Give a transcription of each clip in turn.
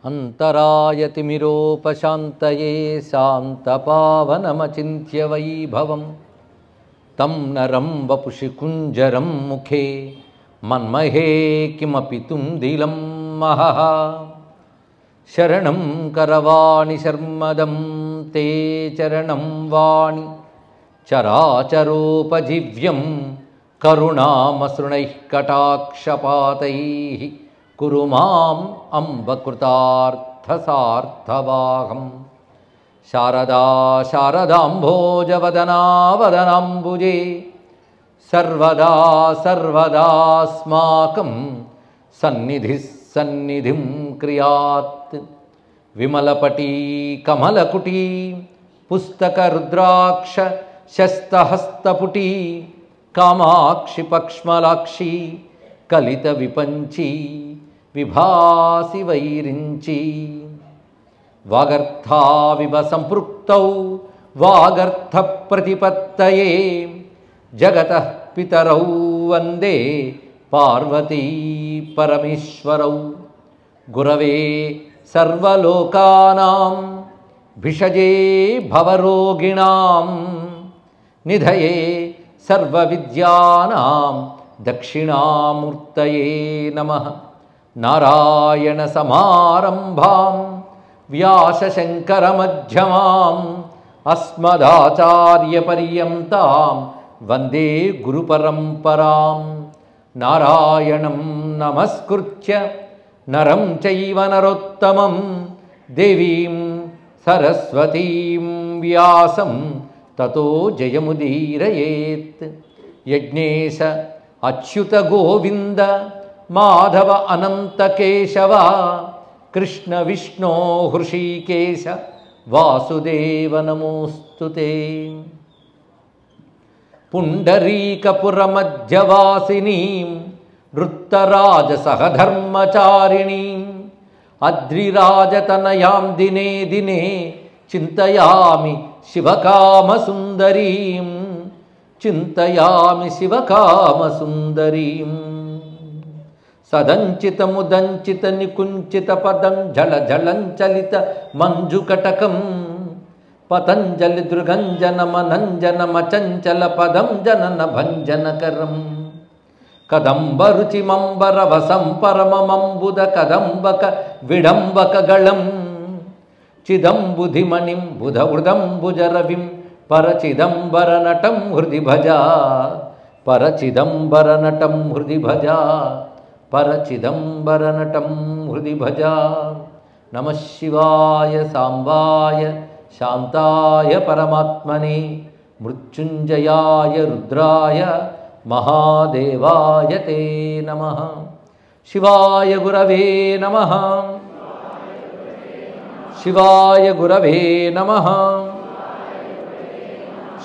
अंतरायतिमिरोपशान्तये शान्तपावनमचिन्त्य वैभवं तं नरं वपुषि कुञ्जरं मुखे मन्महे किमपि तुन्दिलं महः शरणं करवाणि शर्मदं ते चरणं वाणि चराचरोपजीव्यं करुणामसृणैः कटाक्षपातैः कुरु माम् अम्ब कृतार्थसार्थवाहं शारदा शारदाम्भोजवदना वदनाम्बुजे सर्वदा सर्वदास्माकं सन्निधिः सन्निधिं क्रियात् विमलपटी कमलकुटी पुस्तकरुद्राक्ष शस्तहस्तपुटी कामाक्षि पक्ष्मलाक्षी कलितविपञ्ची विभासि वैरिञ्ची वागर्थाविव सम्पृक्तौ वागर्थप्रतिपत्तये जगतः पितरौ वन्दे पार्वती परमेश्वरौ गुरवे सर्वलोकानां भिषजे भवरोगिणां निधये सर्वविद्यानां दक्षिणामूर्तये नमः नारायणसमारम्भां व्यासशङ्करमध्यमाम् अस्मदाचार्यपर्यन्तां वन्दे गुरुपरम्परां नारायणं नमस्कृत्य नरं चैव नरोत्तमं देवीं सरस्वतीं व्यासं ततो जयमुदीरयेत् यज्ञेश अच्युत गोविंद माधव अनंत केशव कृष्ण विष्णु हृषीकेश वासुदेव नमोस्तुते पुंडरीकपुरमध्यवासिनीं वृत्तराजसहधर्मचारिणीं अद्रिराजतनयां दिने दिने चिंतयामि शिवकामसुंदरीं चिंतयामि शिवकामसुंदरीं सदंचितमुदंचित निकुंचित पदं झल झलंचलित मंजुकटकं पतंजलि दृगंजन मनंजन मचंचल पदं जनन भंजनकरं कदंब रुचिमंबर वसं परममंबुद कदंबक विडंबकगलं चिदंबुधिमणिं बुधवृदंबुजरविं परचिदंबरनटं हृदि भजा परचिदंबरनटं हृदि भजा परचिदंबरनटं हृदि भजा नमः शिवाय सांबाय शांताय परमात्मने मृत्युंजयाय रुद्राय महादेवाय ते नमः शिवाय गुरवे नमः शिवाय गुरवे नमः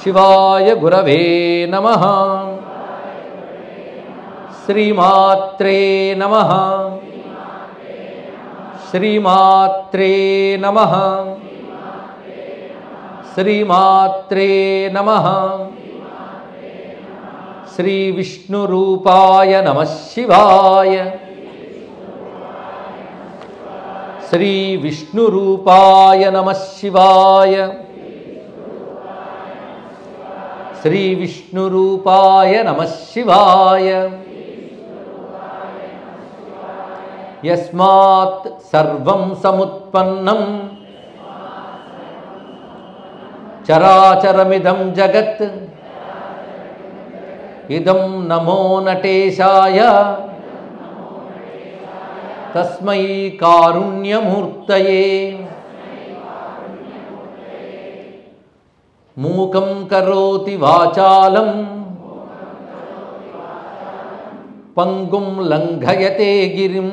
शिवाय गुरवे नमः श्रीमात्रे नमः श्रीमात्रे नमः श्रीमात्रे नमः श्री विष्णुरूपाय नमः शिवाय श्री विष्णुरूपाय नमः शिवाय श्री विष्णुरूपाय नमः शिवाय यस्मात् सर्वं समुत्पन्नं चराचरमिदं जगत् इदं नमो नटेशाय तस्मै कारुण्यमूर्तये मूकं करोति वाचालं पंगुं लंघयते गिरिं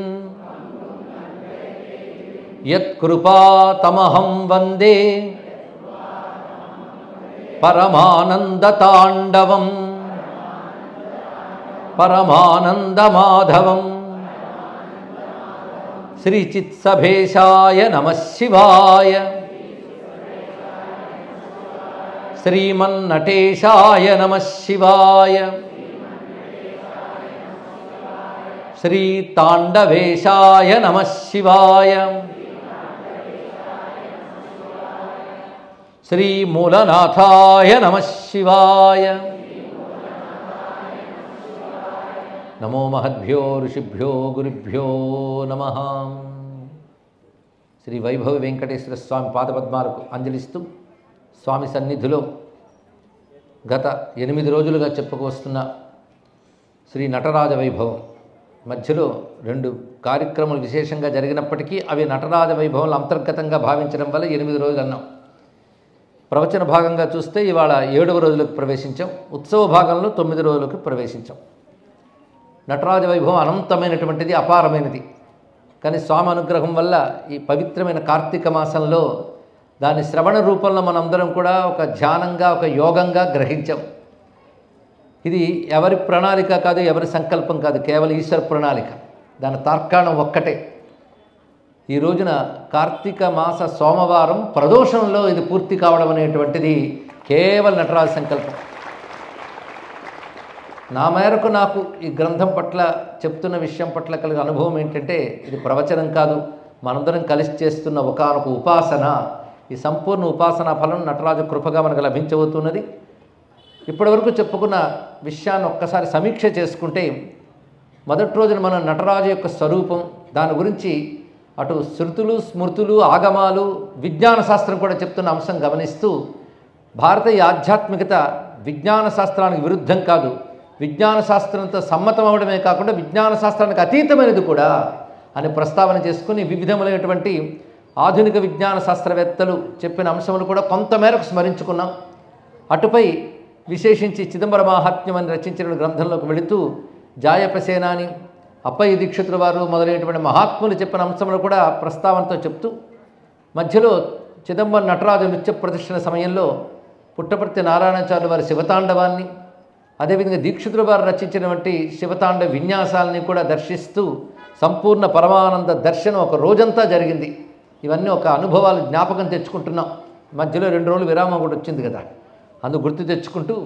यत्कृपातमहं वन्दे परमानन्दताण्डवं परमानन्दमाधवं श्रीचित्सभेशाय नमः शिवाय श्रीमन्नटेशाय नमः शिवाय श्री तांडवेशाय नमः शिवाय శ్రీమూలనాథాయ నమః శివాయ. నమో మహద్భ్యో ఋషిభ్యో గురుభ్యో నమః. శ్రీ వైభవ వెంకటేశ్వర స్వామి పాదపద్మాలకు అంజలిస్తూ స్వామి సన్నిధిలో గత 8 రోజులుగా చెప్పుకొస్తున్న శ్రీ నటరాజ వైభవం మధ్యలో 2 కార్యక్రమాలు విశేషంగా జరిగినప్పటికీ అవి నటరాజ వైభవంలో అంతర్గతంగా భావించడం వల్ల 8 రోజులు అన్నాం. ప్రవచన భాగంగా చూస్తే ఇవాళ 7వ రోజులకు ప్రవేశించాం. ఉత్సవ భాగంలో 9 రోజులకు ప్రవేశించాం. నటరాజ వైభవం అనంతమైనటువంటిది, అపారమైనది. కానీ స్వామి అనుగ్రహం వల్ల ఈ పవిత్రమైన కార్తీక మాసంలో దాని శ్రవణ రూపంలో మనందరం కూడా ఒక ధ్యానంగా, ఒక యోగంగా గ్రహించాం. ఇది ఎవరి ప్రణాళిక కాదు, ఎవరి సంకల్పం కాదు, కేవలం ఈశ్వర ప్రణాళిక. దాని తార్కాణం ఒక్కటే. ఈ రోజున కార్తీక మాస సోమవారం ప్రదోషంలో ఇది పూర్తి కావడం అనేటువంటిది కేవలం నటరాజ సంకల్పం. నా మేరకు నాకు ఈ గ్రంథం పట్ల, చెప్తున్న విషయం పట్ల కలిగే అనుభవం ఏంటంటే, ఇది ప్రవచనం కాదు, మనందరం కలిసి చేస్తున్న ఒకానొక ఉపాసన. ఈ సంపూర్ణ ఉపాసనా ఫలం నటరాజ కృపగా మనకు లభించబోతున్నది. ఇప్పటివరకు చెప్పుకున్న విషయాన్ని ఒక్కసారి సమీక్ష చేసుకుంటే, మొదటి రోజున మనం నటరాజు యొక్క స్వరూపం, దాని గురించి అటు శృతులు, స్మృతులు, ఆగమాలు, విజ్ఞాన శాస్త్రం కూడా చెప్తున్న అంశం గమనిస్తూ, భారతీయ ఆధ్యాత్మికత విజ్ఞాన శాస్త్రానికి విరుద్ధం కాదు, విజ్ఞాన శాస్త్రంతో సమ్మతం అవడమే కాకుండా విజ్ఞాన శాస్త్రానికి అతీతమైనది కూడా అని ప్రస్తావన చేసుకుని వివిధములైనటువంటి ఆధునిక విజ్ఞాన శాస్త్రవేత్తలు చెప్పిన అంశములు కూడా కొంతమేరకు స్మరించుకున్నాం. అటుపై విశేషించి చిదంబర మాహాత్మ్యం అని రచించిన గ్రంథంలోకి వెళుతూ జాయపసేనాని, అప్పయ్య దీక్షితుల వారు మొదలైనటువంటి మహాత్ములు చెప్పిన అంశములు కూడా ప్రస్తావనతో చెప్తూ, మధ్యలో చిదంబరం నటరాజు నృత్య ప్రదర్శన సమయంలో పుట్టపర్తి నారాయణాచార్యుల వారి శివతాండవాన్ని, అదేవిధంగా దీక్షితుల వారు రచించినటువంటి శివతాండవ విన్యాసాలని కూడా దర్శిస్తూ సంపూర్ణ పరమానంద దర్శనం ఒక రోజంతా జరిగింది. ఇవన్నీ ఒక అనుభవాలు జ్ఞాపకం తెచ్చుకుంటున్నాం. మధ్యలో 2 రోజులు విరామం కూడా వచ్చింది కదా, అందుకు గుర్తు తెచ్చుకుంటూ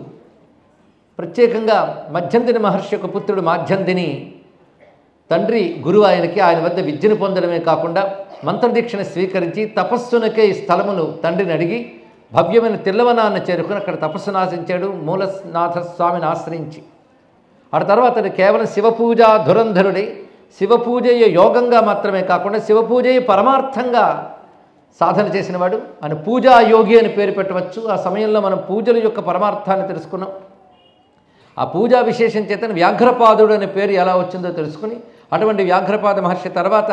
ప్రత్యేకంగా మధ్యందిని మహర్షి యొక్క పుత్రుడు మాధ్యందిని తండ్రి గురువు ఆయనకి, ఆయన వద్ద విద్యను పొందడమే కాకుండా మంత్రదీక్షను స్వీకరించి తపస్సునకే ఈ స్థలమును తండ్రిని అడిగి భవ్యమైన తిల్లవనాన్ని చేరుకుని అక్కడ తపస్సును ఆశించాడు, మూలనాథ స్వామిని ఆశ్రయించి. ఆ తర్వాత కేవలం శివపూజ ధురంధరుడై శివపూజయ్య యోగంగా మాత్రమే కాకుండా శివపూజయ్య పరమార్థంగా సాధన చేసినవాడు. ఆయన పూజా యోగి అని పేరు పెట్టవచ్చు. ఆ సమయంలో మనం పూజల యొక్క పరమార్థాన్ని తెలుసుకున్నాం. ఆ పూజా విశేషం చేత వ్యాఘ్రపాదుడు అనే పేరు ఎలా వచ్చిందో తెలుసుకుని, అటువంటి వ్యాఘ్రపాద మహర్షి తర్వాత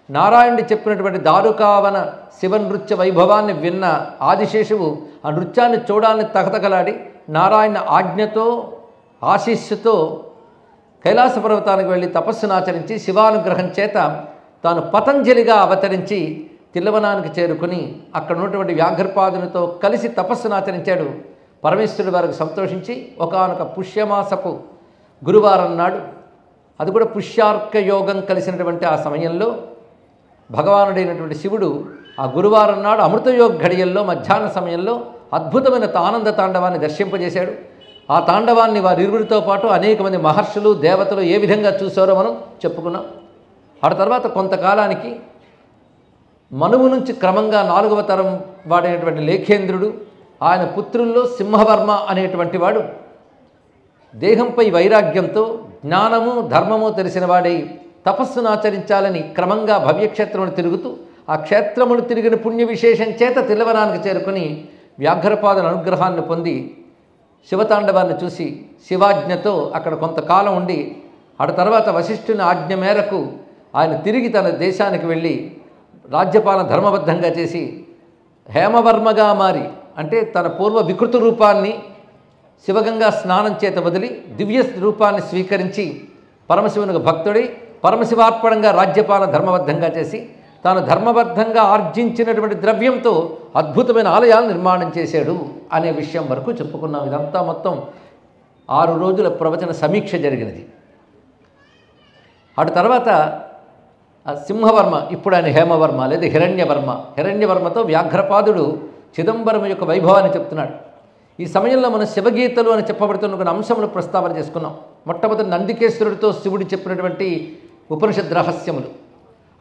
నారాయణుడి చెప్పినటువంటి దారుకావన శివ నృత్య వైభవాన్ని విన్న ఆదిశేషువు ఆ నృత్యాన్ని చూడాలని తగతగలాడి నారాయణ ఆజ్ఞతో, ఆశీస్సుతో కైలాస పర్వతానికి వెళ్ళి తపస్సును ఆచరించి శివానుగ్రహం చేత తాను పతంజలిగా అవతరించి తిల్లవనానికి చేరుకుని అక్కడ ఉన్నటువంటి వ్యాఘ్రపాదునితో కలిసి తపస్సును ఆచరించాడు. పరమేశ్వరుడు వారికి సంతోషించి ఒకానొక పుష్యమాసపు గురువారం నాడు, అది కూడా పుష్యార్క యోగం కలిసినటువంటి ఆ సమయంలో భగవానుడైనటువంటి శివుడు ఆ గురువారం నాడు అమృతయోగ ఘడియల్లో మధ్యాహ్న సమయంలో అద్భుతమైన ఆనంద తాండవాన్ని దర్శింపజేశాడు. ఆ తాండవాన్ని వారిరువురితో పాటు అనేక మంది మహర్షులు, దేవతలు ఏ విధంగా చూశారో మనం చెప్పుకున్నాం. ఆ తర్వాత కొంతకాలానికి మనువు నుంచి క్రమంగా 4వ తరం వాడైనటువంటి లేఖేంద్రుడు, ఆయన పుత్రుల్లో సింహవర్మ అనేటువంటి వాడు దేహంపై వైరాగ్యంతో జ్ఞానము ధర్మము తెలిసిన వాడై తపస్సును ఆచరించాలని క్రమంగా భవ్యక్షేత్రమును తిరుగుతూ ఆ క్షేత్రమును తిరిగిన పుణ్య విశేషం చేత తిల్లవనానికి చేరుకుని వ్యాఘ్రపాదుల అనుగ్రహాన్ని పొంది శివతాండవాన్ని చూసి శివాజ్ఞతో అక్కడ కొంతకాలం ఉండి, ఆ తర్వాత వశిష్ఠుని ఆజ్ఞ మేరకు ఆయన తిరిగి తన దేశానికి వెళ్ళి రాజ్యపాలన ధర్మబద్ధంగా చేసి హేమవర్మగా మారి, అంటే తన పూర్వ వికృత రూపాన్ని శివగంగా స్నానం చేత వదిలి దివ్య రూపాన్ని స్వీకరించి పరమశివునికి భక్తుడై పరమశివార్పణంగా రాజ్యపాలన ధర్మబద్ధంగా చేసి తాను ధర్మబద్ధంగా ఆర్జించినటువంటి ద్రవ్యంతో అద్భుతమైన ఆలయాలు నిర్మాణం చేశాడు అనే విషయం వరకు చెప్పుకున్నాం. ఇదంతా మొత్తం 6 రోజుల ప్రవచన సమీక్ష జరిగినది. అటు తర్వాత సింహవర్మ, ఇప్పుడు ఆయన హేమవర్మ లేదా హిరణ్యవర్మ. హిరణ్యవర్మతో వ్యాఘ్రపాదుడు చిదంబరం యొక్క వైభవాన్ని చెప్తున్నాడు. ఈ సమయంలో మనం శివగీతలు అని చెప్పబడుతున్న కొన్ని అంశములు ప్రస్తావన చేసుకున్నాం. మొట్టమొదటి నందికేశ్వరుడితో శివుడు చెప్పినటువంటి ఉపనిషద్ రహస్యములు,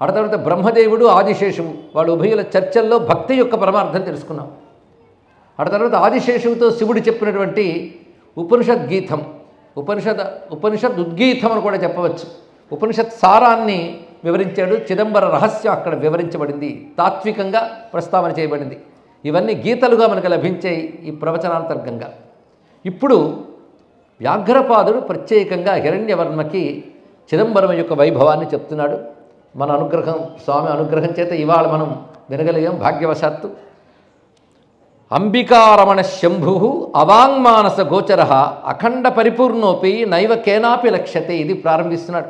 ఆ తర్వాత బ్రహ్మదేవుడు ఆదిశేషువు వాళ్ళ ఉభయుల చర్చల్లో భక్తి యొక్క పరమార్థం తెలుసుకున్నాం. ఆ తర్వాత ఆదిశేషువుతో శివుడు చెప్పినటువంటి ఉపనిషద్ గీతం, ఉపనిషద్ ఉద్గీతం అని కూడా చెప్పవచ్చు. ఉపనిషత్ సారాన్ని వివరించాడు. చిదంబర రహస్యం అక్కడ వివరించబడింది, తాత్వికంగా ప్రస్తావన చేయబడింది. ఇవన్నీ గీతలుగా మనకు లభించాయి ఈ ప్రవచనాంతర్గంగా. ఇప్పుడు వ్యాఘ్రపాదుడు ప్రత్యేకంగా హిరణ్యవర్మకి చిదంబరం యొక్క వైభవాన్ని చెప్తున్నాడు. మన అనుగ్రహం, స్వామి అనుగ్రహం చేత ఇవాళ మనం వినగలిగాం భాగ్యవశాత్తు. అంబికారమణ శంభు అవాంగ్మానస గోచర అఖండ పరిపూర్ణోపి నైవ కేనాపి లక్ష్యతే. ఇది ప్రారంభిస్తున్నాడు.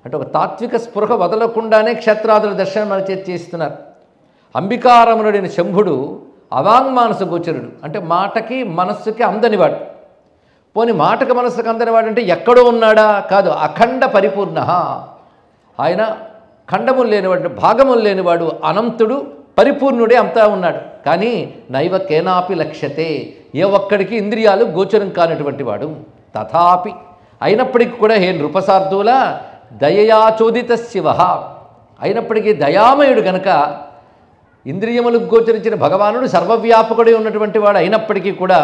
అంటే ఒక తాత్విక స్పృహ వదలకుండానే క్షేత్రాదుల దర్శనం మన చేతి చేస్తున్నారు. అంబికారమణుడైన శంభుడు అవాంగ్మానస గోచరుడు, అంటే మాటకి మనస్సుకి అందనివాడు. పోని మాటకి మనస్సుకి అందనివాడు అంటే ఎక్కడో ఉన్నాడా? కాదు, అఖండ పరిపూర్ణ. ఆయన ఖండములు లేనివాడు, భాగములు లేనివాడు, అనంతుడు, పరిపూర్ణుడే అంతా ఉన్నాడు. కానీ నైవ కేనాపి లక్ష్యతే, ఏ ఒక్కడికి ఇంద్రియాలు గోచరం కానటువంటి వాడు. తథాపి అయినప్పటికీ కూడా హే నృపసార్దూల దయయాచోదిత శివ, అయినప్పటికీ దయామయుడు గనక ఇంద్రియములకు గోచరించిన భగవానుడు సర్వవ్యాపకుడే ఉన్నటువంటి వాడు అయినప్పటికీ కూడా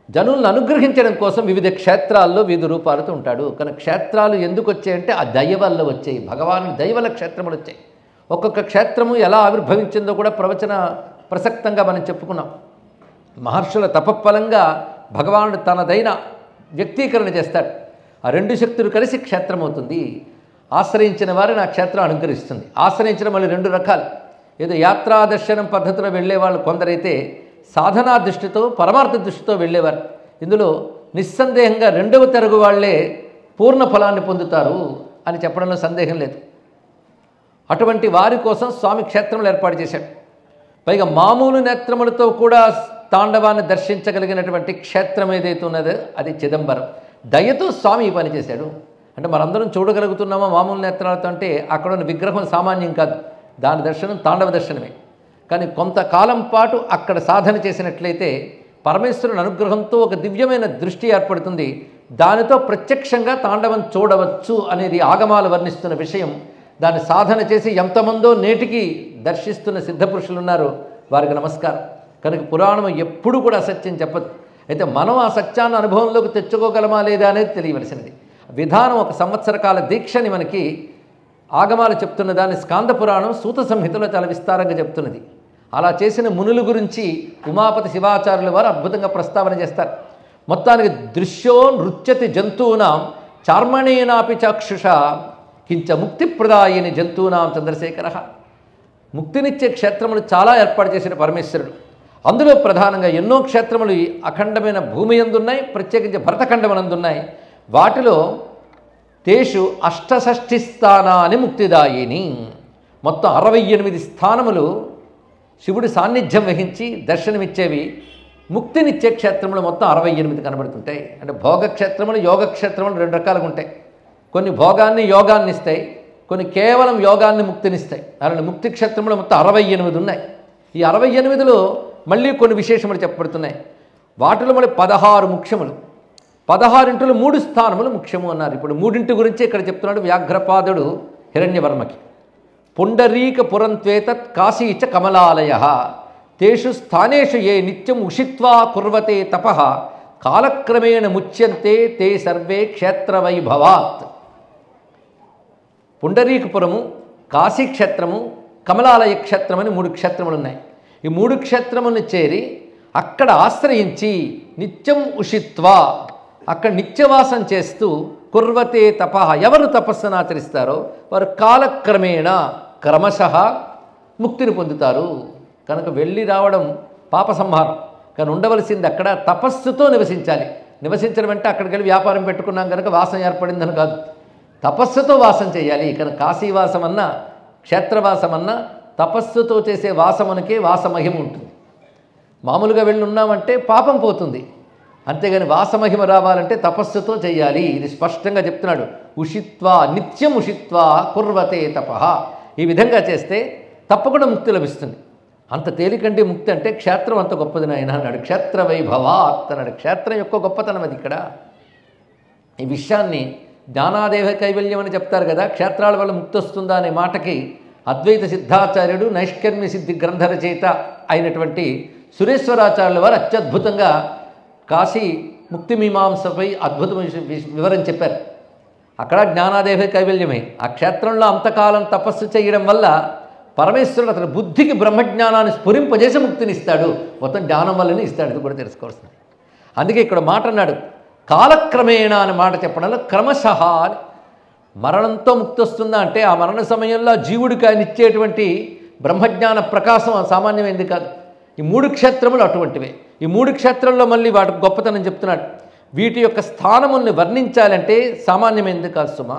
జనులను అనుగ్రహించడం కోసం వివిధ క్షేత్రాల్లో వివిధ రూపాలతో ఉంటాడు. కానీ క్షేత్రాలు ఎందుకు వచ్చాయంటే ఆ దయ వల్ల వచ్చాయి, భగవాను దయ వల్ల క్షేత్రములు వచ్చాయి. ఒక్కొక్క క్షేత్రము ఎలా ఆవిర్భవించిందో కూడా ప్రవచన ప్రసక్తంగా మనం చెప్పుకున్నాం. మహర్షుల తపఫలంగా భగవానుడు తనదైన వ్యక్తీకరణ చేస్తాడు. ఆ రెండు శక్తులు కలిసి క్షేత్రం అవుతుంది. ఆశ్రయించిన వారిని ఆ క్షేత్రం అనుగ్రహిస్తుంది. ఆశ్రయించడం మళ్ళీ రెండు రకాలు. ఏదో యాత్రా దర్శనం పద్ధతిలో వెళ్ళేవాళ్ళు కొందరైతే సాధనా దృష్టితో పరమార్థ దృష్టితో వెళ్ళేవారు. ఇందులో నిస్సందేహంగా రెండవ తరగు వాళ్లే పూర్ణ ఫలాన్ని పొందుతారు అని చెప్పడంలో సందేహం లేదు. అటువంటి వారి కోసం స్వామి క్షేత్రములు ఏర్పాటు చేశాడు. పైగా మామూలు నేత్రములతో కూడా తాండవాన్ని దర్శించగలిగినటువంటి క్షేత్రం ఏదైతే ఉన్నదో అది చిదంబరం. దయతో స్వామి ఈ పని చేశాడు. అంటే మనందరం చూడగలుగుతున్నామా మామూలు నేత్రాలతో? అంటే అక్కడ ఉన్న విగ్రహం సామాన్యం కాదు, దాని దర్శనం తాండవ దర్శనమే. కానీ కొంతకాలం పాటు అక్కడ సాధన చేసినట్లయితే పరమేశ్వరుని అనుగ్రహంతో ఒక దివ్యమైన దృష్టి ఏర్పడుతుంది. దానితో ప్రత్యక్షంగా తాండవం చూడవచ్చు అనేది ఆగమాలు వర్ణిస్తున్న విషయం. దాన్ని సాధన చేసి ఎంతమందో నేటికి దర్శిస్తున్న సిద్ధపురుషులు ఉన్నారో వారికి నమస్కారం. కనుక పురాణం ఎప్పుడు కూడా అసత్యం చెప్పదు. అయితే మనం ఆ సత్యాన్ని అనుభవంలోకి తెచ్చుకోగలమా లేదా అనేది తెలియవలసినది. విధానం ఒక సంవత్సర కాల దీక్షని మనకి ఆగమాలు చెప్తున్న దాన్ని స్కాంద పురాణం సూత సంహితలో చాలా విస్తారంగా చెప్తున్నది. అలా చేసిన మునుల గురించి ఉమాపతి శివాచార్యుల వారు అద్భుతంగా ప్రస్తావన చేస్తారు. మొత్తానికి దృశ్యో నృత్యతి జంతువునాం చార్మణేనాపి చాక్షుష కించ ముక్తిప్రదాయని జంతువునాం చంద్రశేఖర. ముక్తినిచ్చే క్షేత్రములు చాలా ఏర్పాటు చేసిన పరమేశ్వరుడు. అందులో ప్రధానంగా ఎన్నో క్షేత్రములు అఖండమైన భూమి యందున్నాయి, ప్రత్యేకించి భరతఖండమనందున్నాయి. వాటిలో తేషు అష్టషష్ఠి స్థానాన్ని ముక్తిదాయిని, మొత్తం 68 స్థానములు శివుడి సాన్నిధ్యం వహించి దర్శనమిచ్చేవి. ముక్తినిచ్చే క్షేత్రములు మొత్తం 68 కనబడుతుంటాయి. అంటే భోగక్షేత్రములు యోగక్షేత్రములు రెండు రకాలుగా ఉంటాయి. కొన్ని భోగాన్ని యోగాన్ని ఇస్తాయి, కొన్ని కేవలం యోగాన్ని ముక్తినిస్తాయి. అలాంటి ముక్తి క్షేత్రములు మొత్తం 68 ఉన్నాయి. ఈ 68లో మళ్ళీ కొన్ని విశేషములు చెప్పబడుతున్నాయి. వాటిలో మళ్ళీ 16 ముఖ్యములు, 16 3 స్థానములు ముఖ్యము అన్నారు. ఇప్పుడు 3 గురించి ఇక్కడ చెప్తున్నాడు వ్యాఘ్రపాదుడు హిరణ్యవర్మకి. పుండరీక పురంత్వేతత్ కాశీచ కమలాలయ తేషు స్థానేషు ఏ నిత్యం ఉషిత్వా కుర్వతే తపః కాలక్రమేణ ముచ్యంతే తే సర్వే క్షేత్రవైభవాత్. పుండరీకపురము, కాశీక్షేత్రము, కమలాలయ క్షేత్రమని 3 క్షేత్రములు ఉన్నాయి. ఈ 3 క్షేత్రములను చేరి అక్కడ ఆశ్రయించి నిత్యం ఉషిత్వా, అక్కడ నిత్యవాసం చేస్తూ కుర్వతే తపః, ఎవరు తపస్సును ఆచరిస్తారో వారు కాలక్రమేణ క్రమశః ముక్తిని పొందుతారు. కనుక వెళ్ళి రావడం పాప సంహారం. కానీ ఉండవలసింది అక్కడ తపస్సుతో నివసించాలి. నివసించడం అంటే అక్కడికి వెళ్ళి వ్యాపారం పెట్టుకున్నాం కనుక వాసం ఏర్పడిందని కాదు, తపస్సుతో వాసం చేయాలి. కనుక కాశీవాసం అన్నా క్షేత్రవాసం అన్నా తపస్సుతో చేసే వాసమునికే వాసమహిమ ఉంటుంది. మామూలుగా వెళ్ళి ఉన్నామంటే పాపం పోతుంది, అంతేగాని వాసమహిమ రావాలంటే తపస్సుతో చేయాలి. ఇది స్పష్టంగా చెప్తున్నాడు. ఉషిత్వా నిత్యం ఉషిత్వా కుర్వతే తపః. ఈ విధంగా చేస్తే తప్పకుండా ముక్తి లభిస్తుంది. అంత తేలికంటే ముక్తి అంటే క్షేత్రం అంత గొప్పది నాయన అన్నాడు. క్షేత్ర వైభవాత్ అన్నాడు. క్షేత్రం యొక్క గొప్పతనం అది. ఇక్కడ ఈ విషయాన్ని జ్ఞానాదేవ కైవల్యం అని చెప్తారు కదా, క్షేత్రాల వల్ల ముక్తి వస్తుందా అనే మాటకి అద్వైత సిద్ధాచార్యుడు నైష్కర్మ్య సిద్ధి గ్రంథ రచయిత అయినటువంటి సురేశ్వరాచార్యుల వారు అత్యద్భుతంగా కాశీ ముక్తి మీమాంసపై అద్భుతమైన వివరం చెప్పారు. అక్కడ జ్ఞానాదేహ కైవల్యమే. ఆ క్షేత్రంలో అంతకాలం తపస్సు చేయడం వల్ల పరమేశ్వరుడు అతని బుద్ధికి బ్రహ్మజ్ఞానాన్ని స్ఫురింపజేసి ముక్తిని ఇస్తాడు. మొత్తం జ్ఞానం వల్లనే ఇస్తాడు. ఇది కూడా తెలుసుకోవాల్సింది. అందుకే ఇక్కడ మాట అన్నాడు, కాలక్రమేణ అనే మాట చెప్పడంలో క్రమశః అని. మరణంతో ముక్తి వస్తుందా అంటే ఆ మరణ సమయంలో జీవుడికి ఆయన ఇచ్చేటువంటి బ్రహ్మజ్ఞాన ప్రకాశం సామాన్యమైంది కాదు. ఈ 3 క్షేత్రములు అటువంటివే. ఈ 3 క్షేత్రంలో మళ్ళీ వాటికి గొప్పతనం చెప్తున్నాడు. వీటి యొక్క స్థానముల్ని వర్ణించాలంటే సామాన్యమైంది కాదు సుమా.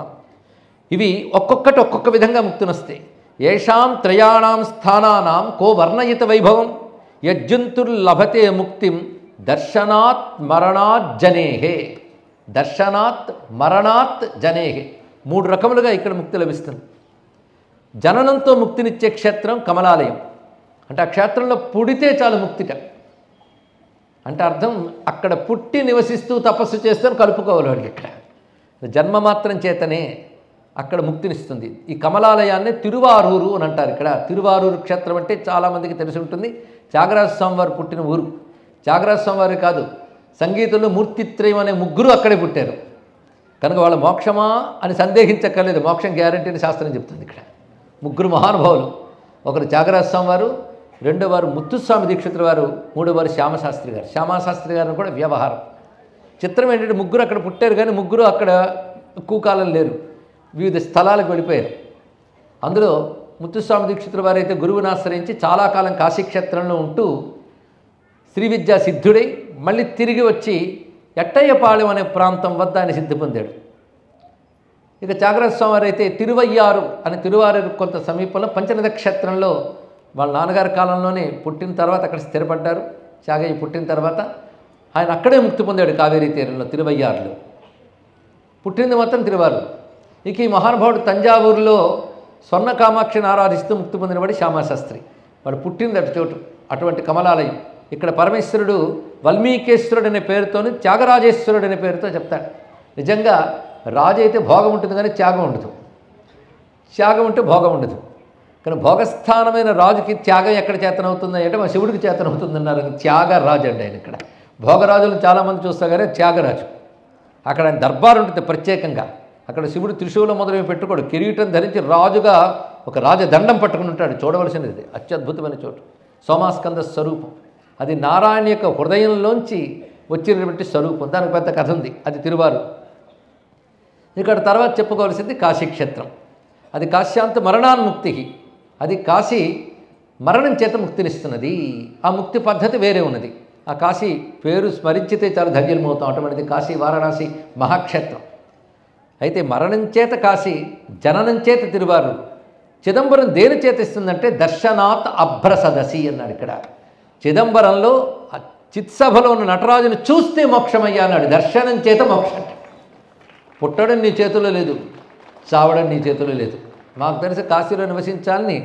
ఇవి ఒక్కొక్కటి ఒక్కొక్క విధంగా ముక్తినొస్తాయి. ఏషాం త్రయాణం స్థానానాం కో వర్ణయిత వైభవం యజ్జంతుర్లభతే ముక్తిం దర్శనాత్ మరణాత్ జనేహే. దర్శనాత్ మరణాత్ జనేహే 3 రకములుగా ఇక్కడ ముక్తి లభిస్తుంది. జననంతో ముక్తినిచ్చే క్షేత్రం కమలాలయం. అంటే ఆ క్షేత్రంలో పుడితే చాలు ముక్తిట. అంటే అర్థం అక్కడ పుట్టి నివసిస్తూ తపస్సు చేస్తూ కలుపుకోవాలి వాడికి. ఇక్కడ జన్మ మాత్రం చేతనే అక్కడ ముక్తినిస్తుంది. ఈ కమలాలయాన్ని తిరువారూరు అని అంటారు. ఇక్కడ తిరువారూరు క్షేత్రం అంటే చాలామందికి తెలిసి ఉంటుంది. త్యాగరాజ స్వామి వారు పుట్టిన ఊరు. త్యాగరాజ స్వామి వారు కాదు, సంగీతంలో మూర్తిత్రయం అనే 3 అక్కడే పుట్టారు. కనుక వాళ్ళ మోక్షమా అని సందేహించక్కర్లేదు. మోక్షం గ్యారంటీ అని శాస్త్రం చెప్తుంది. ఇక్కడ 3 మహానుభావులు. ఒకరు త్యాగరాజ స్వామి వారు, రెండో వారు ముత్తుస్వామి దీక్షితుల వారు, మూడో వారు శ్యామశాస్త్రి గారు. శ్యామశాస్త్రి గారిని కూడా వ్యవహారం. చిత్రం ఏంటంటే 3 అక్కడ పుట్టారు, కానీ 3 అక్కడ ఎక్కువ కాలం లేరు. వివిధ స్థలాలకు వెళ్ళిపోయారు. అందులో ముత్తుస్వామి దీక్షితుల వారైతే గురువుని ఆశ్రయించి చాలా కాలం కాశీక్షేత్రంలో ఉంటూ శ్రీ విద్యా సిద్ధుడై మళ్ళీ తిరిగి వచ్చి ఎట్టయ్యపాళెం అనే ప్రాంతం వద్ద ఆయన సిద్ధి పొందాడు. ఇక త్యాగరాజ స్వామి వారు అయితే తిరువయ్యారు అని తిరువారూరు కొంత సమీపంలో పంచనద క్షేత్రంలో వాళ్ళ నాన్నగారి కాలంలోనే పుట్టిన తర్వాత అక్కడ స్థిరపడ్డారు. త్యాగయ్య పుట్టిన తర్వాత ఆయన అక్కడే ముక్తి పొందాడు. కావేరీ తీరంలో తిరువయ్యారులో పుట్టింది మాత్రం తిరువారూరు. ఇక ఈ మహానుభావుడు తంజావూరులో స్వర్ణ కామాక్షిని ఆరాధిస్తూ ముక్తి పొందినవాడు శ్యామశాస్త్రి. వాడు పుట్టింది అటు చోటు. అటువంటి కమలాలయం. ఇక్కడ పరమేశ్వరుడు వల్మీకేశ్వరుడు అనే పేరుతోని త్యాగరాజేశ్వరుడు అనే పేరుతో చెప్తాడు. నిజంగా రాజు అయితే భోగం ఉంటుంది, కానీ త్యాగం ఉండదు. త్యాగం ఉంటే భోగం ఉండదు. కానీ భోగస్థానమైన రాజుకి త్యాగం ఎక్కడ చేతనవుతుంది అంటే మా శివుడికి చేతనవుతుందన్నారు. త్యాగరాజు అంటే ఆయన ఇక్కడ. భోగరాజులు చాలామంది చూస్తా కానీ త్యాగరాజు. అక్కడ ఆయన దర్బారు ఉంటుంది ప్రత్యేకంగా. అక్కడ శివుడు త్రిశూలం మొదలైన పెట్టుకోడు. కిరీటం ధరించి రాజుగా ఒక రాజదండం పట్టుకుని ఉంటాడు. చూడవలసినది అత్యద్భుతమైన చోటు. సోమాస్కంద స్వరూపం. అది నారాయణ యొక్క హృదయంలోంచి వచ్చినటువంటి స్వరూపం. దానికి పెద్ద కథ ఉంది. అది తిరువారు. ఇక్కడ తర్వాత చెప్పుకోవాల్సింది కాశీక్షేత్రం. అది కాశ్యాంత మరణాన్ముక్తికి. అది కాశీ మరణం చేత ముక్తినిస్తున్నది. ఆ ముక్తి పద్ధతి వేరే ఉన్నది. ఆ కాశీ పేరు స్మరించితే చాలా ధన్యమవుతాం. అటువంటిది కాశీ వారణాసి మహాక్షేత్రం. అయితే మరణం చేత కాశీ, జననం చేత తిరువారు. చిదంబరం దేని చేత ఇస్తుందంటే దర్శనాత్ అభ్రసదసి అన్నాడు. ఇక్కడ చిదంబరంలో చిత్సభలో ఉన్న నటరాజును చూస్తే మోక్షమయ్యా అన్నాడు. దర్శనం చేత మోక్షం. పుట్టడం నీ చేతిలో లేదు, చావడం నీ చేతిలో లేదు. మాకు తెలిసి కాశీలో నివసించాలని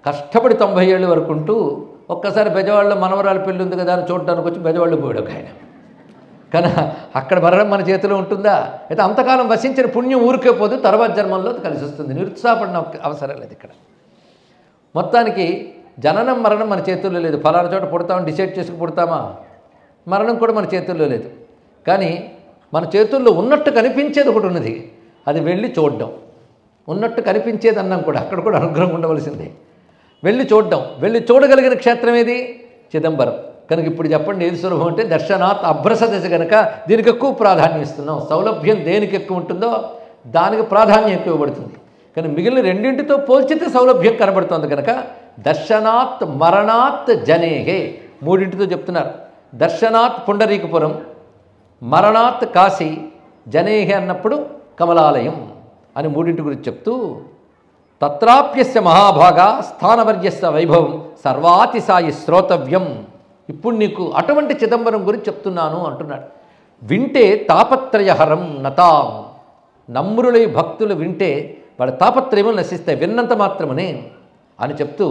కష్టపడి 90 ఏళ్ళ వరకు ఉంటూ ఒక్కసారి బెజవాడలో మనవరాలు పెళ్ళి ఉంది కదా అని చూడడానికి వచ్చి బెజవాడలో పోయాడు ఒక ఆయన. కానీ అక్కడ మరణం మన చేతిలో ఉంటుందా? అయితే అంతకాలం వసించిన పుణ్యం ఊరికే పోదు, తర్వాత జన్మంలో కలిసి వస్తుంది. నిరుత్సాహపడిన అవసరం లేదు ఇక్కడ. మొత్తానికి జననం మరణం మన చేతుల్లో లేదు. ఫలానా చోట పుడతామని డిసైడ్ చేసుకుని పుడతామా? మరణం కూడా మన చేతుల్లో లేదు. కానీ మన చేతుల్లో ఉన్నట్టు కనిపించేది ఒకటి ఉన్నది. అది వెళ్ళి చూడడం. ఉన్నట్టు కనిపించేది అన్నాం కూడా, అక్కడ కూడా అనుగ్రహం ఉండవలసిందే. వెళ్ళి చూడడం. వెళ్ళి చూడగలిగిన క్షేత్రం ఏది? చిదంబరం. కనుక ఇప్పుడు చెప్పండి ఏది సులభం అంటే దర్శనాత్ అభ్రసదశ కనుక దీనికి ఎక్కువ ప్రాధాన్యం ఇస్తున్నాం. సౌలభ్యం దేనికి ఎక్కువ ఉంటుందో దానికి ప్రాధాన్యం ఎక్కువ ఇవ్వబడుతుంది. కానీ మిగిలిన రెండింటితో పోల్చితే సౌలభ్యం కనబడుతుంది. కనుక దర్శనాత్ మరణాత్ జనేహే 3తో చెప్తున్నారు. దర్శనాత్ పుండరీకపురం, మరణాత్ కాశీ, జనేహే అన్నప్పుడు కమలాలయం అని 3 గురించి చెప్తూ తత్రాప్యస్య మహాభాగా స్థానవర్యస్య వైభవం సర్వాతిసాయి శ్రోతవ్యం. ఇప్పుడు నీకు అటువంటి చిదంబరం గురించి చెప్తున్నాను అంటున్నాడు. వింటే తాపత్రయహరం నతాం. నమ్రులై భక్తులు వింటే వాళ్ళ తాపత్రయములు నశిస్తాయి, విన్నంత మాత్రమనే అని చెప్తూ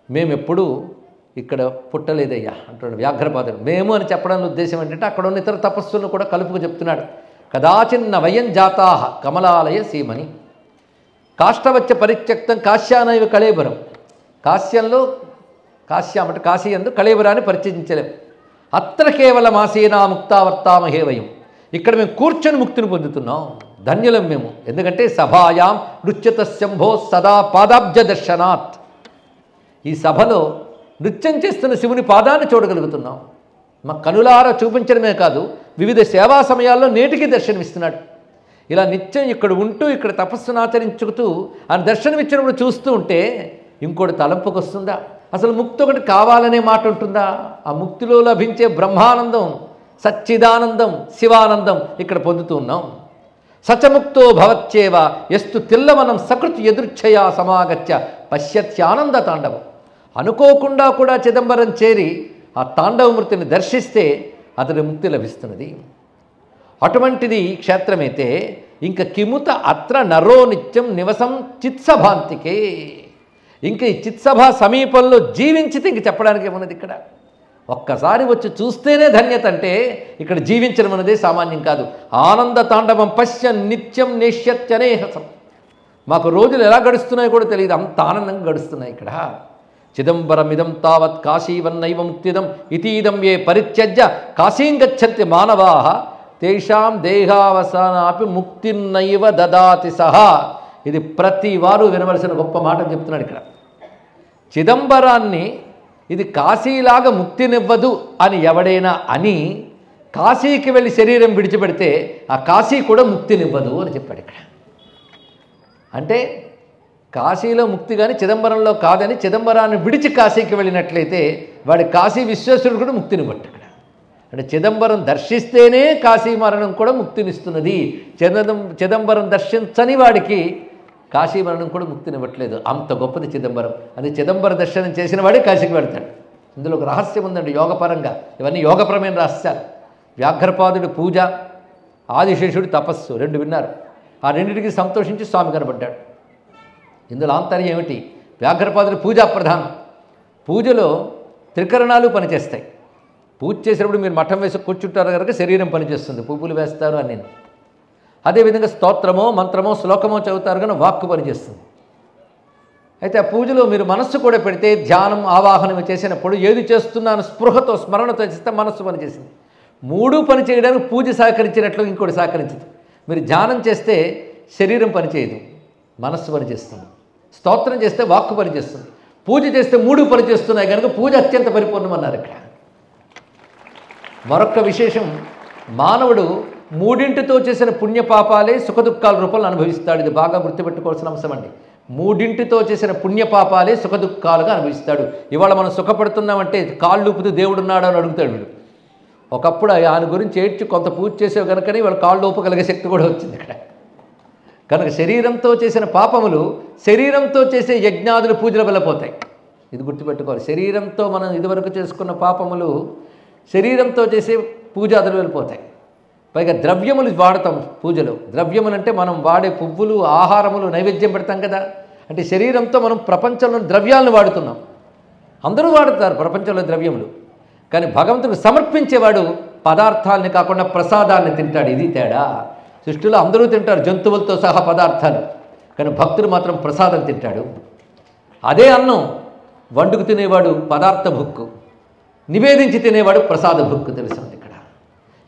మేమెప్పుడు ఇక్కడ పుట్టలేదయ్యా అంటున్నాడు వ్యాఘ్రపాదుడు. మేము అని చెప్పడానికి ఉద్దేశం ఏంటంటే అక్కడ ఉన్న ఇతర తపస్సులను కూడా కలుపుకు చెప్తున్నాడు. కదాచిన్న వయం జాతా కమలాలయ సీమని కాష్టవచ్చ పరిత్యక్తం కాశ్యానైవ కళేబరం. కాశ్యంలో కాశ్యాం అంటే కాశీ యందు కళేబరాన్ని పరిచయించలేం. అత్ర కేవలం ఆసీనా ముక్తావర్తామహే వయం. ఇక్కడ మేము కూర్చొని ముక్తిని పొందుతున్నాం, ధన్యులం మేము. ఎందుకంటే సభాయాం నృత్యత శంభో సదా పాదాబ్జ దర్శనాత్. ఈ సభలో నృత్యం చేస్తున్న శివుని పాదాన్ని చూడగలుగుతున్నాం. మా కనులారా చూపించడమే కాదు, వివిధ సేవా సమయాల్లో నేటికి దర్శనమిస్తున్నాడు. ఇలా నిత్యం ఇక్కడ ఉంటూ ఇక్కడ తపస్సును ఆచరించుతూ ఆయన దర్శనమిచ్చినప్పుడు చూస్తూ ఉంటే ఇంకోటి తలంపుకు వస్తుందా? అసలు ముక్తి ఒకటి కావాలనే మాట ఉంటుందా? ఆ ముక్తిలో లభించే బ్రహ్మానందం, సచ్చిదానందం, శివానందం ఇక్కడ పొందుతూ ఉన్నాం. సచముక్తో భవత్యేవ ఎస్తు తిల్లవనం సకృత్ ఎదుర్ఛయా సమాగత్య పశ్యత్యానంద తాండవం. అనుకోకుండా కూడా చిదంబరం చేరి ఆ తాండవమూర్తిని దర్శిస్తే అతడి ముక్తి లభిస్తున్నది. అటువంటిది క్షేత్రమైతే ఇంక కిముత అత్ర నరో నిత్యం నివసం చిత్సభాంతికే. ఇంక ఈ చిత్సభ సమీపంలో జీవించితే ఇంక చెప్పడానికి ఏమన్నది? ఇక్కడ ఒక్కసారి వచ్చి చూస్తేనే ధన్యత. అంటే ఇక్కడ జీవించడం అనేది సామాన్యం కాదు. ఆనంద తాండవం పశ్య నిత్యం నేష్యత్యనేహసం. మాకు రోజులు ఎలా గడుస్తున్నాయో కూడా తెలియదు, అంత ఆనందంగా గడుస్తున్నాయి ఇక్కడ. చిదంబరమిదం తావత్ కాశీవన్నైవ ముక్తిదం ఇతీదం ఏ పరిత్యజ్య కాశీం గచ్చంతి మానవాః తేషాం దేహావసానాపి ముక్తిన్నైవ దదాతి సహా. ఇది ప్రతి వారు వినవలసిన గొప్ప మాట చెప్తున్నాడు ఇక్కడ. చిదంబరాన్ని ఇది కాశీలాగా ముక్తినివ్వదు అని ఎవడైనా అని కాశీకి వెళ్ళి శరీరం విడిచిపెడితే ఆ కాశీ కూడా ముక్తినివ్వదు అని చెప్పాడు ఇక్కడ. అంటే కాశీలో ముక్తి కానీ చిదంబరంలో కాదని, చిదంబరాన్ని విడిచి కాశీకి వెళ్ళినట్లయితే వాడి కాశీ విశ్వేశ్వరుడు కూడా ముక్తినివ్వట్టు ఇక్కడ. అంటే చిదంబరం దర్శిస్తేనే కాశీ మరణం కూడా ముక్తినిస్తున్నది. చిదంబరం దర్శించని వాడికి కాశీ మరణం కూడా ముక్తినివ్వట్లేదు. అంత గొప్పది చిదంబరం. అది చిదంబర దర్శనం చేసిన వాడే కాశీకి వెళ్తాడు. ఇందులో ఒక రహస్యం ఉందండి యోగపరంగా. ఇవన్నీ యోగపరమైన రహస్యాలు. వ్యాఘ్రపాదుడి పూజ, ఆదిశేషుడి తపస్సు రెండు విన్నారు. ఆ రెండింటికి సంతోషించి స్వామి కనబడ్డాడు. ఇందులో ఆంతర్యం ఏమిటి? వ్యాఘ్రపాదుడి పూజా ప్రధానం. పూజలో త్రికరణాలు పనిచేస్తాయి. పూజ చేసినప్పుడు మీరు మఠం వేసి కూర్చుంటారు కనుక శరీరం పనిచేస్తుంది, పువ్వులు వేస్తారు అని. అదేవిధంగా స్తోత్రమో మంత్రమో శ్లోకమో చదువుతారు కానీ వాక్కు పనిచేస్తుంది. అయితే ఆ పూజలో మీరు మనస్సు కూడా పెడితే, ధ్యానం ఆవాహనం చేసినప్పుడు ఏది చేస్తున్నాను స్పృహతో స్మరణతో చేస్తే మనస్సు పనిచేసింది. మూడు పని చేయడానికి పూజ సహకరించినట్లు ఇంకోటి సహకరించదు. మీరు ధ్యానం చేస్తే శరీరం పనిచేయదు, మనస్సు పనిచేస్తుంది. స్తోత్రం చేస్తే వాక్కు పనిచేస్తుంది. పూజ చేస్తే మూడు పనిచేస్తున్నాయి కనుక పూజ అత్యంత పరిపూర్ణం అన్నారు ఇక్కడ. మరొక విశేషం, మానవుడు మూడింటితో చేసిన పుణ్యపాపాలే సుఖదుఖాల రూపంలో అనుభవిస్తాడు. ఇది బాగా గుర్తుపెట్టుకోవాల్సిన అంశం అండి. మూడింటితో చేసిన పుణ్యపాపాలే సుఖదుఖాలుగా అనుభవిస్తాడు. ఇవాళ మనం సుఖపడుతున్నామంటే కాళ్ళు ఊపుతూ దేవుడున్నాడు అని అడుగుతాడు వీడు. ఒకప్పుడు ఆయన గురించి ఏడ్చి కొంత పూజ చేసేవి కనుకనే వాళ్ళ కాళ్ళు ఊపగలిగే శక్తి కూడా వచ్చింది ఇక్కడ. కనుక శరీరంతో చేసిన పాపములు శరీరంతో చేసే యజ్ఞాదులు పూజల వల్ల పోతాయి. ఇది గుర్తుపెట్టుకోవాలి. శరీరంతో మనం ఇదివరకు చేసుకున్న పాపములు శరీరంతో చేసే పూజాదులు వెళ్ళిపోతాయి. పైగా ద్రవ్యములు వాడతాం పూజలో. ద్రవ్యములు అంటే మనం వాడే పువ్వులు, ఆహారములు, నైవేద్యం పెడతాం కదా. అంటే శరీరంతో మనం ప్రపంచంలో ద్రవ్యాలను వాడుతున్నాం. అందరూ వాడుతారు ప్రపంచంలో ద్రవ్యములు, కానీ భగవంతుడు సమర్పించేవాడు పదార్థాలని కాకుండా ప్రసాదాన్ని తింటాడు. ఇది తేడా. సృష్టిలో అందరూ తింటారు జంతువులతో సహా పదార్థాలు, కానీ భక్తుడు మాత్రం ప్రసాదం తింటాడు. అదే అన్నం వండుకు తినేవాడు పదార్థ భుక్కు, నివేదించి తినేవాడు ప్రసాద భుక్కు. తెలుస్తుంది ఇక్కడ.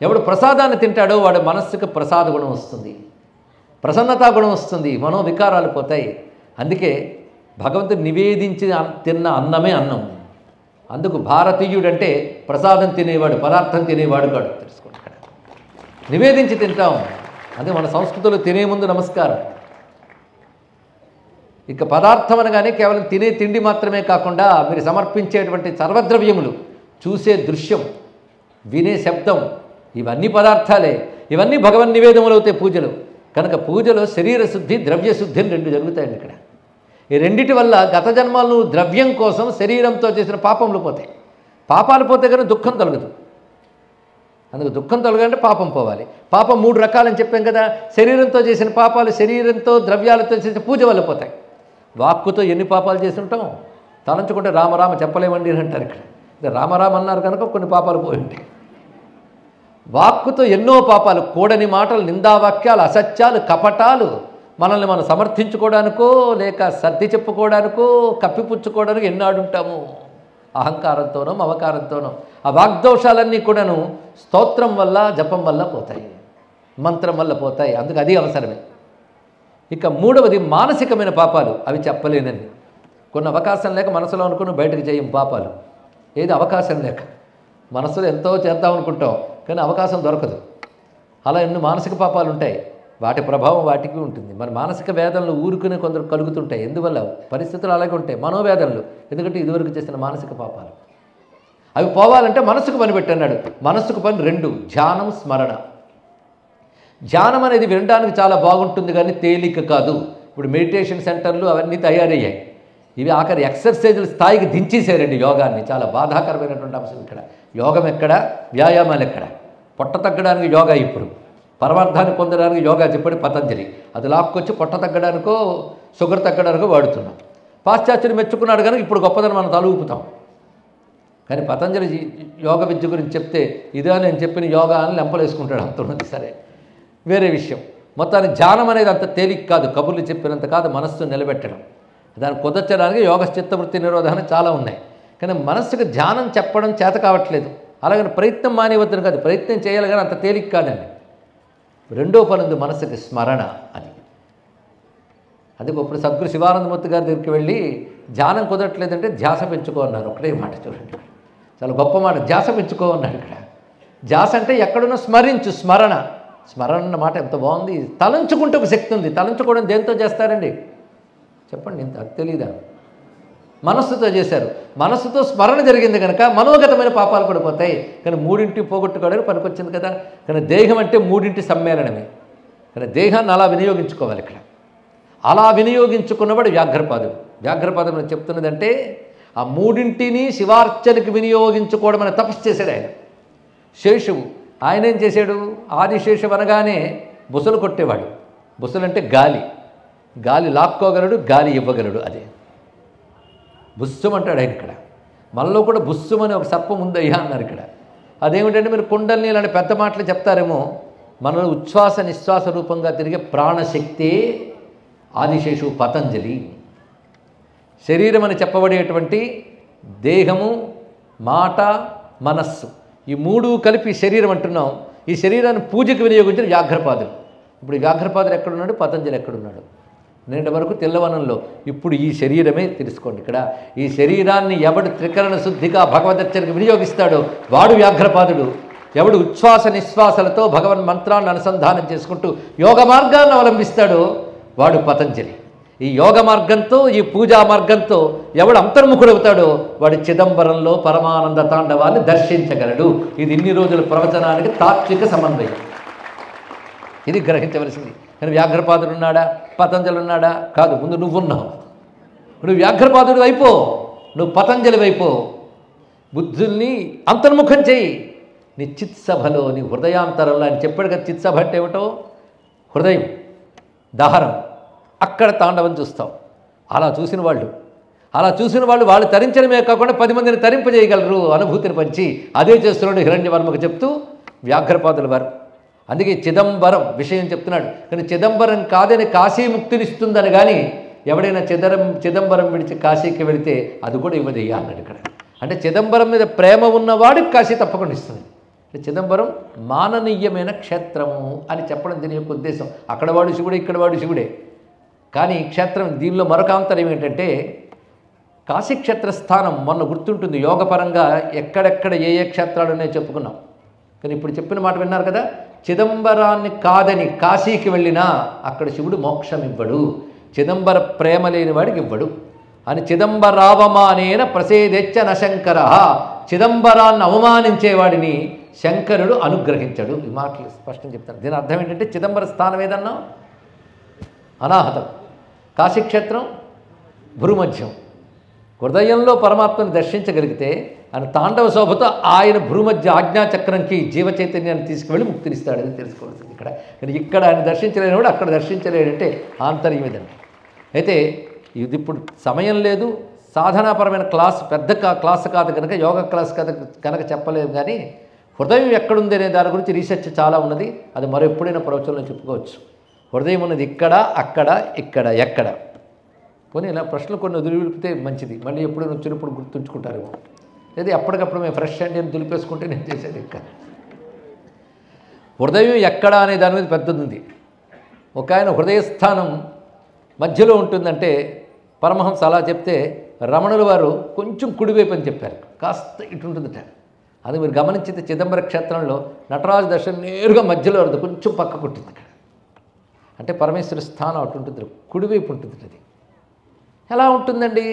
ఎవడు ప్రసాదాన్ని తింటాడో వాడు మనస్సుకు ప్రసాద గుణం వస్తుంది, ప్రసన్నతా గుణం వస్తుంది, మనోవికారాలు పోతాయి. అందుకే భగవంతుడు నివేదించి తిన్న అన్నమే అన్నం. అందుకు భారతీయుడంటే ప్రసాదం తినేవాడు, పదార్థం తినేవాడు కాడు. తెలుసుకోండి ఇక్కడ. నివేదించి తింటాం. అదే మన సంస్కృతిలో తినే ముందు నమస్కారం. ఇక పదార్థం అనగానే కేవలం తినే తిండి మాత్రమే కాకుండా మీరు సమర్పించేటువంటి సర్వద్రవ్యములు, చూసే దృశ్యం, వినే శబ్దం, ఇవన్నీ పదార్థాలే. ఇవన్నీ భగవన్ నివేదములు అవుతాయి పూజలు. కనుక పూజలో శరీర శుద్ధి, ద్రవ్య శుద్ధి అని రెండు జరుగుతాయండి ఇక్కడ. ఈ రెండిటి వల్ల గత జన్మలు ద్రవ్యం కోసం శరీరంతో చేసిన పాపములు పోతాయి. పాపాలు పోతే కానీ దుఃఖం తొలగదు. అందుకు దుఃఖం తొలగాలంటే పాపం పోవాలి. పాపం మూడు రకాలని చెప్పాం కదా. శరీరంతో చేసిన పాపాలు శరీరంతో ద్రవ్యాలతో చేసిన పూజ వల్ల పోతాయి. వాక్కుతో ఎన్ని పాపాలు చేసి ఉంటాం, తలంచుకుంటే రామరామ చెప్పలేమండి అని అంటారు ఇక్కడ. రామరామ అన్నారు కనుక కొన్ని పాపాలు పోయి ఉంటాయి. వాక్కుతో ఎన్నో పాపాలు, కూడని మాటలు, నిందావాక్యాలు, అసత్యాలు, కపటాలు, మనల్ని మనం సమర్థించుకోవడానికో లేక సర్ది చెప్పుకోవడానికో కప్పిపుచ్చుకోవడానికి ఎన్నాడుంటాము. అహంకారంతోనో మమకారంతోనో. ఆ వాగ్దోషాలన్నీ కూడాను స్తోత్రం వల్ల జపం వల్ల పోతాయి, మంత్రం వల్ల పోతాయి. అందుకు అది అవసరమే. ఇక మూడవది మానసికమైన పాపాలు. అవి చెప్పలేనని, కొన్ని అవకాశం లేక మనసులో అనుకుని బయటకు చేయం పాపాలు. ఏది అవకాశం లేక మనసులో ఎంతో చేద్దాం అనుకుంటాం, కానీ అవకాశం దొరకదు. అలా ఎన్ని మానసిక పాపాలు ఉంటాయి, వాటి ప్రభావం వాటికి ఉంటుంది. మరి మానసిక వేదనలు ఊరుకునే కొందరు కలుగుతుంటాయి. ఎందువల్ల? పరిస్థితులు అలాగే ఉంటాయి. మనోవేదనలు, ఎందుకంటే ఇదివరకు చేసిన మానసిక పాపాలు. అవి పోవాలంటే మనసుకు పని పెట్టన్నాడు. మనసుకు పని రెండు: ధ్యానం, స్మరణ. ధ్యానం అనేది వినడానికి చాలా బాగుంటుంది, కానీ తేలిక కాదు. ఇప్పుడు మెడిటేషన్ సెంటర్లు అవన్నీ తయారయ్యాయి. ఇవి ఆఖరి ఎక్సర్సైజుల స్థాయికి దించేశారండి యోగాన్ని. చాలా బాధాకరమైనటువంటి అంశం ఇక్కడ. యోగం ఎక్కడ, వ్యాయామాలు ఎక్కడ? పొట్ట తగ్గడానికి యోగా, ఇప్పుడు పరమార్థాన్ని పొందడానికి యోగా చెప్పాడు పతంజలి. అది లాక్కొచ్చి పొట్ట తగ్గడానికో షుగర్ తగ్గడానికో వాడుతున్నాం. పాశ్చాత్యులు మెచ్చుకున్నాడు కనుక ఇప్పుడు గొప్పదని మనం తలూపుతాం. కానీ పతంజలి యోగ విద్య గురించి చెప్తే ఇదే నేను చెప్పిన యోగా అని లెంపలేసుకుంటాడు, అంత ఉన్నది. సరే, వేరే విషయం. మొత్తానికి ధ్యానం అనేది అంత తేలిక కాదు, కబుర్లు చెప్పినంత కాదు. మనస్సును నిలబెట్టడం, దాన్ని కుదర్చడానికి యోగ చిత్తవృత్తి నిరోధన చాలా ఉన్నాయి. కానీ మనస్సుకు ధ్యానం చెప్పడం చేత కావట్లేదు. అలాగని ప్రయత్నం మానేవద్దని కాదు, ప్రయత్నం చేయాలి, కానీ అంత తేలిక కాదండి. రెండో పని ఉంది మనసుకి, స్మరణ అని. అందుకు ఇప్పుడు సద్గురు శివానందమూర్తి గారి దగ్గరికి వెళ్ళి ధ్యానం కుదరట్లేదంటే ధ్యాస పెంచుకో అన్నారు. ఒకటే మాట చూడండి, చాలా గొప్ప మాట. ధ్యాస పెంచుకో అన్నాడు ఇక్కడ. ధ్యాస అంటే ఎక్కడున్నా స్మరించు, స్మరణ. స్మరణ అన్న మాట ఎంత బాగుంది. తలంచుకుంటే ఒక శక్తి ఉంది. తలంచుకోవడం దేంతో చేస్తారండి చెప్పండి? ఇంత తెలీదా? మనస్సుతో చేశారు. మనస్సుతో స్మరణ జరిగింది కనుక మనోగతమైన పాపాలు కూడా పోతాయి. కానీ మూడింటి పోగొట్టుకోవడానికి పనికొచ్చింది కదా. కానీ దేహం అంటే మూడింటి సమ్మేళనమే. కానీ దేహాన్ని అలా వినియోగించుకోవాలి ఇక్కడ. అలా వినియోగించుకున్నవాడు వ్యాఘ్రపాదుడు. వ్యాఘ్రపాదం అని చెప్తున్నదంటే ఆ మూడింటిని శివార్చనకి వినియోగించుకోవడం అనే తపస్సు చేశాడు ఆయన. శేషువు ఆయన ఏం చేశాడు? ఆదిశేషువు అనగానే బుసలు కొట్టేవాడు. బుసలు అంటే గాలి. గాలి లాక్కోగలడు, గాలి ఇవ్వగలడు. అదే బుస్సుం అంటాడు ఆయన ఇక్కడ. మనలో కూడా బుస్సుం అనే ఒక సర్పం ఉందయ్యా అన్నారు ఇక్కడ. అదేమిటంటే మీరు కుండల్ని ఇలాంటి పెద్ద మాటలు చెప్తారేమో, మనలో ఉచ్ఛ్వాస నిశ్వాస రూపంగా తిరిగే ప్రాణశక్తి ఆదిశేషువు పతంజలి. శరీరం అని చెప్పబడేటువంటి దేహము, మాట, మనస్సు, ఈ మూడు కలిపి శరీరం అంటున్నాం. ఈ శరీరాన్ని పూజకు వినియోగించిన వ్యాఘ్రపాదులు. ఇప్పుడు ఈ వ్యాఘ్రపాదులు ఎక్కడున్నాడు? పతంజలి ఎక్కడున్నాడు? నిన్నటి వరకు తెల్లవనంలో. ఇప్పుడు ఈ శరీరమే తెలుసుకోండి ఇక్కడ. ఈ శరీరాన్ని ఎవడు త్రికరణ శుద్ధిగా భగవదర్చనకు వినియోగిస్తాడో వాడు వ్యాఘ్రపాదుడు. ఎవడు ఉచ్ఛ్వాస నిశ్వాసలతో భగవన్ మంత్రాన్ని అనుసంధానం చేసుకుంటూ యోగ మార్గాన్ని అవలంబిస్తాడో వాడు పతంజలి. ఈ యోగ మార్గంతో, ఈ పూజా మార్గంతో ఎవడు అంతర్ముఖుడవుతాడో వాడు చిదంబరంలో పరమానంద తాండవాన్ని దర్శించగలడు. ఇది ఇన్ని రోజుల ప్రవచనానికి తాత్విక సమన్వయం. ఇది గ్రహించవలసింది. కానీ వ్యాఘ్రపాదుడు ఉన్నాడా, పతంజలి ఉన్నాడా? కాదు. ముందు నువ్వున్నావు. నువ్వు వ్యాఘ్రపాదుడు అయిపో, నువ్వు పతంజలి వైపో. బుద్ధుల్ని అంతర్ముఖం చేయి. నీ చిత్సభలో, నీ హృదయాంతరంలో. ఆయన చెప్పాడు కదా, చిత్సభ అంటే ఏమిటో? హృదయం, దాహరం. అక్కడ తాండవం చూస్తావు. అలా చూసిన వాళ్ళు వాళ్ళు తరించడమే కాకుండా 10 మందిని తరింపజేయగలరు, అనుభూతిని పంచి. అదే చేస్తున్నాడు హిరణ్యవర్మకు చెప్తూ వ్యాఘ్రపాదుల వారు. అందుకే చిదంబరం విషయం చెప్తున్నాడు. కానీ చిదంబరం కాదని కాశీముక్తినిస్తుందని కానీ ఎవడైనా చిదంబరం విడిచి కాశీకి వెళితే అది కూడా ఇవ్వదయ్యా అన్నాడు ఇక్కడ. అంటే చిదంబరం మీద ప్రేమ ఉన్నవాడికి కాశీ తప్పకుండా ఇస్తుంది. చిదంబరం మాననీయమైన క్షేత్రము అని చెప్పడం దీని యొక్క ఉద్దేశం. అక్కడ వాడు శివుడే, ఇక్కడ వాడు శివుడే. కానీ క్షేత్రం దీనిలో మరొక అంతరం ఏంటంటే కాశీక్షేత్ర స్థానం మొన్న గుర్తుంటుంది. యోగపరంగా ఎక్కడెక్కడ ఏ ఏ క్షేత్రాలు ఉన్నాయో చెప్పుకున్నాం. కానీ ఇప్పుడు చెప్పిన మాట విన్నారు కదా, చిదంబరాన్ని కాదని కాశీకి వెళ్ళినా అక్కడ శివుడు మోక్షం ఇవ్వడు, చిదంబర ప్రేమ లేని వాడికి ఇవ్వడు అని. చిదంబరావమానేన ప్రసేదెచ్చ నశంకర. చిదంబరాన్ని అవమానించేవాడిని శంకరుడు అనుగ్రహించడు. ఈ మాటలు స్పష్టం చెప్తాను. దీని అర్థం ఏంటంటే చిదంబర స్థానం ఏదన్నా అనాహతం, కాశీక్షేత్రం భూమధ్యం. హృదయంలో పరమాత్మను దర్శించగలిగితే ఆయన తాండవ శోభతో ఆయన భూమధ్య ఆజ్ఞాచక్రంకి జీవచైతన్యాన్ని తీసుకువెళ్ళి ముక్తినిస్తాడని తెలుసుకోవాల్సింది ఇక్కడ. కానీ ఇక్కడ ఆయన దర్శించలేనివాడు అక్కడ దర్శించలేడంటే ఆంతర్యం ఇదండి. అయితే ఇది ఇప్పుడు సమయం లేదు, సాధనాపరమైన పెద్ద క్లాస్ కాదు కనుక, యోగ క్లాస్ కనుక చెప్పలేదు. కానీ హృదయం ఎక్కడుంది అనే దాని గురించి రీసెర్చ్ చాలా ఉన్నది. అది మరో ఎప్పుడైనా ప్రవచనంలో చెప్పుకోవచ్చు. హృదయం ఉన్నది ఇక్కడ, అక్కడ, ఇక్కడ, ఎక్కడ. పోనీ ఇలా ప్రశ్నలు కొన్ని వదిలిపితే మంచిది. మళ్ళీ ఎప్పుడైనా వచ్చినప్పుడు గుర్తుంచుకుంటారేమో. లేదా ఎప్పటికప్పుడు మేము ఫ్రెష్ అండి అని దులిపేసుకుంటే నేను చేసేది ఇంకా. హృదయం ఎక్కడ అనే దాని మీద పెద్దది ఉంది. ఒక ఆయన హృదయస్థానం మధ్యలో ఉంటుందంటే పరమహంస అలా చెప్తే రమణుల వారు కొంచెం కుడివైపు అని చెప్పారు, కాస్త ఇటు ఉంటుందట. అది మీరు గమనించితే చిదంబర క్షేత్రంలో నటరాజు దర్శనం నేరుగా మధ్యలో వరదు, కొంచెం పక్కకు ఉంటుంది అక్కడ. అంటే పరమేశ్వర స్థానం అటు ఉంటుంది, కుడివైపు ఉంటుంది. అది ఎలా ఉంటుందండి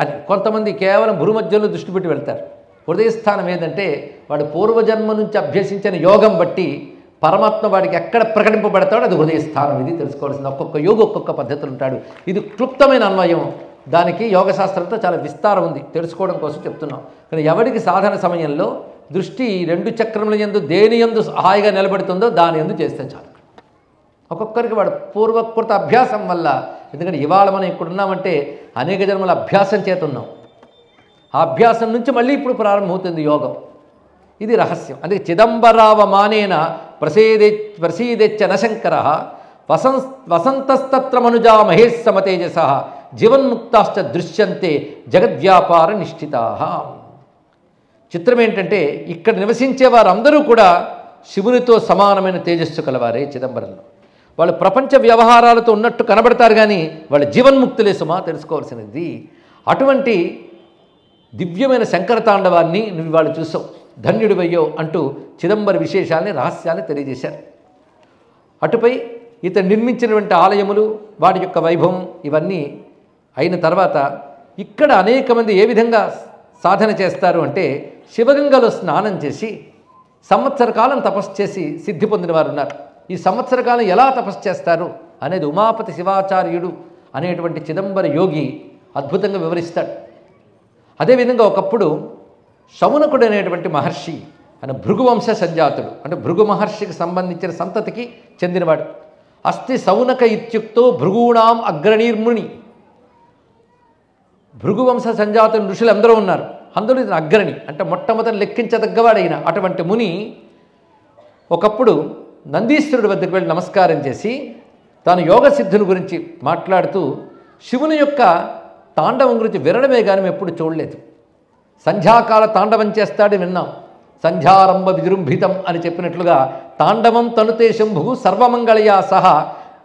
అది కొంతమంది కేవలం భూమధ్యంలో దృష్టి పెట్టి వెళ్తారు. హృదయస్థానం ఏదంటే వాడు పూర్వజన్మ నుంచి అభ్యసించిన యోగం బట్టి పరమాత్మ వాడికి ఎక్కడ ప్రకటింపబడతాడో అది హృదయస్థానం. ఇది తెలుసుకోవాల్సింది. ఒక్కొక్క యోగి ఒక్కొక్క పద్ధతులు ఉంటాడు. ఇది క్లుప్తమైన అన్వయం, దానికి యోగశాస్త్రంతో చాలా విస్తారం ఉంది, తెలుసుకోవడం కోసం చెప్తున్నాం. కానీ ఎవరికి సాధన సమయంలో దృష్టి 2 చక్రముల యందు దేని యందు హాయిగా నిలబడుతుందో దాని యందు చేస్తే చాలు. ఒక్కొక్కరికి వాడు పూర్వకృత అభ్యాసం వల్ల, ఎందుకంటే ఇవాళ మనం ఇక్కడ ఉన్నామంటే అనేక జన్మల అభ్యాసం చేతున్నాం. ఆ అభ్యాసం నుంచి మళ్ళీ ఇప్పుడు ప్రారంభమవుతుంది యోగం. ఇది రహస్యం. అందుకే చిదంబరావ మానేన ప్రసీదెచ్చ నశంకర వసంతస్తత్ర మనుజా మహేశమతేజస జీవన్ముక్తాశ్చ దృశ్యంతే జగద్వ్యాపార నిష్ఠితా. చిత్రం ఏంటంటే ఇక్కడ నివసించే వారందరూ కూడా శివునితో సమానమైన తేజస్సు కలవారే చిదంబరంలో. వాళ్ళు ప్రపంచ వ్యవహారాలతో ఉన్నట్టు కనబడతారు, కానీ వాళ్ళ జీవన్ముక్తులే సుమా తెలుసుకోవాల్సినది. అటువంటి దివ్యమైన శంకర తాండవాన్ని నువ్వు వాళ్ళు చూసావు, ధన్యుడివయ్యో అంటూ చిదంబర విశేషాలని రహస్యాన్ని తెలియజేశారు. అటుపై ఇతను నిర్మించినటువంటి ఆలయములు వాటి యొక్క వైభవం ఇవన్నీ అయిన తర్వాత ఇక్కడ అనేక మంది ఏ విధంగా సాధన చేస్తారు అంటే శివగంగలో స్నానం చేసి సంవత్సర కాలం తపస్సు చేసి సిద్ధి పొందిన వారు ఉన్నారు. ఈ సంవత్సర కాలం ఎలా తపస్సు చేస్తారు అనేది ఉమాపతి శివాచార్యుడు అనేటువంటి చిదంబర యోగి అద్భుతంగా వివరిస్తాడు. అదేవిధంగా ఒకప్పుడు శౌనకుడు అనేటువంటి మహర్షి ఆయన భృగువంశ సంజాతుడు, అంటే భృగు మహర్షికి సంబంధించిన సంతతికి చెందినవాడు. అస్తి శౌనక ఇత్యుక్తో భృగూణాం అగ్రణీర్ముని. భృగువంశ సంజాతులు ఋషులు అందరూ ఉన్నారు, అందులో ఇతను అగ్రణి, అంటే మొట్టమొదటి లెక్కించదగ్గవాడైన అటువంటి ముని ఒకప్పుడు నందీశ్వరుడి వద్దకు వెళ్ళి నమస్కారం చేసి తాను యోగ సిద్ధుని గురించి మాట్లాడుతూ శివుని యొక్క తాండవం గురించి వినడమే కానీ మేము ఎప్పుడు చూడలేదు. సంధ్యాకాల తాండవం చేస్తాడని విన్నాం, సంధ్యారంభ విజృంభితం అని చెప్పినట్లుగా తాండవం తనుతే శంభు సర్వమంగళయా సహా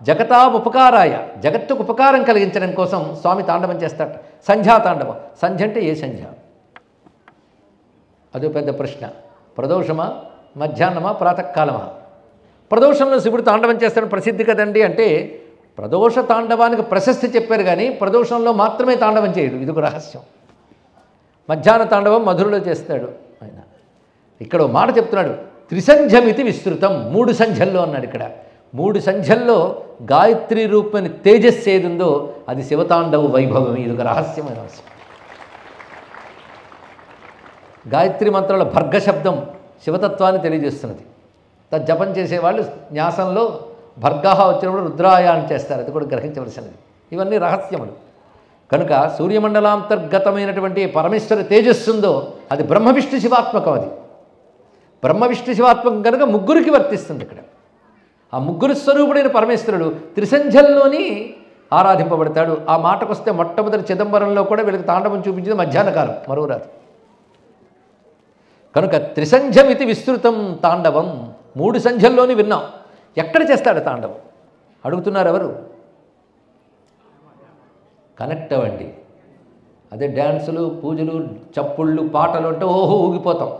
జగతా ఉపకారాయ, జగత్తుకు ఉపకారం కలిగించడం కోసం స్వామి తాండవం చేస్తాడు. సంధ్యా తాండవం, సంధ్య అంటే ఏ సంధ్య? అదో పెద్ద ప్రశ్న. ప్రదోషమా, మధ్యాహ్నమా, ప్రాతకాలమా? ప్రదోషంలో శివుడు తాండవం చేస్తాడని ప్రసిద్ధి కదండి అంటే ప్రదోష తాండవానికి ప్రశస్తి చెప్పారు, కానీ ప్రదోషంలో మాత్రమే తాండవం చేయడు, ఇది ఒక రహస్యం. మధ్యాహ్న తాండవం మధురలో చేస్తాడు ఆయన. ఇక్కడ మాట చెప్తున్నాడు, త్రిసంధ్యమితి విస్తృతం, 3 సంధ్యల్లో అన్నాడు. ఇక్కడ 3 సంధ్యల్లో గాయత్రి రూపమైన తేజస్సు ఏది ఉందో అది శివతాండవ వైభవం. ఇది ఒక రహస్యమైన అంశం. గాయత్రి మంత్రాల భర్గ శబ్దం శివతత్వాన్ని తెలియజేస్తున్నది. జపం చేసేవాళ్ళు న్యాసంలో భర్గహ వచ్చినప్పుడు రుద్రాయాన్ని చేస్తారు, అది కూడా గ్రహించవలసినది. ఇవన్నీ రహస్యములు. కనుక సూర్యమండలాంతర్గతమైనటువంటి పరమేశ్వర తేజస్సు ఉందో అది బ్రహ్మ విష్ణు శివాత్మకం. అది బ్రహ్మ విష్ణు శివాత్మకం కనుక ముగ్గురికి వర్తిస్తుంది. ఇక్కడ ఆ ముగ్గురు స్వరూపుడైన పరమేశ్వరుడు త్రిసంధ్యల్లోని ఆరాధింపబడతాడు. ఆ మాటకు వస్తే మొట్టమొదటి చిదంబరంలో కూడా వీళ్ళకి తాండవం చూపించింది మధ్యాహ్న కాలం, మరో రాదు. కనుక త్రిసంధ్యమితి విస్తృతం తాండవం, 3 సంధ్యల్లోని విన్నాం. ఎక్కడ చేస్తాడు తాండవం అడుగుతున్నారు ఎవరు? కనెక్ట్ అవ్వండి. అదే డ్యాన్సులు, పూజలు, చప్పుళ్ళు, పాటలు అంటే ఓహో ఊగిపోతాం,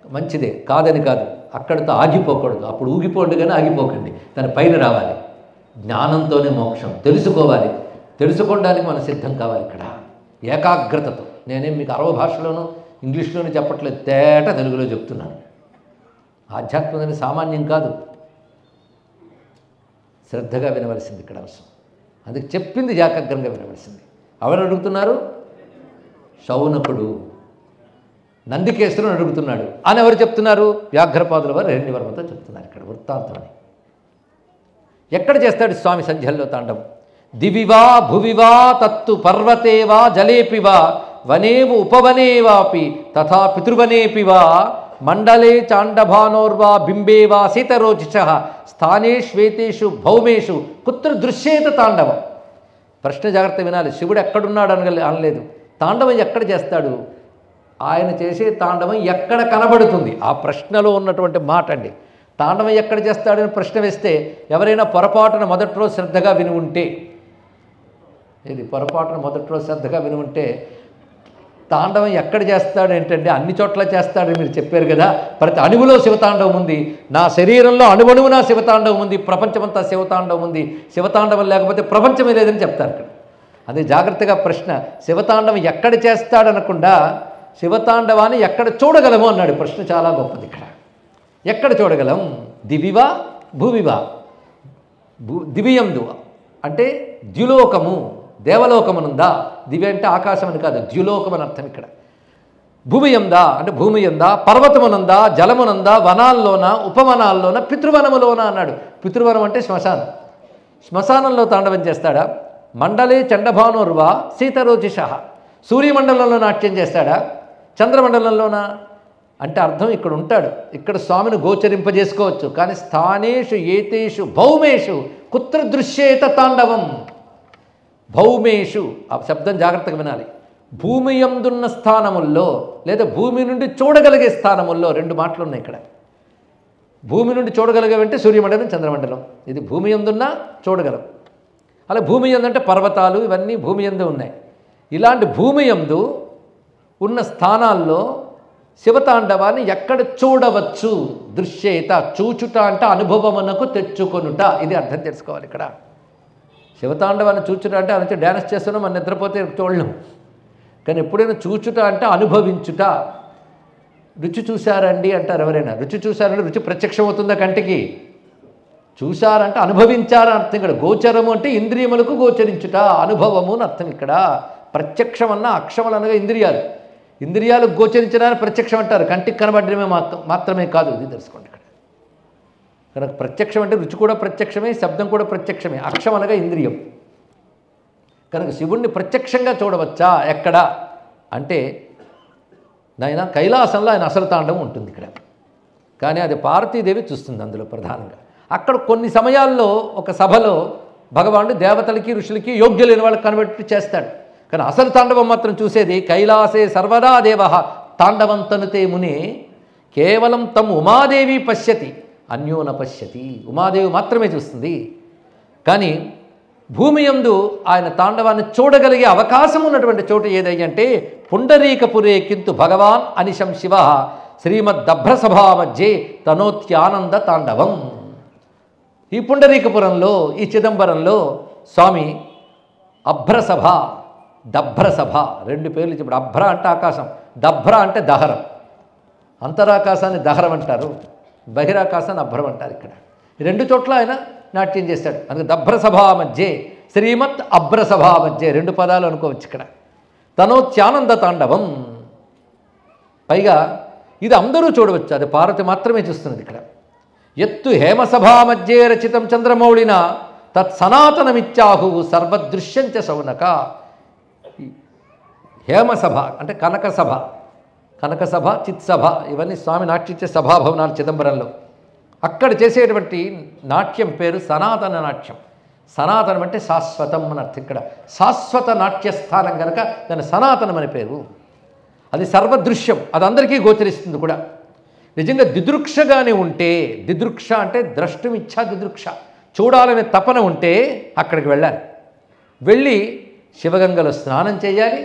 మంచిదే, కాదని కాదు, అక్కడితో ఆగిపోకూడదు. అప్పుడు ఊగిపోండి కానీ ఆగిపోకండి, దాని పైన రావాలి. జ్ఞానంతోనే మోక్షం, తెలుసుకోవాలి. తెలుసుకోవడానికి మనం సిద్ధం కావాలి. ఇక్కడ ఏకాగ్రతతో. నేనేం మీకు 60 భాషలోనూ ఇంగ్లీష్లోనూ చెప్పట్లేదు, తేట తెలుగులో చెప్తున్నాను. ఆధ్యాత్మికత అనేది సామాన్యం కాదు, శ్రద్ధగా వినవలసింది ఇక్కడ అవసరం. అందుకు చెప్పింది ఏకాగ్రంగా వినవలసింది. ఎవరు అడుగుతున్నారు? శౌనకుడు నందికేశ్వరుని అడుగుతున్నాడు అని ఎవరు చెప్తున్నారు? వ్యాఘ్రపాదుల వారు హిరణ్యవర్మతో చెప్తున్నారు ఇక్కడ వృత్తాంతం అని. ఎక్కడ చేస్తాడు స్వామి సంధ్యల్లో తాండవం? దివివా భువివా తత్తు పర్వతేవా జలేపివా వనేవు ఉపవనేవాపి తథా పితృవనేపివా మండలే చాండభానోర్వా బింబేవా శీతరోచిష స్థానే శ్వేతేషు భౌమేషు కుత్ర దృశ్యేత తాండవం. ప్రశ్న జాగ్రత్త వినాలి. శివుడు ఎక్కడున్నాడు అనలేదు, తాండవం ఎక్కడ చేస్తాడు? ఆయన చేసే తాండవం ఎక్కడ కనబడుతుంది? ఆ ప్రశ్నలో ఉన్నటువంటి మాట అండి. తాండవం ఎక్కడ చేస్తాడని ప్రశ్న వేస్తే ఎవరైనా పొరపాటున మొదటి రోజు శ్రద్ధగా విని ఉంటే, ఇది పొరపాటున మొదటి రోజు శ్రద్ధగా విని ఉంటే, తాండవం ఎక్కడ చేస్తాడు ఏంటంటే అన్ని చోట్ల చేస్తాడని మీరు చెప్పారు కదా, ప్రతి అణువులో శివతాండవం ఉంది, నా శరీరంలో అణువణువునా శివతాండవం ఉంది, ప్రపంచమంతా శివతాండవం ఉంది, శివతాండవం లేకపోతే ప్రపంచమే లేదని చెప్తారు ఇక్కడ. అదే జాగ్రత్తగా ప్రశ్న. శివతాండవం ఎక్కడ చేస్తాడనకుండా శివతాండవాన్ని ఎక్కడ చూడగలము అన్నాడు. ప్రశ్న చాలా గొప్పది ఇక్కడ. ఎక్కడ చూడగలం? దివివా భూవివా? దివియందు అంటే ద్యులోకము, దేవలోకమునుందా? దివి అంటే ఆకాశం అని కాదు, ద్యులోకం అని అర్థం ఇక్కడ. భూమి ఎందా అంటే భూమి ఎందా, పర్వతమునందా, జలమునందా, వనాల్లోన, ఉపవనాల్లోన, పితృవనములోన అన్నాడు. పితృవనం అంటే శ్మశానం. శ్మశానంలో తాండవం చేస్తాడా? మండలే చండభానుర్వా శీతరోచిష, సూర్యమండలంలో నాట్యం చేస్తాడా? చంద్రమండలంలోనా? అంటే అర్థం ఇక్కడ ఉంటాడు, ఇక్కడ స్వామిని గోచరింపజేసుకోవచ్చు. కానీ స్థానేషు ఏతేషు భౌమేషు కుత్ర దృశ్యేత తాండవం. భౌమేషు, ఆ శబ్దం జాగ్రత్తగా వినాలి. భూమి యందున్న స్థానముల్లో లేదా భూమి నుండి చూడగలిగే స్థానముల్లో రెండు మాటలు ఉన్నాయి ఇక్కడ. భూమి నుండి చూడగలిగేవంటే సూర్యమండలం, చంద్రమండలం. ఇది భూమి యందున్నా చూడగలం. అలా భూమి యందు అంటే పర్వతాలు, ఇవన్నీ భూమి యందు ఉన్నాయి. ఇలాంటి భూమి యందు ఉన్న స్థానాల్లో శివతాండవాన్ని ఎక్కడ చూడవచ్చు? దృశ్యేత, చూచుట అంటే అనుభవమునకు తెచ్చుకొనుట. ఇది అర్థం తెలుసుకోవాలి ఇక్కడ. శివతాండవాన్ని చూచుట అంటే అని డ్యాన్స్ చేస్తున్నాం, మనం నిద్రపోతే చూడలేం. కానీ ఎప్పుడైనా చూచుట అంటే అనుభవించుట. రుచి చూశారండి అంటారు ఎవరైనా. రుచి చూశారంటే రుచి ప్రత్యక్షం అవుతుందా కంటికి? చూశారంటే అనుభవించారని అర్థం ఇక్కడ. గోచరము అంటే ఇంద్రియములకు గోచరించుట, అనుభవము అని అర్థం ఇక్కడ. ప్రత్యక్షం అన్న అక్షములు అనగా ఇంద్రియాలు. ఇంద్రియాలకు గోచరించడానికి ప్రత్యక్షం అంటారు, కంటికి కనబడమే మాత్రమే కాదు. ఇది తెలుసుకోండి ఇక్కడ. కనుక ప్రత్యక్షం అంటే రుచి కూడా ప్రత్యక్షమే, శబ్దం కూడా ప్రత్యక్షమే. అక్షం అనగా ఇంద్రియం. కనుక శివుణ్ణి ప్రత్యక్షంగా చూడవచ్చా? ఎక్కడ అంటే నాయన కైలాసంలో ఆయన అసలు తాండవం ఉంటుంది ఇక్కడ. కానీ అది పార్వతీదేవి చూస్తుంది అందులో ప్రధానంగా. అక్కడ కొన్ని సమయాల్లో ఒక సభలో భగవానుడు దేవతలకి ఋషులకి యోగ్యులైన వాళ్ళకి కనబెట్టి చేస్తాడు. కానీ అసలు తాండవం మాత్రం చూసేది కైలాసే సర్వదా దేవ తాండవం తనుతే ముని కేవలం తమ్ ఉమాదేవి పశ్యతి అన్యోన పశ్యతి. ఉమాదేవి మాత్రమే చూస్తుంది. కానీ భూమి యందు ఆయన తాండవాన్ని చూడగలిగే అవకాశం ఉన్నటువంటి చోటు ఏదంటే పుండరీకపురే కింతు భగవాన్ అనిశం శివ శ్రీమద్దభ్రసభా మధ్యే తనోత్యానంద తాండవం. ఈ పుండరీకపురంలో, ఈ చిదంబరంలో స్వామి అభ్రసభ, దభ్రసభ రెండు పేర్లు చెప్పాడు. అభ్ర అంటే ఆకాశం, దభ్ర అంటే దహరం. అంతరాకాశాన్ని దహరం అంటారు, బహిరాకాశాన్ని అభ్రం అంటారు. ఇక్కడ రెండు చోట్ల ఆయన నాట్యం చేస్తాడు. అందుకే దభ్రసభా మధ్యే శ్రీమత్ అభ్రసభా మధ్యే రెండు పదాలు అనుకోవచ్చు ఇక్కడ. తనోత్యానంద తాండవం. పైగా ఇది అందరూ చూడవచ్చు, అది పార్వతి మాత్రమే చూస్తున్నది ఇక్కడ. ఎత్తు హేమసభా మధ్యే రచితం చంద్రమౌళిన తత్ సనాతనమిత్యాహు సర్వదృశ్యంచ శౌనక. హేమసభ అంటే కనకసభ, కనకసభ, చిత్సభ ఇవన్నీ స్వామి నాట్యించే సభాభవనాలు చిదంబరంలో. అక్కడ చేసేటువంటి నాట్యం పేరు సనాతన నాట్యం. సనాతనం అంటే శాశ్వతం అని అర్థం. ఇక్కడ శాశ్వత నాట్యస్థానం కనుక దాని సనాతనం అని పేరు. అది సర్వదృశ్యం, అది అందరికీ గోచరిస్తుంది కూడా. నిజంగా దిదృక్షగానే ఉంటే, దిదృక్ష అంటే ద్రష్టుమిచ్చా దిదృక్ష, చూడాలనే తపన ఉంటే అక్కడికి వెళ్ళాలి. వెళ్ళి శివగంగలో స్నానం చేయాలి.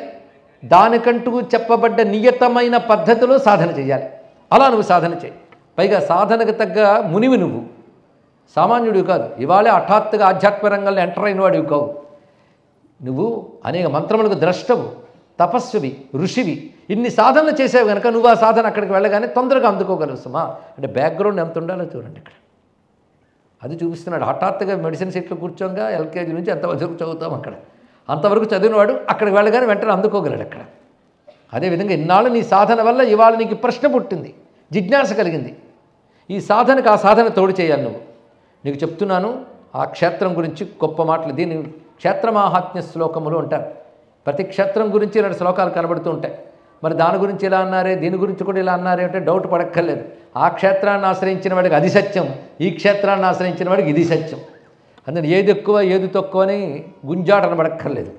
దానికంటూ చెప్పబడ్డ నియతమైన పద్ధతిలో సాధన చేయాలి. అలా నువ్వు సాధన చేయి. పైగా సాధనకు తగ్గ మునివి నువ్వు, సామాన్యుడివి కాదు. ఇవాళే హఠాత్తుగా ఆధ్యాత్మిక రంగంలో ఎంటర్ అయిన వాడివి కావు. నువ్వు అనేక మంత్రములకు ద్రష్టవు, తపస్సువి, ఋషివి. ఇన్ని సాధనలు చేసావు కనుక నువ్వు ఆ సాధన అక్కడికి వెళ్ళగానే తొందరగా అందుకోగలవు సుమా. అంటే బ్యాక్గ్రౌండ్ ఎంత ఉండాలో చూడండి ఇక్కడ. అది చూపిస్తున్నాడు. హఠాత్తుగా మెడిసిన్ సీట్లో కూర్చోగా ఎల్కేజీ నుంచి ఎంతవరకు చదువుతాం అక్కడ, అంతవరకు చదివినవాడు అక్కడికి వెళ్ళగానే వెంటనే అందుకోగలడు అక్కడ. అదేవిధంగా ఇన్నాళ్ళు నీ సాధన వల్ల ఇవాళ నీకు ప్రశ్న పుట్టింది, జిజ్ఞాస కలిగింది. ఈ సాధనకు ఆ సాధన తోడు చేయాలి నువ్వు. నీకు చెప్తున్నాను ఆ క్షేత్రం గురించి గొప్ప మాటలు. దీన్ని క్షేత్రమాహాత్మ్య శ్లోకములు అంటారు. ప్రతి క్షేత్రం గురించి రెండు శ్లోకాలు కనబడుతూ ఉంటాయి. మరి దాని గురించి ఇలా అన్నారే, దీని గురించి కూడా ఇలా అన్నారే అంటే డౌట్ పడక్కర్లేదు. ఆ క్షేత్రాన్ని ఆశ్రయించిన వాడికి అది సత్యం, ఈ క్షేత్రాన్ని ఆశ్రయించిన వాడికి ఇది సత్యం. అందుకని ఏది ఎక్కువ ఏది తక్కువ అని గుంజాటన పడక్కర్లేదు.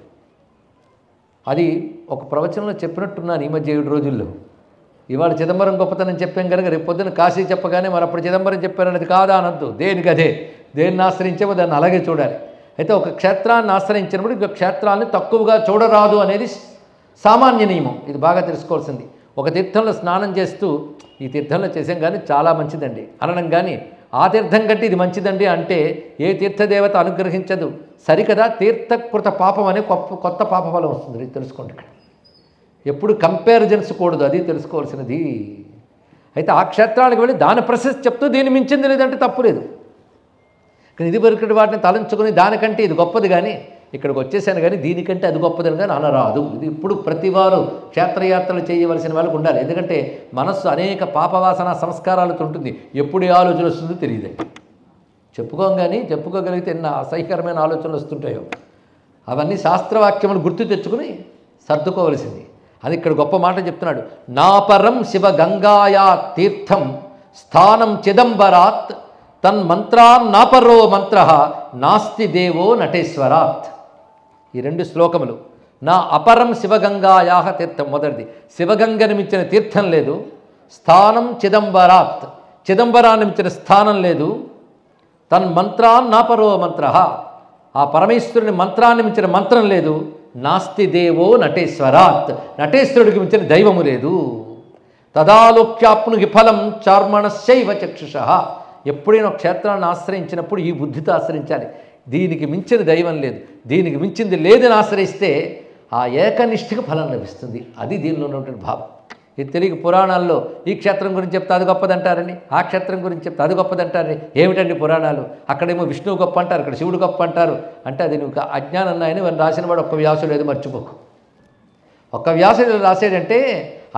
అది ఒక ప్రవచనంలో చెప్పినట్టున్నాను ఈ మధ్య 7 రోజుల్లో. ఇవాళ చిదంబరం గొప్పతనం చెప్పాం కనుక రేపు పొద్దున కాశీ చెప్పగానే మరి అప్పుడు చిదంబరం చెప్పారనేది కాదా అనద్దు. దేనికి అదే, దేన్ని ఆశ్రయించామో దాన్ని అలాగే చూడాలి. అయితే ఒక క్షేత్రాన్ని ఆశ్రయించినప్పుడు ఇంకొక క్షేత్రాన్ని తక్కువగా చూడరాదు అనేది సామాన్య నియమం. ఇది బాగా తెలుసుకోవాల్సింది. ఒక తీర్థంలో స్నానం చేస్తూ ఈ తీర్థంలో చేసాం కానీ చాలా మంచిదండి అనడం కానీ ఆ తీర్థం కంటే ఇది మంచిదండి అంటే ఏ తీర్థదేవత అనుగ్రహించదు సరికదా. తీర్థకృత పాపం అనే కొత్త పాపఫలం వస్తుంది. ఇది తెలుసుకోండి. ఇక్కడ ఎప్పుడు కంపారిజన్స్ కూడదు, అది తెలుసుకోవాల్సినది. అయితే ఆ క్షేత్రానికి వెళ్ళి దాని ప్రశస్తి చెప్తూ దీన్ని మించింది లేదంటే తప్పు లేదు. కానీ ఇది వరకు వాటిని తలంచుకొని దానికంటే ఇది గొప్పది కానీ ఇక్కడికి వచ్చేసాను కానీ దీనికంటే అది గొప్పదని కానీ అనరాదు. ఇది ఇప్పుడు ప్రతివారు క్షేత్రయాత్రలు చేయవలసిన వాళ్ళకు ఉండాలి. ఎందుకంటే మనస్సు అనేక పాపవాసన సంస్కారాలతో ఉంటుంది. ఎప్పుడు ఏ ఆలోచన వస్తుందో తెలియదండి. చెప్పుకోగలిగితే ఎన్న అసహ్యకరమైన ఆలోచనలు వస్తుంటాయో అవన్నీ శాస్త్రవాక్యములు గుర్తు తెచ్చుకుని సర్దుకోవలసింది. అది ఇక్కడ గొప్ప మాట చెప్తున్నాడు. నాపరం శివ గంగాయా తీర్థం స్థానం చిదంబరాత్ తన్మంత్రాన్ నాపరో మంత్ర నాస్తి దేవో నటేశ్వరాత్. ఈ 2 శ్లోకములు. నా అపరం శివగంగాయా తీర్థం, మొదటిది శివగంగని మించిన తీర్థం లేదు. స్థానం చిదంబరాత్, చిదంబరాన్ని మించిన స్థానం లేదు. తన్మంత్రాన్ నాపరో మంత్ర, ఆ పరమేశ్వరుని మంత్రాన్ని మించిన మంత్రం లేదు. నాస్తి దేవో నటేశ్వరాత్, నటేశ్వరుడికి మించిన దైవము లేదు. తదాలోక్యాప్నుకి ఫలం చార్మణశైవ చక్షుష. ఎప్పుడైనా క్షేత్రాన్ని ఆశ్రయించినప్పుడు ఈ బుద్ధితో ఆశ్రయించాలి. దీనికి మించిన దైవం లేదు, దీనికి మించింది లేదని ఆశ్రయిస్తే ఆ ఏకనిష్ఠకి ఫలం లభిస్తుంది. అది దీనిలో ఉన్నటువంటి భావం. ఇది తెలియక పురాణాల్లో ఈ క్షేత్రం గురించి చెప్తే అది గొప్పదంటారని, ఆ క్షేత్రం గురించి చెప్తే అది గొప్పదంటారని. ఏమిటండి పురాణాలు? అక్కడేమో విష్ణువు గొప్ప అంటారు, ఇక్కడ శివుడు గొప్ప అంటారు. అంటే అది నువ్వు అజ్ఞానం ఉన్నాయని వాడిని రాసిన వాడు ఒక్క వ్యాసుడు లేదు, మర్చిపోకు. ఒక్క వ్యాసుడు రాసేటంటే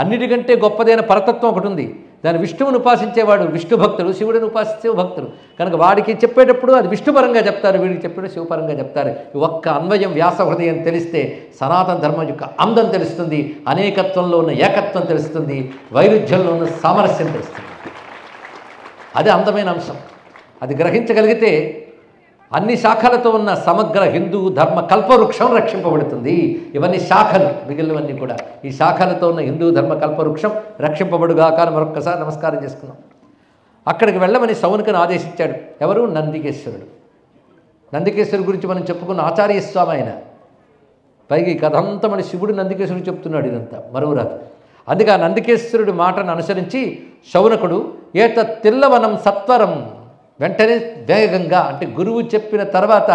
అన్నిటికంటే గొప్పదైన పరతత్వం ఒకటి ఉంది. దాని విష్ణువుని ఉపాసించేవాడు విష్ణు భక్తుడు, శివుడిని ఉపాసించే భక్తుడు కనుక వాడికి చెప్పేటప్పుడు అది విష్ణుపరంగా చెప్తారు, వీడికి చెప్పేటప్పుడు శివపరంగా చెప్తారు. ఒక్క అన్వయం వ్యాస హృదయం తెలిస్తే సనాతన ధర్మం యొక్క అందం తెలుస్తుంది, అనేకత్వంలో ఉన్న ఏకత్వం తెలుస్తుంది, వైరుధ్యంలో ఉన్న సామరస్యం తెలుస్తుంది. అది అందమైన అంశం. అది గ్రహించగలిగితే అన్ని శాఖలతో ఉన్న సమగ్ర హిందూ ధర్మ కల్పవృక్షం రక్షింపబడుతుంది. ఇవన్నీ శాఖలు, మిగిలినవన్నీ కూడా ఈ శాఖలతో ఉన్న హిందూ ధర్మ కల్పవృక్షం రక్షింపబడుగాక. మరొక్కసారి నమస్కారం చేసుకున్నాం. అక్కడికి వెళ్ళమని సౌనకను ఆదేశించాడు. ఎవరు? నందికేశ్వరుడు. నందికేశ్వరుడు గురించి మనం చెప్పుకున్న ఆచార్య స్వామి ఆయన. పైగా ఈ కథ అంతా మన శివుడు నందికేశ్వరుడు చెప్తున్నాడు. ఇదంతా మరువురాదు. అందుకే ఆ నందికేశ్వరుడి మాటను అనుసరించి శౌనకుడు ఏతత్ తిల్లవనం సత్వరం, వెంటనే వేగంగా, అంటే గురువు చెప్పిన తర్వాత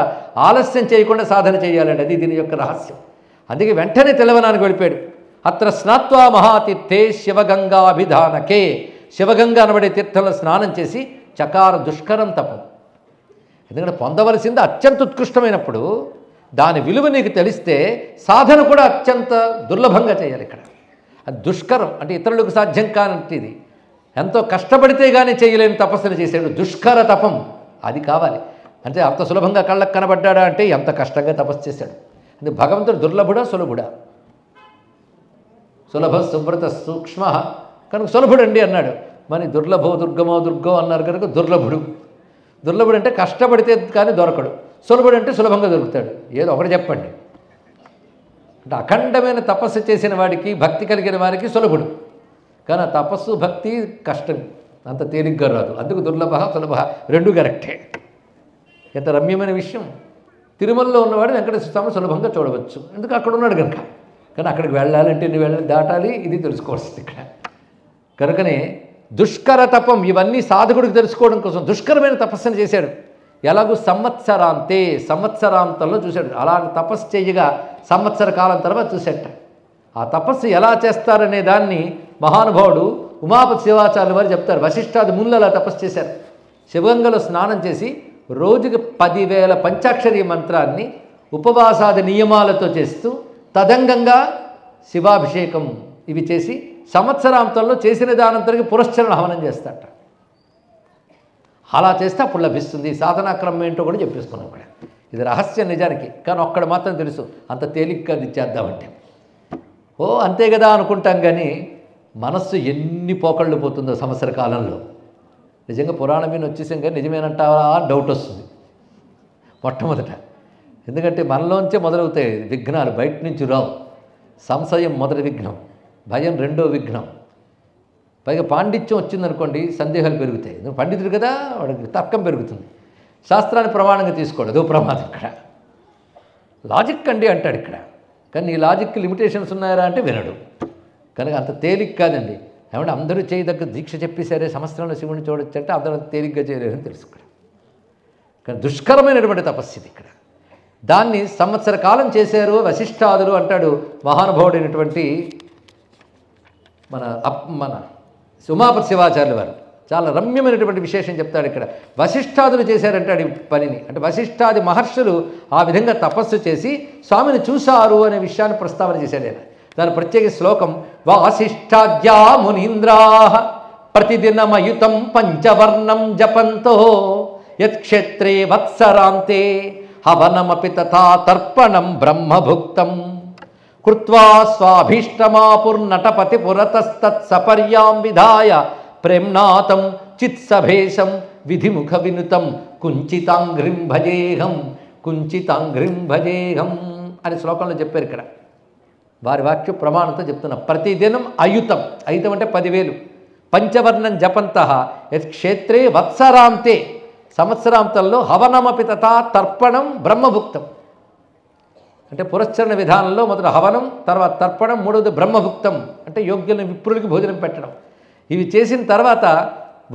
ఆలస్యం చేయకుండా సాధన చేయాలండి. అది దీని యొక్క రహస్యం. అందుకే వెంటనే తెల్లవనానికి వెళ్ళిపోయాడు. అత్ర స్నాత్వా మహాతీర్థే శివగంగాభిధానకే, శివగంగా అనబడే తీర్థంలో స్నానం చేసి చకార దుష్కరం తపం. ఎందుకంటే పొందవలసింది అత్యంత ఉత్కృష్టమైనప్పుడు దాని విలువ నీకు తెలిస్తే సాధన కూడా అత్యంత దుర్లభంగా చేయాలి. ఇక్కడ అది దుష్కరం అంటే ఇతరులకు సాధ్యం కానంటిది, ఎంతో కష్టపడితే కానీ చేయలేని తపస్సును చేశాడు. దుష్కర తపం అది కావాలి. అంటే అంత సులభంగా కళ్ళకు కనబడ్డాడా అంటే ఎంత కష్టంగా తపస్సు చేశాడు. అంటే భగవంతుడు దుర్లభుడా సులభుడా? సులభ సుబ్రత సూక్ష్మ కనుక సులభుడండి అన్నాడు. మరి దుర్లభో దుర్గమో దుర్గో అన్నారు కనుక దుర్లభుడు. దుర్లభుడు అంటే కష్టపడితే కానీ దొరకడు, సులభుడు అంటే సులభంగా దొరుకుతాడు. ఏదో ఒకటి చెప్పండి. అంటే అఖండమైన తపస్సు చేసిన వాడికి, భక్తి కలిగిన వారికి సులభుడు. కానీ ఆ తపస్సు భక్తి కష్టం, అంత తేలిగ్గా రాదు. అందుకు దుర్లభ సులభ రెండు కరెక్టే. ఎంత రమ్యమైన విషయం. తిరుమలలో ఉన్నవాడు వెంకటేశ్వర స్వామి సులభంగా చూడవచ్చు, ఎందుకు అక్కడ ఉన్నాడు కనుక. కానీ అక్కడికి వెళ్ళాలంటే ఎన్ని వెళ్ళాలి, దాటాలి, ఇది తెలుసుకోవాల్సింది ఇక్కడ. కనుకనే దుష్కర తపం ఇవన్నీ సాధకుడికి తెలుసుకోవడం కోసం దుష్కరమైన తపస్సును చేశాడు. ఎలాగూ సంవత్సరాంతే, సంవత్సరాంతంలో చూశాడు. అలాంటి తపస్సు చేయగా సంవత్సర కాలం తర్వాత చూశాట. ఆ తపస్సు ఎలా చేస్తారనే దాన్ని మహానుభావుడు ఉమాపతి శివాచార్యుల వారు చెప్తారు. వశిష్ఠాది మునులు అలా తపస్సు చేశారు. శివగంగలో స్నానం చేసి రోజుకి 10,000 పంచాక్షరీ మంత్రాన్ని ఉపవాసాది నియమాలతో చేస్తూ తదంగంగా శివాభిషేకం ఇవి చేసి సంవత్సరాంతంలో చేసిన దానంతరికి పురస్చరణ హవనం చేస్తాట. అలా చేస్తే అప్పుడు లభిస్తుంది. సాధనాక్రమం ఏంటో కూడా చెప్పేసుకున్నాం ఇక్కడ. ఇది రహస్యం నిజానికి. కానీ ఒక్కడ మాత్రం తెలుసు, అంత తేలిగ్గా అది చేద్దామంటే ఓ అంతే కదా అనుకుంటాం. కానీ మనస్సు ఎన్ని పోకళ్ళు పోతుందో సంవత్సర కాలంలో. నిజంగా పురాణం మీద వచ్చేసాం కానీ నిజమేనంటావా డౌట్ వస్తుంది మొట్టమొదట. ఎందుకంటే మనలోంచే మొదలవుతాయి విఘ్నాలు, బయట నుంచి రావు. సంశయం మొదటి విఘ్నం, భయం రెండో విఘ్నం, పైగా పాండిత్యం వచ్చిందనుకోండి సందేహాలు పెరుగుతాయి. నువ్వు పండితుడు కదా, వాడికి తర్కం పెరుగుతుంది. శాస్త్రాన్ని ప్రమాణంగా తీసుకోడు, అదో ప్రమాదం. ఇక్కడ లాజిక్ అండి అంటాడు ఇక్కడ, కానీ ఈ లాజిక్కి లిమిటేషన్స్ ఉన్నాయా అంటే వినడు. కనుక అంత తేలిక కాదండి. ఏమంటే అందరూ చేయదగ్గ దీక్ష చెప్పేసరే సంవత్సరంలో శివుని చూడొచ్చు అంటే అందరూ తేలిగ్గా చేయలేరని తెలుసు ఇక్కడ. కానీ దుష్కరమైనటువంటి తపస్సు ఇక్కడ. దాన్ని సంవత్సర కాలం చేశారు వశిష్ఠాదులు అంటాడు మహానుభావుడైనటువంటి మన ఉమాపతి శివాచార్యుల వారు. చాలా రమ్యమైనటువంటి విశేషం చెప్తాడు ఇక్కడ. వశిష్ఠాదులు చేశారంటాడు ఈ పనిని. అంటే వశిష్ఠాది మహర్షులు ఆ విధంగా తపస్సు చేసి స్వామిని చూశారు అనే విషయాన్ని ప్రస్తావన చేశాడు ఆయన. దాని ప్రత్యేక శ్లోకం వాసిష్ఠాద్యా మునీంద్రా ప్రతిదినమయుతం పంచవర్ణం జపంతో యత్క్షేత్రే వత్సరాంతే హవనమపి తథా తర్పణం బ్రహ్మభుక్తం కృత్వా స్వాభీష్టమాపుర్నటపతి పురతస్తత్సపర్యాం విధాయ ప్రేమ్నాథం చిత్సభేశం విధిముఖ వినుతం కుంచితాంఘ్రిం భజేహం కుంచితాంఘ్రిం భజేహం అని శ్లోకంలో చెప్పారు ఇక్కడ. వారి వాక్య ప్రమాణంతో చెప్తున్నా. ప్రతిదినం అయుతం, అయుతం అంటే 10,000 పంచవర్ణం జపంతః యత్క్షేత్రే వత్సరాంతే సంవత్సరాంతంలో హవనమపి తథా తర్పణం బ్రహ్మభుక్తం. అంటే పురస్చరణ విధానంలో మొదట హవనం, తర్వాత తర్పణం, మూడవది బ్రహ్మభుక్తం అంటే యోగ్యులను విప్రులకి భోజనం పెట్టడం. ఇవి చేసిన తర్వాత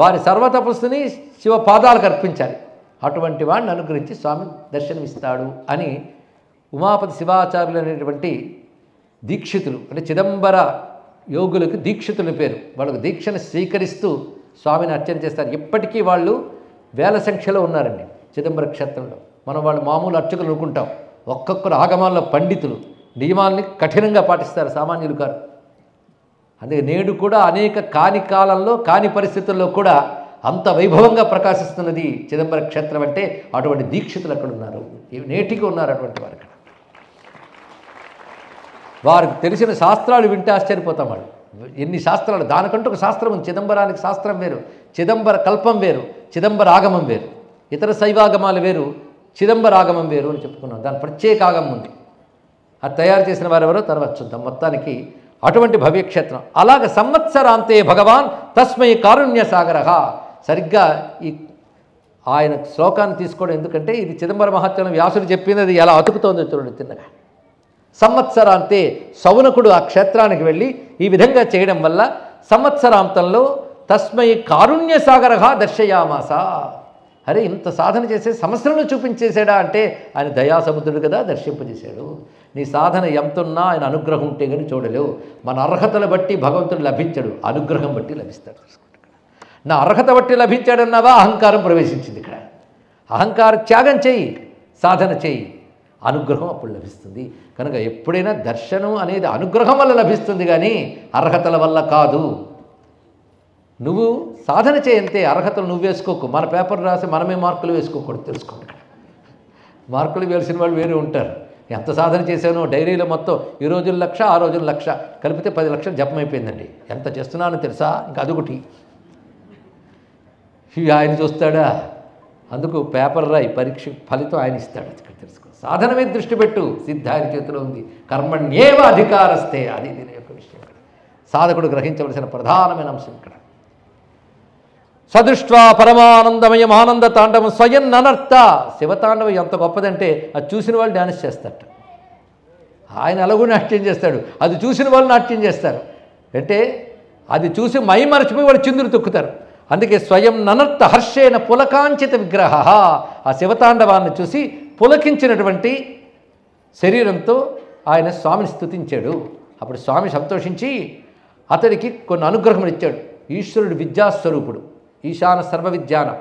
వారి సర్వతపస్సుని శివ పాదాలకు అర్పించాలి. అటువంటి వాడిని అనుగ్రహించి స్వామి దర్శనమిస్తాడు అని ఉమాపతి శివాచార్యులు అనేటువంటి దీక్షితులు, అంటే చిదంబర యోగులకు దీక్షితుల పేరు. వాళ్ళకు దీక్షను స్వీకరిస్తూ స్వామిని అర్చన చేస్తారు. ఇప్పటికీ వాళ్ళు వేల సంఖ్యలో ఉన్నారండి చిదంబర క్షేత్రంలో. మనం వాళ్ళు మామూలు అర్చకులు అనుకుంటాం. ఒక్కొక్కరు ఆగమాల్లో పండితులు, నియమాల్ని కఠినంగా పాటిస్తారు, సామాన్యులు కాదు. అందుకే నేడు కూడా అనేక కాని కాలంలో కాని పరిస్థితుల్లో కూడా అంత వైభవంగా ప్రకాశిస్తున్నది చిదంబర క్షేత్రం. అంటే అటువంటి దీక్షితులు అక్కడ ఉన్నారు, నేటికి ఉన్నారు అటువంటి వారు అక్కడ. వారికి తెలిసిన శాస్త్రాలు వింటే ఆశ్చర్యపోతాం. వాళ్ళు ఎన్ని శాస్త్రాలు, దానికంటూ ఒక శాస్త్రం ఉంది. చిదంబరానికి శాస్త్రం వేరు, చిదంబర కల్పం వేరు, చిదంబర ఆగమం వేరు, ఇతర శైవాగమాలు వేరు, చిదంబర ఆగమం వేరు అని చెప్పుకున్నాం. దాని ప్రత్యేక ఆగమం ఉంది. అది తయారు చేసిన వారెవరో తర్వాత చూద్దాం. మొత్తానికి అటువంటి భవ్యక్షేత్రం. అలాగ సంవత్సరాంతే భగవాన్ తస్మై కారుణ్య సాగర. సరిగ్గా ఈ ఆయన శ్లోకాన్ని తీసుకోవడం ఎందుకంటే ఇది చిదంబర మహాత్మ్యం వ్యాసుడు చెప్పింది, అది ఎలా అతుకుతోందో చూడండి తిన్నగా. సంవత్సరాంతే సౌనకుడు ఆ క్షేత్రానికి వెళ్ళి ఈ విధంగా చేయడం వల్ల సంవత్సరాంతంలో తస్మై కారుణ్య సాగర దర్శయామాస. అరే ఇంత సాధన చేసే సంవత్సరంలో చూపించేశాడా అంటే ఆయన దయాసముద్రుడు కదా, దర్శింపజేశాడు. నీ సాధన ఎంతున్నా ఆయన అనుగ్రహం ఉంటే కానీ చూడలేవు. మన అర్హతలు బట్టి భగవంతుడు లభించడు, అనుగ్రహం బట్టి లభిస్తాడు. నా అర్హత బట్టి లభించాడన్నావా, అహంకారం ప్రవేశించింది ఇక్కడ. అహంకార త్యాగం చేయి, సాధన చేయి, అనుగ్రహం అప్పుడు లభిస్తుంది. కనుక ఎప్పుడైనా దర్శనం అనేది అనుగ్రహం వల్ల లభిస్తుంది కానీ అర్హతల వల్ల కాదు. నువ్వు సాధన చేయంతే, అర్హతలు నువ్వు వేసుకోకు. మన పేపర్ రాసి మనమే మార్కులు వేసుకోకూడదు, తెలుసుకోండి. మార్కులు వేసిన వాళ్ళు వేరే ఉంటారు. ఎంత సాధన చేశానో డైరీలో మొత్తం ఈ రోజులు 1,00,000 ఆ రోజులు 1,00,000 కలిపితే 10 లక్షలు జపం అయిపోయిందండి. ఎంత చేస్తున్నానో తెలుసా? ఇంకా అదొకటి ఆయన చూస్తాడా? అందుకు పేపర్ రాయి, పరీక్ష ఫలితం ఆయన ఇస్తాడు. అది తెలుసుకో. సాధన మీద దృష్టి పెట్టు, సిద్ధ ఆయన చేతిలో ఉంది. కర్మణ్యేవ అధికారస్తే, అది దీని యొక్క విషయం. సాధకుడు గ్రహించవలసిన ప్రధానమైన అంశం ఇక్కడ. సదృష్ట్వా పరమానందమయం ఆనంద తాండవం స్వయం ననర్త. శివతాండవం ఎంత గొప్పదంటే అది చూసిన వాళ్ళు డ్యాన్స్ చేస్తారట. ఆయన ఎలాగూ నాట్యం చేస్తాడు, అది చూసిన వాళ్ళు నాట్యం చేస్తారు. అంటే అది చూసి మై మరచిపోయి వాళ్ళు చిందులు తొక్కుతారు. అందుకే స్వయం ననర్త హర్షేణ పులకాంచిత విగ్రహ. ఆ శివతాండవాన్ని చూసి పులకించినటువంటి శరీరంతో ఆయన స్వామిని స్తుతించాడు. అప్పుడు స్వామి సంతోషించి అతడికి కొన్ని అనుగ్రహములు ఇచ్చాడు. ఈశ్వరుడు విద్యాస్వరూపుడు, ఈశాన సర్వ విద్యానం.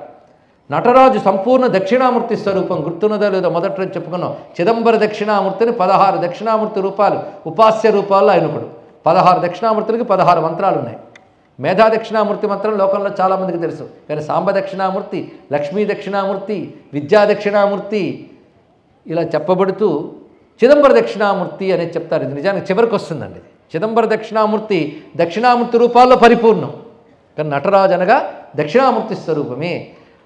నటరాజు సంపూర్ణ దక్షిణామూర్తి స్వరూపం. గుర్తున్నదో లేదో మొదట్లో చెప్పుకున్నాం. చిదంబర దక్షిణామూర్తిని 16 దక్షిణామూర్తి రూపాలు, ఉపాస్య రూపాల్లో ఆయనకుడు. 16 దక్షిణామూర్తులకి 16 మంత్రాలు ఉన్నాయి. మేధా దక్షిణామూర్తి మంత్రం లోకంలో చాలామందికి తెలుసు. కానీ సాంబ దక్షిణామూర్తి, లక్ష్మీ దక్షిణామూర్తి, విద్యా దక్షిణామూర్తి ఇలా చెప్పబడుతూ చిదంబర దక్షిణామూర్తి అనేది చెప్తారు. ఇది నిజానికి చివరికి వస్తుందండి. చిదంబర దక్షిణామూర్తి దక్షిణామూర్తి రూపాల్లో పరిపూర్ణం. కానీ నటరాజు అనగా దక్షిణామూర్తి స్వరూపమే.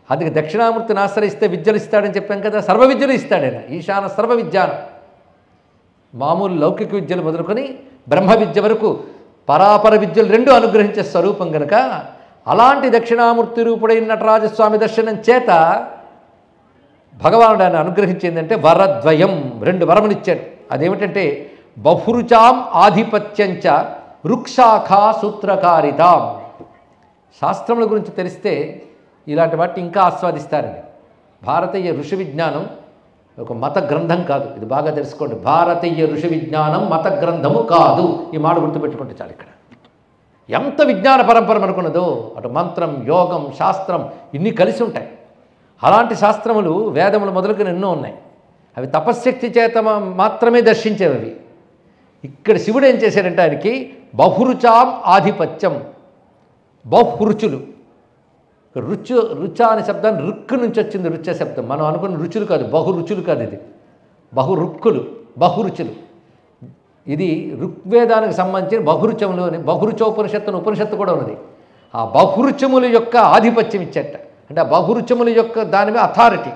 అందుకే దక్షిణామూర్తిని ఆశ్రయిస్తే విద్యలు ఇస్తాడని చెప్పాం కదా. సర్వ విద్యలు ఇస్తాడైనా, ఈశాన సర్వ విద్యానం. మామూలు లౌకిక విద్యలు మొదలుకొని బ్రహ్మ విద్య వరకు పరాపర విద్యలు రెండు అనుగ్రహించే స్వరూపం కనుక అలాంటి దక్షిణామూర్తి రూపుడైన నటరాజస్వామి దర్శనం చేత భగవానుడు ఆయన అనుగ్రహించిందంటే వరద్వయం, రెండు వరమునిచ్చాడు. అదేమిటంటే బహురుచాం ఆధిపత్యంచ రుక్షాఖా సూత్రకారితాం. శాస్త్రముల గురించి తెలిస్తే ఇలాంటి వాటిని ఇంకా ఆస్వాదిస్తారండి. భారతీయ ఋషి విజ్ఞానం ఒక మత గ్రంథం కాదు, ఇది బాగా తెలుసుకోండి. భారతీయ ఋషి విజ్ఞానం మత గ్రంథము కాదు, ఈ మాట గుర్తుపెట్టుకుంటే చాలు. ఇక్కడ ఎంత విజ్ఞాన పరంపర అనుకున్నదో, అటు మంత్రం, యోగం, శాస్త్రం ఇన్ని కలిసి ఉంటాయి. అలాంటి శాస్త్రములు వేదములు మొదలుకొని ఎన్నో ఉన్నాయి. అవి తపశ్శక్తి చేత మాత్రమే దర్శించేవి. ఇక్కడ శివుడు ఏం చేశాడంటే ఆయనకి బహురుచాం ఆధిపత్యం, బహురుచులు. రుచ అనే శబ్దాన్ని రుక్కు నుంచి వచ్చింది, రుచ శబ్దం. మనం అనుకున్న రుచులు కాదు, బహురుచులు కాదు, ఇది బహురుక్కులు, బహురుచులు. ఇది ఋగ్వేదానికి సంబంధించిన బహురుచములు అని బహురుచోపనిషత్తు ఉపనిషత్తు కూడా ఉన్నది. ఆ బహురుచముల యొక్క ఆధిపత్యం ఇచ్చేట, అంటే ఆ బహురుచముల యొక్క దాని మీద అథారిటీ,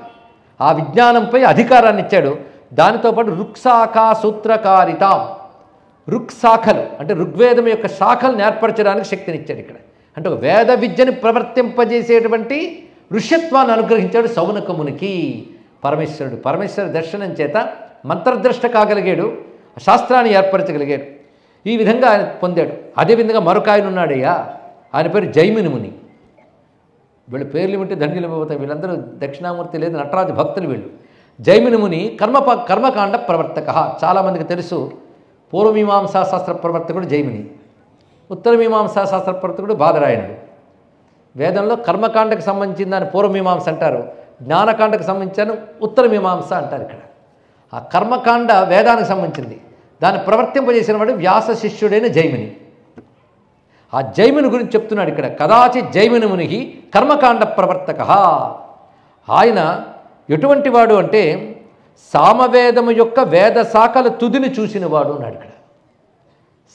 ఆ విజ్ఞానంపై అధికారాన్ని ఇచ్చాడు. దానితో పాటు రుక్శాఖా సూత్రకారితాం, రుక్శాఖలు అంటే ఋగ్వేదం యొక్క శాఖలను ఏర్పరచడానికి శక్తినిచ్చాడు ఇక్కడ. అంటే ఒక వేద విద్యని ప్రవర్తింపజేసేటువంటి ఋష్యత్వాన్ని అనుగ్రహించాడు సౌనకమునికి పరమేశ్వరుడు. పరమేశ్వర దర్శనం చేత మంత్రద్రష్ట కాగలిగాడు, శాస్త్రాన్ని ఏర్పరచగలిగాడు. ఈ విధంగా ఆయన పొందాడు. అదేవిధంగా మరొక ఆయన ఉన్నాడయ్యా, ఆయన పేరు జైమిని ముని. వీళ్ళ పేర్లు ఏమిటి దండిలు పోతాయి. వీళ్ళందరూ దక్షిణామూర్తి లేదు నటరాజు భక్తులు వీళ్ళు. జైమిని ముని కర్మకాండ ప్రవర్తక. చాలామందికి తెలుసు, పూర్వమీమాంసా శాస్త్ర ప్రవర్తకుడు జైమిని, ఉత్తరమీమాంసా శాస్త్ర ప్రవర్తకుడు బాదరాయణుడు. వేదంలో కర్మకాండకు సంబంధించిన దాన్ని పూర్వమీమాంస అంటారు, జ్ఞానకాండకు సంబంధించిన ఉత్తరమీమాంస అంటారు. ఇక్కడ ఆ కర్మకాండ వేదానికి సంబంధించింది, దాన్ని ప్రవర్తింపజేసిన వాడు వ్యాస శిష్యుడైన జైమిని. ఆ జైమిని గురించి చెప్తున్నాడు ఇక్కడ. కదాచి జైమిని మునికి కర్మకాండ ప్రవర్తక. ఆయన ఎటువంటి వాడు అంటే సామవేదము యొక్క వేద శాఖల తుదిని చూసినవాడు అన్నాడు ఇక్కడ.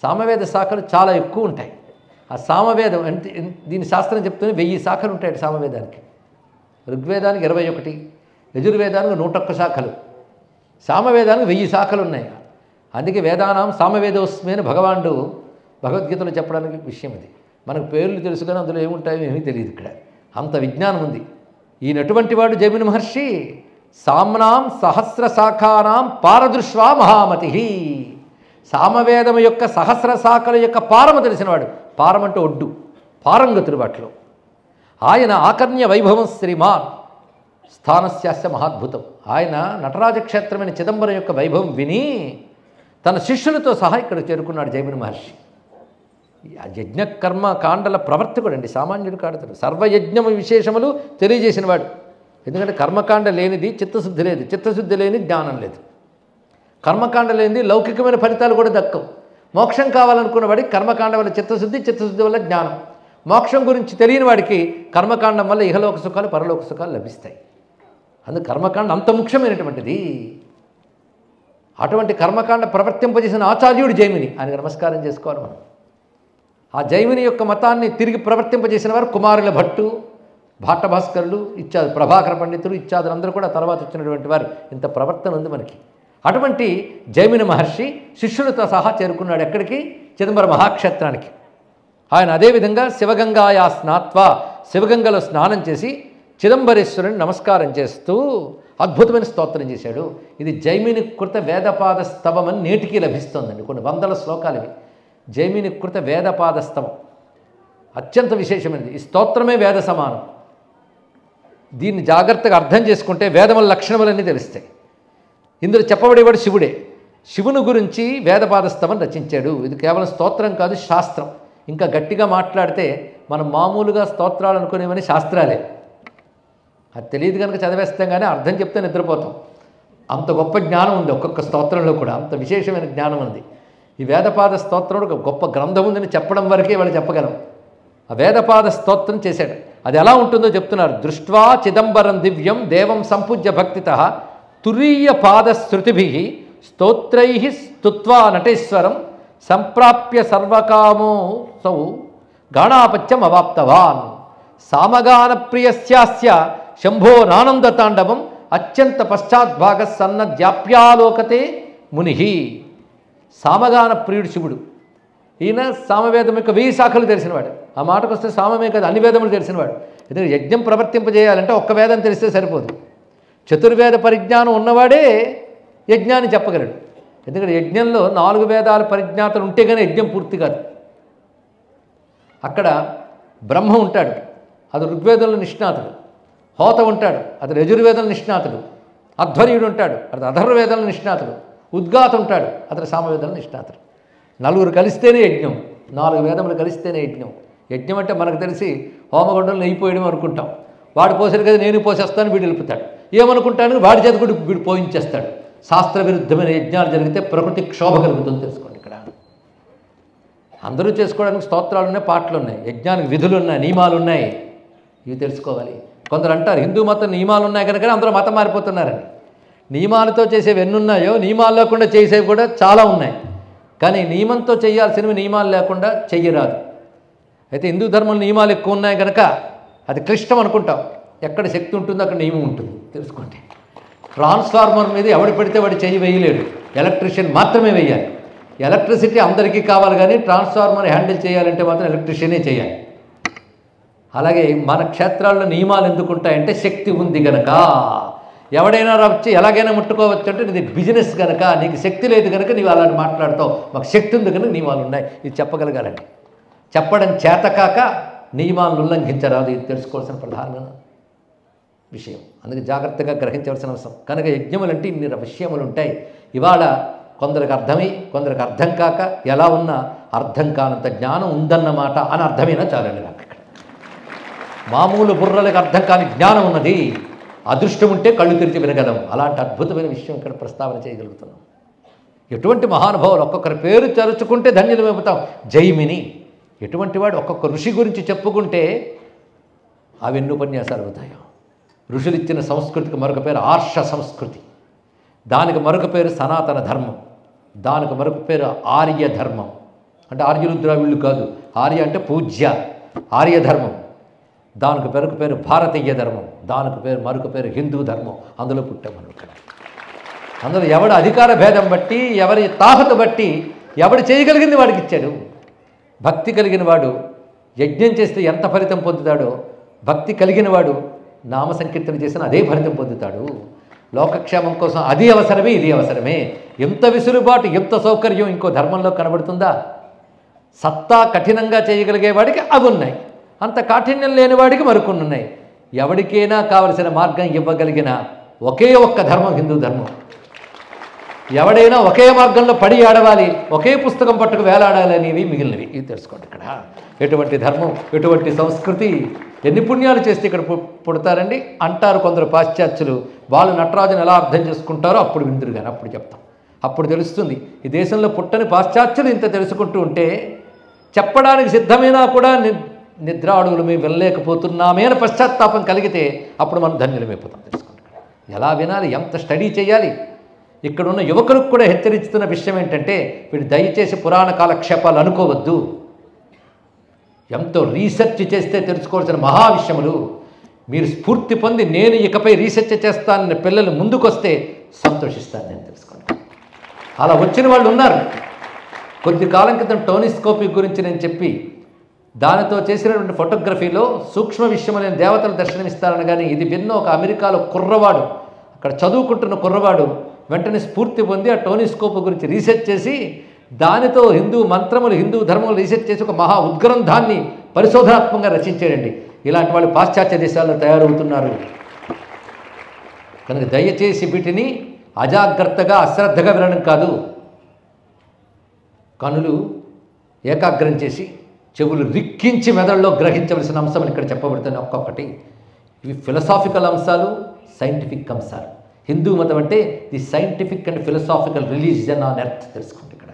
సామవేద శాఖలు చాలా ఎక్కువ ఉంటాయి. ఆ సామవేదం అంటే దీని శాస్త్రం చెప్తుంది 1000 శాఖలు ఉంటాయి సామవేదానికి. ఋగ్వేదానికి 21, యజుర్వేదానికి 101 శాఖలు, సామవేదానికి 1000 శాఖలు ఉన్నాయి. అందుకే వేదానాం సామవేదోస్మి అని భగవానుడు భగవద్గీతలో చెప్పడానికి విషయం ఇది. మనకు పేర్లు తెలుసు కానీ అందులో ఏముంటాయో ఏమీ తెలియదు. ఇక్కడ అంత విజ్ఞానం ఉంది. ఈయనటువంటి వాడు జైమిని మహర్షి సామ్నాం సహస్ర శాఖానాం పారదృష్వా మహామతి. సామవేదము యొక్క సహస్ర శాఖల యొక్క పారము తెలిసినవాడు. పారం అంటే ఒడ్డు, పారంగతుడు వాటిలో. ఆయన ఆకర్ణ్య వైభవం శ్రీమాన్ స్థానస్యాస్య మహాద్భుతం. ఆయన నటరాజ క్షేత్రమైన చిదంబరం యొక్క వైభవం విని తన శిష్యులతో సహా ఇక్కడ చేరుకున్నాడు జైమిని మహర్షి. యజ్ఞ కర్మ కాండల ప్రవర్తకుడు అండి, సామాన్యుడు కాడుతాడు. సర్వయజ్ఞము విశేషములు తెలియజేసినవాడు. ఎందుకంటే కర్మకాండ లేనిది చిత్తశుద్ధి లేదు, చిత్తశుద్ధి లేని జ్ఞానం లేదు. కర్మకాండ లేనిది లౌకికమైన ఫలితాలు కూడా దక్కవు. మోక్షం కావాలనుకున్న వాడికి కర్మకాండ వల్ల చిత్తశుద్ధి, చిత్తశుద్ధి వల్ల జ్ఞానం. మోక్షం గురించి తెలియని వాడికి కర్మకాండం వల్ల ఇహలోక సుఖాలు పరలోక సుఖాలు లభిస్తాయి. అందుకు కర్మకాండ అంత ముఖ్యమైనటువంటిది. అటువంటి కర్మకాండ ప్రవర్తింపజేసిన ఆచార్యుడు జైమిని, ఆయనకు నమస్కారం చేసుకోవాలి మనం. ఆ జైమిని యొక్క మతాన్ని తిరిగి ప్రవర్తింపజేసిన వారు కుమారుల భట్టు, భాట్టభాస్కరులు ఇత్యాది, ప్రభాకర పండితులు ఇత్యాదులందరూ కూడా తర్వాత వచ్చినటువంటి వారు. ఇంత ప్రవర్తన ఉంది మనకి. అటువంటి జైమిని మహర్షి శిష్యులతో సహా చేరుకున్నాడు ఎక్కడికి? చిదంబర మహాక్షేత్రానికి. ఆయన అదేవిధంగా శివగంగాయా స్నాత్వా, శివగంగలో స్నానం చేసి చిదంబరేశ్వరుని నమస్కారం చేస్తూ అద్భుతమైన స్తోత్రం చేశాడు. ఇది జైమిని కృత వేదపాద స్తవం అని నేటికి లభిస్తోందండి. కొన్ని వందల శ్లోకాలు ఇవి. జైమిని కృత వేదపాద స్తవం అత్యంత విశేషమైనది. ఈ స్తోత్రమే వేద సమానం. దీన్ని జాగ్రత్తగా అర్థం చేసుకుంటే వేదముల లక్షణములన్నీ తెలుస్తాయి. ఇందులో చెప్పబడేవాడు శివుడే. శివుని గురించి వేదపాదస్తవం రచించాడు. ఇది కేవలం స్తోత్రం కాదు, శాస్త్రం. ఇంకా గట్టిగా మాట్లాడితే మనం మామూలుగా స్తోత్రాలు అనుకునేవని శాస్త్రాలే. అది తెలియదు కనుక చదివేస్తాం, కానీ అర్థం చెప్తే నిద్రపోతాం. అంత గొప్ప జ్ఞానం ఉంది ఒక్కొక్క స్తోత్రంలో కూడా, అంత విశేషమైన జ్ఞానం ఉంది. ఈ వేదపాద స్తోత్రం ఒక గొప్ప గ్రంథం ఉందని చెప్పడం వరకే వాళ్ళు చెప్పగలం. ఆ వేదపాద స్తోత్రం చేశాడు. అది ఎలా ఉంటుందో చెప్తున్నారు. దృష్ట్వా చిదంబరం దివ్యం దేవం సంపూజ్య భక్తితః తురీయ పాదశ్రుతిభిః స్తోత్రైః స్తుత్వా నటేశ్వరం సంప్రాప్య సర్వకామో సౌ గాణాపత్యం అవాప్తవాన్ సామగాన ప్రియస్యాస్య శంభో నానంద తాండవం అత్యంత పశ్చాద్భాగ సన్నద్యాప్యాలోకతే ముని. సామగాన ప్రియుడు శివుడు. ఈయన సామవేదం యొక్క 1000 శాఖలు తెలిసినవాడు. ఆ మాటకు వస్తే సామమే కదా, అన్ని వేదములు తెలిసినవాడు. ఎందుకంటే యజ్ఞం ప్రవర్తింపజేయాలంటే ఒక్క వేదం తెలిస్తే సరిపోదు. చతుర్వేద పరిజ్ఞానం ఉన్నవాడే యజ్ఞాన్ని చెప్పగలడు. ఎందుకంటే యజ్ఞంలో 4 వేదాల పరిజ్ఞాతలు ఉంటే కానీ యజ్ఞం పూర్తి కాదు. అక్కడ బ్రహ్మ ఉంటాడు, అది ఋగ్వేదంలో నిష్ణాతుడు. హోత ఉంటాడు, అది యజుర్వేదంలో నిష్ణాతుడు. అధ్వర్యుడు ఉంటాడు, అది అధర్వవేదంలో నిష్ణాతుడు. ఉద్గాత ఉంటాడు, అతడు సామవేదంలో నిష్ణాతుడు. 4 కలిస్తేనే యజ్ఞం, 4 వేదములు కలిస్తేనే యజ్ఞం. యజ్ఞం అంటే మనకు తెలిసి హోమగుండంలో నెయ్యి పోయడం అనుకుంటాం. వాడు పోసాడు కదా నేను పోసేస్తాను, వీడు వెళ్ళిపోతాడు. ఏమనుకుంటాను వాడి చేత కూడా వీడు పోయించేస్తాడు. శాస్త్ర విరుద్ధమైన యజ్ఞాలు జరిగితే ప్రకృతి క్షోభ కలుగుతుంది. తెలుసుకోండి, ఇక్కడ అందరూ చేసుకోవడానికి స్తోత్రాలు ఉన్నాయి, పాటలు ఉన్నాయి, యజ్ఞానికి విధులు ఉన్నాయి, నియమాలు ఉన్నాయి. ఇవి తెలుసుకోవాలి. కొందరు అంటారు హిందూ మతం నియమాలు ఉన్నాయి కనుక అందరూ మతం మారిపోతున్నారని. నియమాలతో చేసేవి ఎన్ని ఉన్నాయో నియమాలు లేకుండా చేసేవి కూడా చాలా ఉన్నాయి. కానీ నియమంతో చేయాల్సినవి నియమాలు లేకుండా చెయ్యరాదు. అయితే హిందూ ధర్మంలో నియమాలు ఎక్కువ ఉన్నాయి కనుక అది క్లిష్టం అనుకుంటాం. ఎక్కడ శక్తి ఉంటుందో అక్కడ నియమం ఉంటుంది. తెలుసుకోండి, ట్రాన్స్ఫార్మర్ మీద ఎవడు పెడితే వాడు చెయ్యి వేయలేడు, ఎలక్ట్రీషియన్ మాత్రమే వేయాలి. ఎలక్ట్రిసిటీ అందరికీ కావాలి, కానీ ట్రాన్స్ఫార్మర్ హ్యాండిల్ చేయాలంటే మాత్రం ఎలక్ట్రీషియనే చేయాలి. అలాగే మన క్షేత్రాల్లో నియమాలు ఎందుకు ఉంటాయంటే శక్తి ఉంది గనక. ఎవడైనా వచ్చి ఎలాగైనా ముట్టుకోవచ్చు అంటే నీది బిజినెస్ కనుక, నీకు శక్తి లేదు కనుక నీవు అలాంటి మాట్లాడతావు. మాకు శక్తి ఉంది కనుక నియమాలు ఉన్నాయి. ఇది చెప్పగలగాలండి. చెప్పడం చేతకాక నియమాలను ఉల్లంఘించరాదు. ఇది తెలుసుకోవాల్సిన ప్రధానమైన విషయం. అందుకే జాగ్రత్తగా గ్రహించవలసిన అవసరం. కనుక యజ్ఞములంటే ఇన్ని విషయములు ఉంటాయి. ఇవాళ కొందరికి అర్థమై కొందరికి అర్థం కాక ఎలా ఉన్నా అర్థం కానంత జ్ఞానం ఉందన్నమాట అని అర్థమైనా చాలండి. నాకు ఇక్కడ మామూలు బుర్రలకు అర్థం కాని జ్ఞానం ఉన్నది. అదృష్టం ఉంటే కళ్ళు తెరిచి వినగలం. అలాంటి అద్భుతమైన విషయం ఇక్కడ ప్రస్తావన చేయగలుగుతున్నాం. ఎటువంటి మహానుభావులు ఒక్కొక్కరి పేరు తలుచుకుంటే ధన్యులమైపోతాం. జైమిని ఎటువంటి వాడు ఒక్కొక్క ఋషి గురించి చెప్పుకుంటే అవి ఎన్ని ఉపన్యాసాలు అవుతాయో. ఋషులు ఇచ్చిన సంస్కృతికి మరొక పేరు ఆర్ష సంస్కృతి, దానికి మరొక పేరు సనాతన ధర్మం, దానికి మరొక పేరు ఆర్య ధర్మం. అంటే ఆర్యులు ద్రావిళ్ళు కాదు, ఆర్య అంటే పూజ్య, ఆర్య ధర్మం. దానికి మరొక పేరు భారతీయ ధర్మం, దానికి పేరు మరొక పేరు హిందూ ధర్మం. అందులో పుట్టామను ఇక్కడ. అందులో ఎవడి అధికార భేదం బట్టి, ఎవరి తాహత బట్టి, ఎవడు చేయగలిగింది వాడికి ఇచ్చాడు. భక్తి కలిగిన వాడు యజ్ఞం చేస్తే ఎంత ఫలితం పొందుతాడో, భక్తి కలిగిన వాడు నామ సంకీర్తన చేసిన అదే ఫలితం పొందుతాడు. లోకక్షేమం కోసం అది అవసరమే, ఇది అవసరమే. ఎంత విసులుబాటు, ఎంత సౌకర్యం ఇంకో ధర్మంలో కనబడుతుందా? సత్తా కఠినంగా చేయగలిగే వాడికి అవి ఉన్నాయి, అంత కాఠిన్యం లేని వాడికి మరికొన్ని ఉన్నాయి. ఎవరికైనా కావలసిన మార్గం ఇవ్వగలిగిన ఒకే ఒక్క ధర్మం హిందూ ధర్మం. ఎవడైనా ఒకే మార్గంలో పడి ఆడవాలి, ఒకే పుస్తకం పట్టుకు వేలాడాలి అనేవి మిగిలినవి. ఇది తెలుసుకోండి. ఇక్కడ ఎటువంటి ధర్మం, ఎటువంటి సంస్కృతి, ఎన్ని పుణ్యాలు చేస్తే ఇక్కడ పుడతారండి అంటారు కొందరు పాశ్చాత్యులు. వాళ్ళు నటరాజును ఎలా అర్థం చేసుకుంటారో అప్పుడు విందురు, కానీ అప్పుడు చెప్తాం, అప్పుడు తెలుస్తుంది. ఈ దేశంలో పుట్టని పాశ్చాత్యులు ఇంత తెలుసుకుంటూ ఉంటే చెప్పడానికి సిద్ధమైనా కూడా నిద్రాడుగులు మేము వెళ్ళలేకపోతున్నామే అని పశ్చాత్తాపం కలిగితే అప్పుడు మనం ధన్యులమైపోతాం. తెలుసుకోండి ఎలా వినాలి, ఎంత స్టడీ చేయాలి. ఇక్కడున్న యువకులకు కూడా హెచ్చరిస్తున్న విషయం ఏంటంటే వీడు దయచేసి పురాణ కాలక్షేపాలు అనుకోవద్దు. ఎంతో రీసెర్చ్ చేస్తే తెలుసుకోవాల్సిన మహా విషయములు. మీరు స్ఫూర్తి పొంది నేను ఇకపై రీసెర్చ్ చేస్తానని పిల్లలు ముందుకొస్తే సంతోషిస్తాను నేను. తెలుసుకోండి అలా వచ్చిన వాళ్ళు ఉన్నారు. కొద్ది కాలం క్రితం టోనిస్కోపీ గురించి నేను చెప్పి దానితో చేసినటువంటి ఫోటోగ్రఫీలో సూక్ష్మ విషయములైన దేవతలు దర్శనమిస్తారని, కానీ ఇది విన్న ఒక అమెరికాలో కుర్రవాడు, అక్కడ చదువుకుంటున్న కుర్రవాడు వెంటనే స్ఫూర్తి పొంది ఆ టోనిస్కోప్ గురించి రీసెర్చ్ చేసి దానితో హిందూ మంత్రములు, హిందూ ధర్మములు రీసెర్చ్ చేసి ఒక మహా ఉద్గ్రంథాన్ని పరిశోధనాత్మకంగా రచించాడండి. ఇలాంటి వాళ్ళు పాశ్చాత్య దేశాల్లో తయారవుతున్నారు. కనుక దయచేసి వీటిని అజాగ్రత్తగా అశ్రద్ధగా వినడం కాదు. కనులు ఏకాగ్రం చేసి చెవులు రిక్కించి మెదడులో గ్రహించవలసిన అంశం ఇక్కడ చెప్పబడుతుంది. ఒక్కొక్కటి ఇవి ఫిలసాఫికల్ అంశాలు, సైంటిఫిక్ అంశాలు. హిందూ మతం అంటే the scientific and philosophical religion on earth. తెలుసుకోండి ఇక్కడ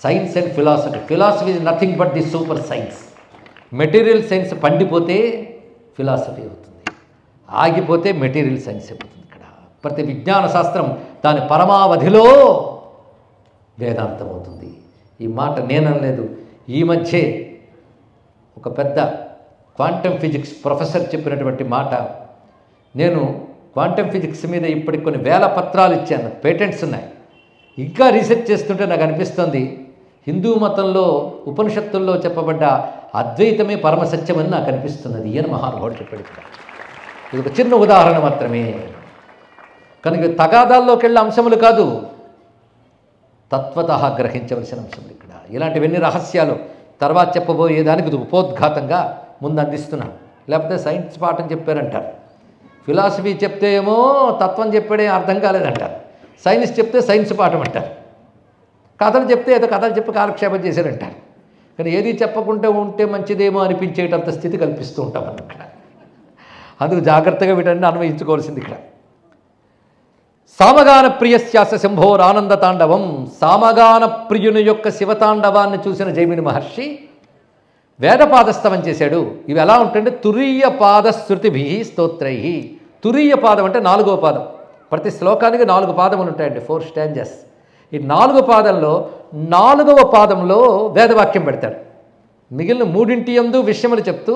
science and philosophy. Philosophy is nothing but the super science. Material science పండిపోతే ఫిలాసఫీ అవుతుంది, ఆగిపోతే మెటీరియల్ సైన్స్ అయిపోతుంది. ఇక్కడ ప్రతి విజ్ఞాన శాస్త్రం దాని పరమావధిలో వేదాంతం అవుతుంది. ఈ మాట నేననలేదు. ఈ మధ్యే ఒక పెద్ద క్వాంటమ్ ఫిజిక్స్ ప్రొఫెసర్ చెప్పినటువంటి మాట. నేను క్వాంటమ్ ఫిజిక్స్ మీద ఇప్పటికి కొన్ని వేల పత్రాలు ఇచ్చాను, పేటెంట్స్ ఉన్నాయి. ఇంకా రీసెర్చ్ చేస్తుంటే నాకు అనిపిస్తుంది హిందూ మతంలో ఉపనిషత్తుల్లో చెప్పబడ్డ అద్వైతమే పరమసత్యమని నాకు అనిపిస్తున్నది ఈయన మహానుభావుడు చెప్పాడు ఇక్కడ. ఇది ఒక చిన్న ఉదాహరణ మాత్రమే. కనుక తగాదాల్లోకి వెళ్ళే అంశములు కాదు, తత్వత గ్రహించవలసిన అంశములు ఇక్కడ. ఇలాంటివన్నీ రహస్యాలు తర్వాత చెప్పబోయేదానికి ఇది ఉపోద్ఘాతంగా ముందు అందిస్తున్నాను. లేకపోతే సైన్స్ పాఠం చెప్పారంటారు, ఫిలాసఫీ చెప్తే ఏమో తత్వం చెప్పాడే అర్థం కాలేదంటారు, సైన్స్ చెప్తే సైన్స్ పాఠం అంటారు, కథలు చెప్తే ఏదో కథలు చెప్పి కాలక్షేపం చేశారంటారు. కానీ ఏది చెప్పకుండా ఉంటే మంచిదేమో అనిపించేటంత స్థితి కల్పిస్తూ ఉంటాం మనం ఇక్కడ. అందుకు జాగ్రత్తగా వీటన్ని అన్వయించుకోవాల్సింది ఇక్కడ. సామగాన ప్రియస్యాస శంభోర్ ఆనంద తాండవం. సామగాన ప్రియుని యొక్క శివతాండవాన్ని చూసిన జైమిని మహర్షి వేదపాదస్తవం చేశాడు. ఇవి ఎలా ఉంటుంటే తురీయ పాద శృతిభి స్తోత్రై. తురీయ పాదం అంటే 4వ పాదం. ప్రతి శ్లోకానికి 4 పాదములు ఉంటాయండి, 4 స్టాంజెస్. ఈ 4 పాదంలో 4వ పాదంలో వేదవాక్యం పెడతాడు. మిగిలిన 3 యందు విషయములు చెప్తూ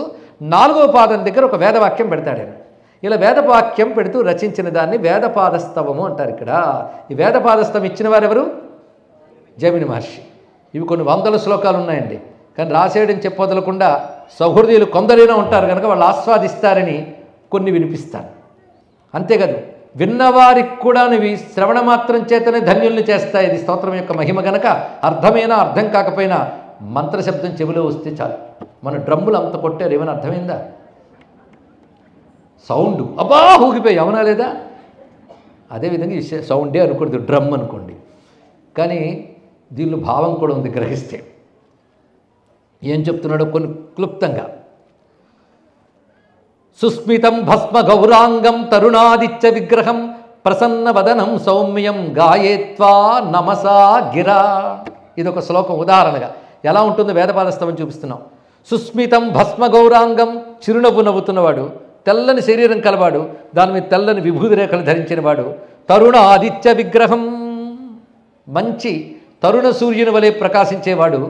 4వ పాదం దగ్గర ఒక వేదవాక్యం పెడతాడు ఆయన. ఇలా వేదవాక్యం పెడుతూ రచించిన దాన్ని వేదపాదస్తవము అంటారు ఇక్కడ. ఈ వేదపాదస్తవం ఇచ్చిన వారెవరు? జైమిని మహర్షి. ఇవి కొన్ని 100 శ్లోకాలు ఉన్నాయండి. కానీ రాసేయడం చెప్పదలకుండా సౌహృదయులు కొందరైనా ఉంటారు కనుక వాళ్ళు ఆస్వాదిస్తారని కొన్ని వినిపిస్తాను. అంతేకాదు విన్నవారికి కూడా ఇవి శ్రవణ మాత్రం చేతనే ధన్యుల్ని చేస్తాయి. ఇది స్తోత్రం యొక్క మహిమ గనక అర్థమైనా అర్థం కాకపోయినా మంత్రశబ్దం చెవిలో వస్తే చాలు. మన డ్రమ్ములు అంత కొట్టారు, ఏమైనా అర్థమైందా? సౌండ్ అబ్బా ఊగిపోయి అవునా లేదా? అదేవిధంగా ఈ సౌండే అనుకోండి, డ్రమ్ అనుకోండి. కానీ దీనిలో భావం కూడా ఉంది గ్రహిస్తే. ఏం చెప్తున్నాడో కొన్ని క్లుప్తంగా. సుస్మితం భస్మ గౌరాంగం తరుణాదిత్య విగ్రహం ప్రసన్న వదనం సౌమ్యం గాయేత్వా నమసా గిరా. ఇదొక శ్లోకం ఉదాహరణగా ఎలా ఉంటుందో వేదపాదస్తవం చూపిస్తున్నాం. సుస్మితం భస్మ గౌరాంగం, చిరునవ్వు నవ్వుతున్నవాడు, తెల్లని శరీరం కలవాడు, దాని మీద తెల్లని విభూతి రేఖలు ధరించినవాడు. తరుణ ఆదిత్య విగ్రహం, మంచి తరుణ సూర్యుని వలె ప్రకాశించేవాడు.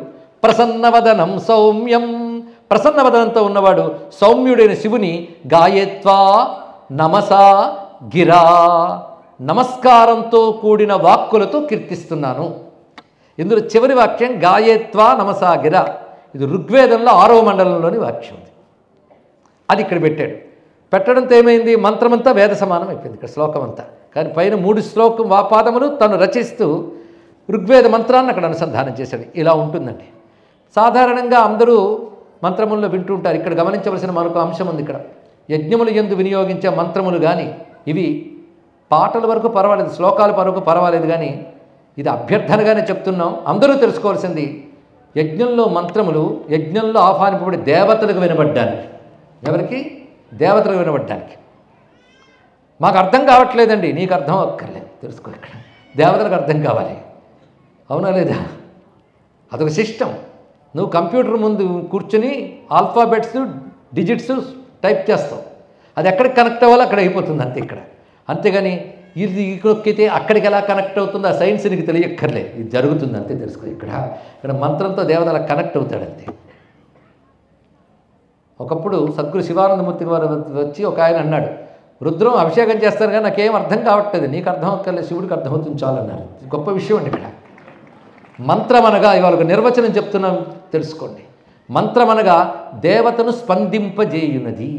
ప్రసన్నవదనం సౌమ్యం, ప్రసన్నవదనంతో ఉన్నవాడు సౌమ్యుడైన శివుని గాయేత్వా నమసా గిరా, నమస్కారంతో కూడిన వాక్కులతో కీర్తిస్తున్నాను. ఇందులో చివరి వాక్యం గాయేత్వా నమసా గిరా. ఇది ఋగ్వేదంలో 6వ మండలంలోని వాక్యం. అది ఇక్కడ పెట్టాడు. పెట్టడంతో ఏమైంది? మంత్రమంతా వేద సమానం అయిపోయింది ఇక్కడ శ్లోకం అంతా. కానీ పైన 3 పాదములు తను రచిస్తూ ఋగ్వేద మంత్రాన్ని అక్కడ అనుసంధానం చేశాడు. ఇలా ఉంటుందండి. సాధారణంగా అందరూ మంత్రములను వింటూ ఉంటారు. ఇక్కడ గమనించవలసిన మరొక అంశం ఉంది. ఇక్కడ యజ్ఞములు యందు వినియోగించే మంత్రములు కానీ ఇవి పాటల వరకు పర్వాలేదు, శ్లోకాల వరకు పర్వాలేదు. కానీ ఇది అభ్యర్థనగానే చెప్తున్నాం. అందరూ తెలుసుకోవాల్సింది యజ్ఞంలో మంత్రములు యజ్ఞంలో ఆహ్వానింపబడి దేవతలకు వినబడ్డానికి. ఎవరికి? దేవతలకు వినబడ్డానికి. మాకు అర్థం కావట్లేదండి. నీకు అర్థం అక్కర్లేదు, తెలుసుకో. ఇక్కడ దేవతలకు అర్థం కావాలి, అవునా లేదా? అదొక సిస్టమ్. నువ్వు కంప్యూటర్ ముందు కూర్చొని ఆల్ఫాబెట్స్ డిజిట్స్ టైప్ చేస్తావు, అది ఎక్కడికి కనెక్ట్ అవ్వాలో అక్కడ అయిపోతుంది అంతే ఇక్కడ. అంతేగాని ఇది నొక్కితే అక్కడికి ఎలా కనెక్ట్ అవుతుందో ఆ సైన్స్ నీకు తెలియక్కర్లేదు. ఇది జరుగుతుంది అంతే, తెలుసుకో. ఇక్కడ మంత్రంతో దేవతల కనెక్ట్ అవుతాడంతే. ఒకప్పుడు సద్గురు శివానందమూర్తి వారు వచ్చి ఒక ఆయన అన్నాడు, రుద్రం అభిషేకం చేస్తారు కానీ నాకేం అర్థం కావట్లేదు. నీకు అర్థం అక్కర్లేదు, శివుడికి అర్థమవుతుంది చాలు అన్నారు. గొప్ప విషయం అండి. ఇక్కడ మంత్రం అనగా ఇవాళ ఒక నిర్వచనం చెప్తున్నాం, తెలుసుకోండి. మంత్రం అనగా దేవతను స్పందింపజేయునది.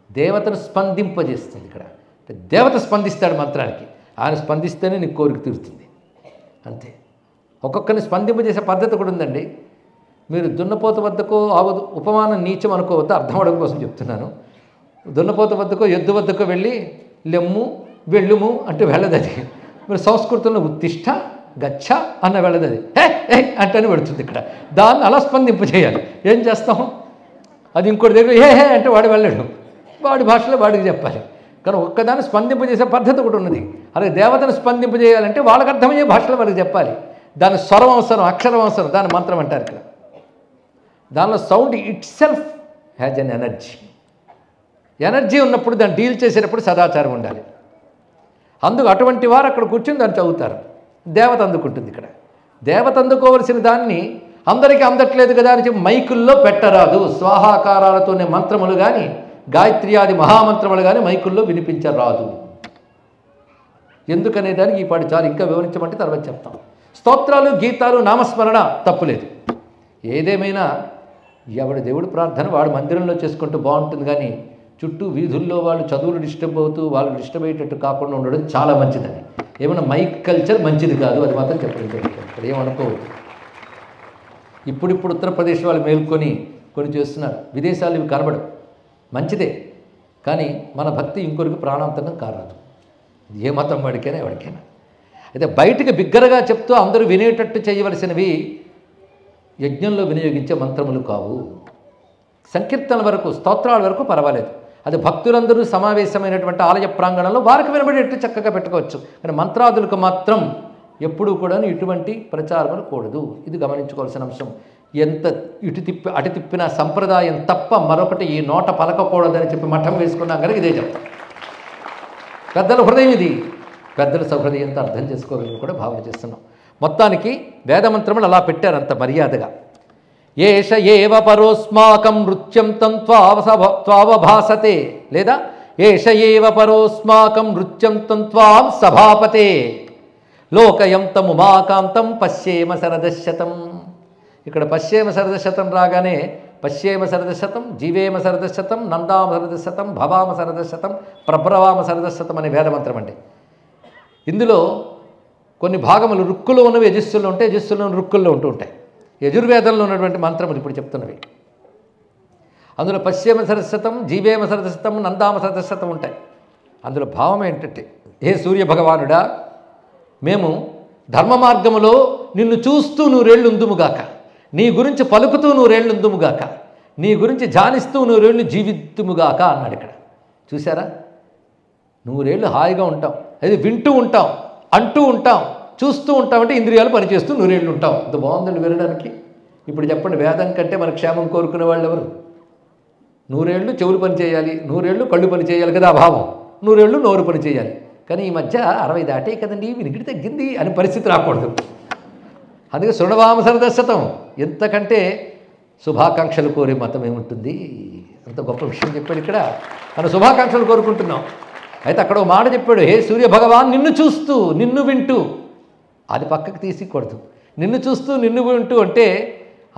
దేవతను స్పందింపజేస్తుంది. ఇక్కడ దేవత స్పందిస్తాడు మంత్రానికి. ఆయన స్పందిస్తేనే నీకు కోరిక తీరుతుంది అంతే. ఒక్కొక్కరిని స్పందింపజేసే పద్ధతి కూడా ఉందండి. మీరు దున్నపోత వద్దకో ఉపమానం నీచం అనుకోవద్దు, అర్థం అవడం కోసం చెప్తున్నాను. దున్నపోత వద్దకో ఎద్దు వద్దకో వెళ్ళి లెమ్ము వెళ్ళుము అంటే వెళ్ళదది. మీరు సంస్కృతంలో ఉత్తిష్ట గచ్చ అన్న వెళ్ళదది. హే అంటేనే పెడుతుంది. ఇక్కడ దాన్ని అలా స్పందింపజేయాలి. ఏం చేస్తాం? అది ఇంకోటి దగ్గర హే అంటే వాడు వెళ్ళాడు, వాడి భాషలో వాడికి చెప్పాలి. కానీ ఒక్కదాన్ని స్పందింపజేసే పద్ధతి కూడా ఉన్నది. అలాగే దేవతను స్పందింపజేయాలంటే వాళ్ళకి అర్థమయ్యే భాషలో వాళ్ళకి చెప్పాలి. దాని స్వరం అవసరం, అక్షరం అవసరం, దాని మంత్రం అంటారు ఇక్కడ. దానిలో sound it self has an energy. Energy ఉన్నప్పుడు దాన్ని డీల్ చేసేటప్పుడు సదాచారం ఉండాలి. అందుకు అటువంటి వారు అక్కడ కూర్చొని దాన్ని చదువుతారు. దేవత అందుకుంటుంది. ఇక్కడ దేవత అందుకోవలసిన దాన్ని అందరికీ అందట్లేదు కదా అని చెప్పి మైకుల్లో పెట్టరాదు. స్వాహాకారాలతోనే మంత్రములు కానీ గాయత్రి ఆది మహామంత్రములు కానీ మైకుల్లో వినిపించరాదు. ఎందుకనే దానికి ఈ పాటి చాలు, ఇంకా వివరించమంటే తర్వాత చెప్తాం. స్తోత్రాలు, గీతాలు, నామస్మరణ తప్పులేదు. ఏదేమైనా ఎవడి దేవుడి ప్రార్థన వాడు మందిరంలో చేసుకుంటూ బాగుంటుంది, కానీ చుట్టూ వీధుల్లో వాళ్ళు చదువులు డిస్టర్బ్ అవుతూ వాళ్ళు డిస్టర్బ్ అయ్యేటట్టు కాకుండా ఉండడం చాలా మంచిదని. ఏమన్నా మైక్ కల్చర్ మంచిది కాదు, అది మాత్రం చెప్పడం ఇక్కడ ఏమనుకోవద్దు. ఇప్పుడు ఉత్తరప్రదేశ్ వాళ్ళు మేల్కొని కొన్ని చేస్తున్నారు, విదేశాలు ఇవి కనబడవు, మంచిదే. కానీ మన భక్తి ఇంకొకరికి ప్రాణాంతకం కారాదు, ఏ మతం వాడికైనా ఎవరికైనా. అయితే బయటికి బిగ్గరగా చెప్తూ అందరూ వినేటట్టు చేయవలసినవి యజ్ఞంలో వినియోగించే మంత్రములు కావు. సంకీర్తనల వరకు, స్తోత్రాల వరకు పర్వాలేదు, అది భక్తులందరూ సమావేశమైనటువంటి ఆలయ ప్రాంగణంలో వారికి వినబడేట్టు చక్కగా పెట్టుకోవచ్చు. కానీ మంత్రాదులకు మాత్రం ఎప్పుడూ కూడా ఇటువంటి ప్రచారములు కూడదు. ఇది గమనించుకోవాల్సిన అంశం. ఎంత అటు తిప్పిన సంప్రదాయం తప్ప మరొకటి ఈ నోట పలకకూడదని చెప్పి మఠం వేసుకున్నాం కనుక ఇదే చెప్తాం. పెద్దల హృదయం ఇది, పెద్దల సహృదయంతో అర్థం చేసుకోగలని కూడా భావన చేస్తున్నాం. మొత్తానికి వేదమంత్రములు అలా పెట్టారు అంత మర్యాదగా. ఏష ఏవ పరోస్మాకం నృత్యం తం త్వావభాసతే, లేదా ఏష ఏవ పరోస్మాకం నృత్యం తం త్వాం సభాపతే లోకయం తముమాకాంతం పశ్యేమ శరదశతం. ఇక్కడ పశ్యేమ శరదశతం రాగానే పశ్యేమ శరదశతం, జీవేమ శరదశతం, నందామ శరదశతం, భవామ శరదశతం, ప్రభ్రవామ శరదశతం అనే వేదమంత్రం అండి. ఇందులో కొన్ని భాగములు రుక్కులో ఉన్నవి యజస్సుల్లో ఉంటాయి, యజస్సుల్లో రుక్కుల్లో ఉంటూ ఉంటాయి. యజుర్వేదంలో ఉన్నటువంటి మంత్రములు ఇప్పుడు చెప్తున్నవి. అందులో పశ్యేమ శరదశతం, జీవేమ శరదశతం, నందామ శరదశతం ఉంటాయి. అందులో భావం ఏంటంటే, హే సూర్య భగవానుడా, మేము ధర్మ మార్గములో నిన్ను చూస్తూ నూరేళ్లుందుముగాక, నీ గురించి పలుకుతూ నూరేళ్లుందుముగాక, నీ గురించి ధ్యానిస్తూ నూరేళ్లు జీవితుముగాక అన్నాడు ఇక్కడ. చూసారా, నూరేళ్ళు హాయిగా ఉంటాం, అది వింటూ ఉంటాం, అంటూ ఉంటాం, చూస్తూ ఉంటాం, అంటే ఇంద్రియాలు పనిచేస్తూ నూరేళ్ళు ఉంటాం. ఇంత బాగుందండి వినడానికి. ఇప్పుడు చెప్పండి, వేదం కంటే మన క్షేమం కోరుకునే వాళ్ళు ఎవరు? నూరేళ్ళు చెవులు పని చేయాలి, నూరేళ్ళు కళ్ళు పని చేయాలి కదా అభావం, నూరేళ్ళు నోరు పని చేయాలి. కానీ ఈ మధ్య 60 దాటే కదండి, వినికిడి తగ్గింది అని పరిస్థితి రాకూడదు. అందుకే శృణవామ శరదశతం, ఎంతకంటే శుభాకాంక్షలు కోరే మతం ఏముంటుంది? అంత గొప్ప విషయం చెప్పాడు ఇక్కడ. మనం శుభాకాంక్షలు కోరుకుంటున్నాం. అయితే అక్కడ ఒక మాట చెప్పాడు, హే సూర్య భగవాన్, నిన్ను చూస్తూ నిన్ను వింటూ, అది పక్కకు తీసికూడదు. నిన్ను చూస్తూ నిన్ను వింటూ అంటే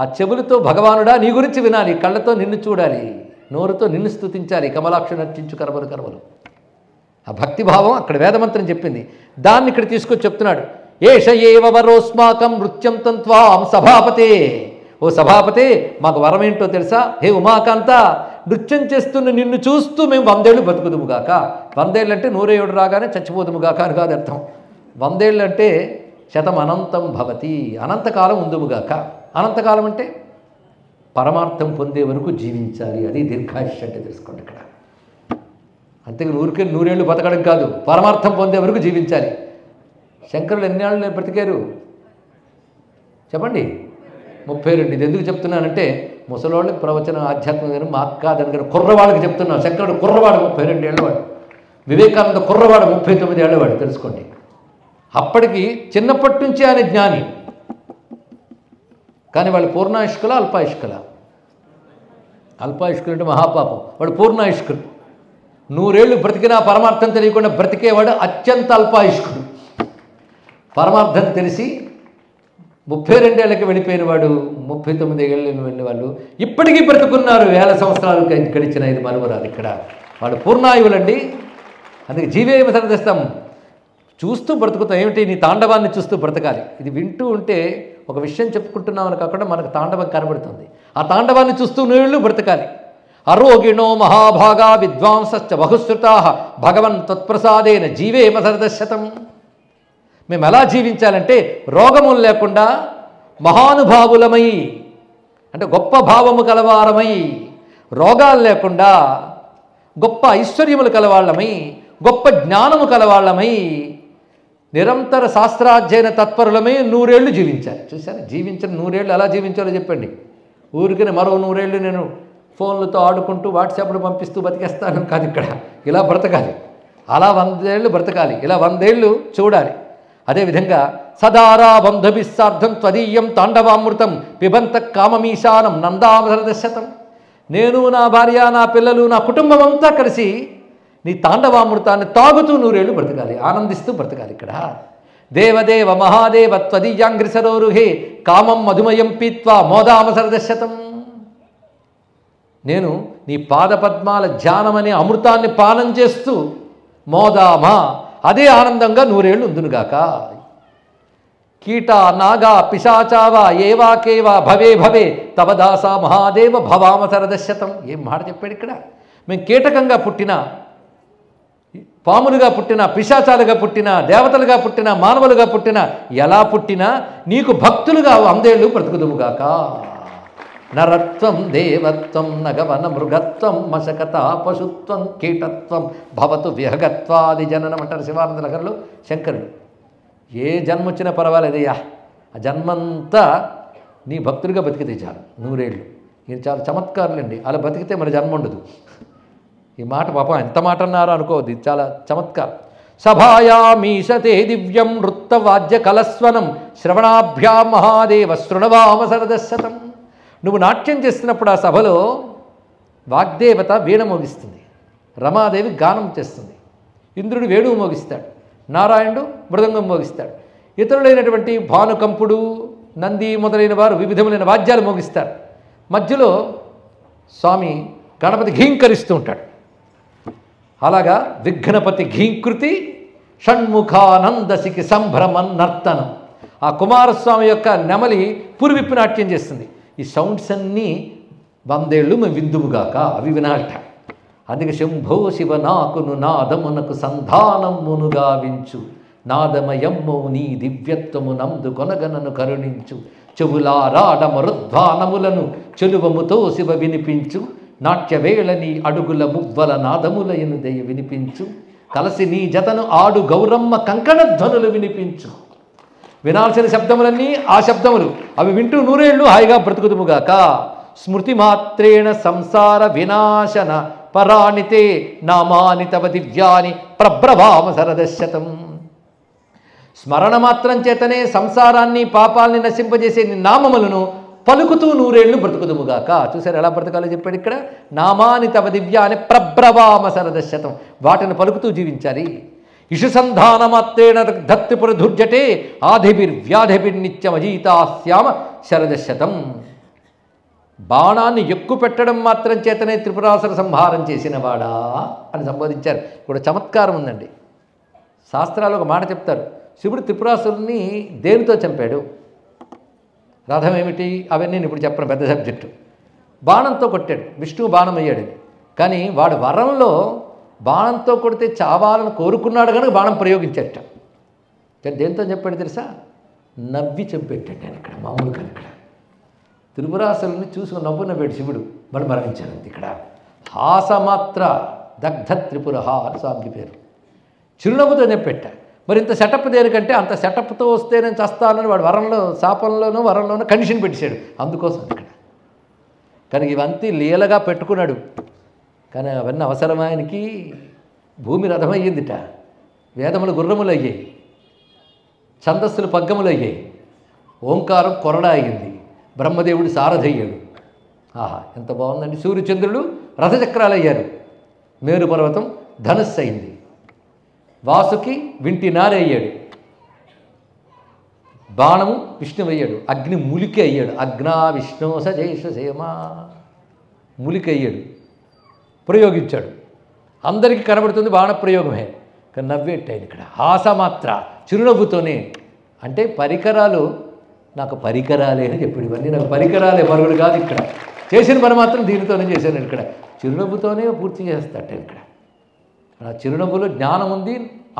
ఆ చెవులతో భగవానుడా నీ గురించి వినాలి, కళ్ళతో నిన్ను చూడాలి, నోరుతో నిన్ను స్తుతించాలి, కమలాక్షు నర్చించు కరవలు కరవలు. ఆ భక్తిభావం అక్కడ వేదమంత్రం చెప్పింది. దాన్ని ఇక్కడ తీసుకొచ్చి చెప్తున్నాడు. ఏష ఏవ వరోస్మాకం నృత్యం తం త్వాం సభాపతే. ఓ సభాపతే, మాకు వరం ఏంటో తెలుసా? హే ఉమాకాంత, నృత్యం చేస్తున్న నిన్ను చూస్తూ మేము 100 ఏళ్ళు బతుకుదుముగాక. 100 ఏళ్ళు అంటే 100 ఏడు రాగానే చచ్చిపోదుముగాక అని కాదు అర్థం. 100 ఏళ్ళు అంటే శతం అనంతం భవతి, అనంతకాలం ఉందుముగాక. అనంతకాలం అంటే పరమార్థం పొందే వరకు జీవించాలి, అది దీర్ఘాయుష్ అంటే తెలుసుకోండి ఇక్కడ. అంతేగా 100 ఏళ్ళు బతకడం కాదు, పరమార్థం పొందే వరకు జీవించాలి. శంకరులు ఎన్నేళ్ళు బ్రతికారు చెప్పండి? 32. ఇది ఎందుకు చెప్తున్నానంటే ముసలోళ్ళకి ప్రవచనం ఆధ్యాత్మిక మాకు కాదని కానీ కుర్రవాళ్ళకి చెప్తున్నాను. శంకరుడు కుర్రవాడు 32 ఏళ్ళవాడు, వివేకానంద కుర్రవాడు 39 ఏళ్ళవాడు, తెలుసుకోండి. అప్పటికి చిన్నప్పటి నుంచి ఆయన జ్ఞాని. కానీ వాళ్ళు పూర్ణాయుష్కుల అల్పాయుష్కుల? అల్పాయుష్కులు అంటే మహాపాపం, వాడు పూర్ణాయుష్కులు. 100 ఏళ్ళు బ్రతికినా పరమార్థం తెలియకుండా బ్రతికేవాడు అత్యంత అల్పాయుష్కుడు. పరమార్థం తెలిసి 32 ఏళ్ళకి వెళ్ళిపోయిన వాడు, 39 ఏళ్ళకి వెళ్ళిన వాళ్ళు ఇప్పటికీ బ్రతుకున్నారు. 1000 సంవత్సరాలు గడిచిన ఇది మరువరాదు ఇక్కడ. వాళ్ళు పూర్ణాయువులండి. అందుకే జీవేమ సరదస్తాం, చూస్తూ బ్రతుకుతాం. ఏమిటి? నీ తాండవాన్ని చూస్తూ బ్రతకాలి. ఇది వింటూ ఉంటే ఒక విషయం చెప్పుకుంటున్నామని కాకుండా మనకు తాండవం కనబడుతుంది. ఆ తాండవాన్ని చూస్తూ నీళ్ళు బ్రతకాలి. అరోగిణో మహాభాగా విద్వాంసశ్చ బహుశ్రుతా భగవన్ తత్ప్రసాదేన జీవేమ సరదశతం. మేము ఎలా జీవించాలంటే రోగములు లేకుండా మహానుభావులమై, అంటే గొప్ప భావము కలవారమై, రోగాలు లేకుండా గొప్ప ఐశ్వర్యములు కలవాళ్ళమై, గొప్ప జ్ఞానము కలవాళ్ళమై, నిరంతర శాస్త్రాధ్యయన తత్పరులమై 100 ఏళ్ళు జీవించాలి. చూసారా, జీవించిన 100 ఏళ్ళు ఎలా జీవించాలో చెప్పండి. ఊరికనే మరో 100 ఏళ్ళు నేను ఫోన్లతో ఆడుకుంటూ వాట్సాప్లు పంపిస్తూ బతికేస్తాను కాదు. ఇక్కడ ఇలా బ్రతకాలి, అలా 100 ఏళ్ళు బ్రతకాలి, ఇలా 100 ఏళ్ళు చూడాలి. అదేవిధంగా సదారా బంధుభిస్సార్థం త్వదీయం తాండవామృతం పిబంత కామమీశానం నందామరదశతం. నేను, నా భార్య, నా పిల్లలు, నా కుటుంబం అంతా కలిసి నీ తాండవామృతాన్ని తాగుతూ నూరేళ్ళు బ్రతకాలి, ఆనందిస్తూ బ్రతకాలి. ఇక్కడ దేవదేవ మహాదేవ త్వదీయాంగ్రిసరోరుహే కామం మధుమయం పీత్వా మోదామసరదశతం. నేను నీ పాదపద్మాల ధ్యానమనే అమృతాన్ని పానం చేస్తూ మోదామా అదే ఆనందంగా నూరేళ్ళు ఉందునుగాక. కీట నాగా పిశాచావా ఏవాకేవా భవే భవే తవ దాస మహాదేవ భవామ సరదశతం. ఏం మాట చెప్పాడు ఇక్కడ. మేము కీటకంగా పుట్టినా, పాములుగా పుట్టినా, పిశాచాలుగా పుట్టినా, దేవతలుగా పుట్టినా, మానవులుగా పుట్టినా, ఎలా పుట్టినా నీకు భక్తులుగా 100 ఏళ్ళు బ్రతుకుదుముగాక. నరత్వం దేవత్వం నగవన మృగత్వం మశకత పశుత్వం కీటత్వం భవతు విహగత్వాది జననం అంటారు శివానంద లహరిలో శంకరుడు. ఏ జన్మ వచ్చినా పర్వాలేదయ్యా, ఆ జన్మంతా నీ భక్తుడిగా బతికితే చాలు 100 ఏళ్ళు. ఇది చాలా చమత్కారులండి. అలా బతికితే మన జన్మ ఉండదు. ఈ మాట పాపం ఎంత మాట అన్నారో అనుకోవద్దు, ఇది చాలా చమత్కారం. సభాయామీశతే దివ్యం నృత్తవాద్య కలస్వనం శ్రవణాభ్యాం మహాదేవ శృణవామ సరదశతం. నువ్వు నాట్యం చేస్తున్నప్పుడు ఆ సభలో వాగ్దేవత వీణ మోగిస్తుంది, రమాదేవి గానం చేస్తుంది, ఇంద్రుడు వేణువు మోగిస్తాడు, నారాయణుడు మృదంగం మోగిస్తాడు, ఇతరులైనటువంటి భానుకంపుడు నంది మొదలైన వారు వివిధములైన వాద్యాలు మోగిస్తారు. మధ్యలో స్వామి గణపతి ఘీంకరిస్తూ ఉంటాడు. అలాగా విఘ్నపతి ఘీంకృతి షణ్ముఖానందసికి సంభ్రమన్ నర్తనం. ఆ కుమారస్వామి యొక్క నెమలి పురివిప్పి నాట్యం చేస్తుంది. ఈ సౌండ్స్ అన్నీ 100 ఏళ్ళు మేము విందుముగాక, అవి వినాలట. అందుకే శంభో శివ నాకును నాదమునకు సంధానమును గావించు నాదమయమ్మో నీ దివ్యత్వము నందు కొనగనను కరుణించు చెవులారాడమరుద్వానములను చెలువముతో శివ వినిపించు నాట్యవేళ నీ అడుగుల మువ్వల నాదములయను దయ వినిపించు కలసి నీ జతను ఆడు గౌరమ్మ కంకణధ్వనులు వినిపించు. వినాల్సిన శబ్దములన్నీ ఆ శబ్దములు, అవి వింటూ 100 ఏళ్ళు హాయిగా బ్రతుకుదుముగాక. స్మృతి మాత్రేణ సంసార వినాశన పరాణితే నామాని తవ దివ్యాని ప్రబ్రవామ సరదశతం. స్మరణ మాత్రం చేతనే సంసారాన్ని పాపాలని నశింపజేసే నీ నామములను పలుకుతూ 100 ఏళ్ళు బ్రతుకుదుముగాక. చూసారు ఎలా బ్రతకాలో చెప్పాడు ఇక్కడ. నామాని తవ దివ్యాని ప్రబ్రవామ సరదశతం, వాటిని పలుకుతూ జీవించాలి. ఇషుసంధానమాత్రేణ ధత్తిపురధుర్జటే ఆధిభిర్వ్యాధిభిర్నిత్యమజీతాస్యామ శరదశతం. బాణాన్ని ఎక్కువ పెట్టడం మాత్రం చేతనే త్రిపురాసుర సంహారం చేసినవాడా అని సంబోధించారు. ఇక్కడ చమత్కారం ఉందండి. శాస్త్రాలు ఒక మాట చెప్తారు, శివుడు త్రిపురాసురుని దేనితో చంపాడు, రథం ఏమిటి, అవన్నీ నేను ఇప్పుడు చెప్పను, పెద్ద సబ్జెక్టు. బాణంతో కొట్టాడు, విష్ణువు బాణం అయ్యాడు. కానీ వాడు వరంలో బాణంతో కొడితే చావాలని కోరుకున్నాడు కనుక బాణం ప్రయోగించట. కానీ దేంతో చెప్పాడు తెలుసా, నవ్వి చంపెట్టాడు. ఆయన ఇక్కడ మామూలు కానీ ఇక్కడ త్రిపురాసురుని చూసుకుని నవ్వేడు శివుడు, మరి మరణించాడు. ఇక్కడ హాసమాత్ర దగ్ధ త్రిపుర అని స్వామికి పేరు. చిరునవ్వుతో చెప్పెట్ట. మరి ఇంత సెటప్ దేనికంటే అంత సెటప్తో వస్తే నేను చస్తానని వాడు వరంలోనూ కండిషన్ పెట్టాడు. అందుకోసం ఇక్కడ కానీ ఇవంతా లీలగా పెట్టుకున్నాడు. కానీ అవన్నీ అవసరమా ఆయనకి? భూమి రథమయ్యిందిట, వేదములు గుర్రములు అయ్యాయి, ఛందస్సులు పగ్గములు అయ్యాయి, ఓంకారం కొరడా అయ్యింది, బ్రహ్మదేవుడు సారథయ్యాడు. ఆహా ఎంత బాగుందండి. సూర్యచంద్రుడు రథచక్రాలు అయ్యారు, మేరు పర్వతం ధనుస్సు అయింది, వాసుకి వింటి నారయ్యాడు, బాణము విష్ణువయ్యాడు, అగ్ని ములికి అయ్యాడు, అగ్నా విష్ణు సజేష సేమా ములికి అయ్యాడు, ప్రయోగించాడు. అందరికీ కనబడుతుంది బాణప్రయోగమే, కానీ నవ్వేటాడు ఇక్కడ హాసమాత్ర చిరునవ్వుతోనే. అంటే పరికరాలు నాకు పరికరాలే అని చెప్పాడు. ఇవన్నీ నాకు పరికరాలే, మరుగుడు కాదు. ఇక్కడ చేసిన పని మాత్రం దీనితోనే చేశాను. ఇక్కడ చిరునవ్వుతోనే పూర్తి చేస్తాట. ఇక్కడ ఆ చిరునవ్వులో జ్ఞానం ఉంది,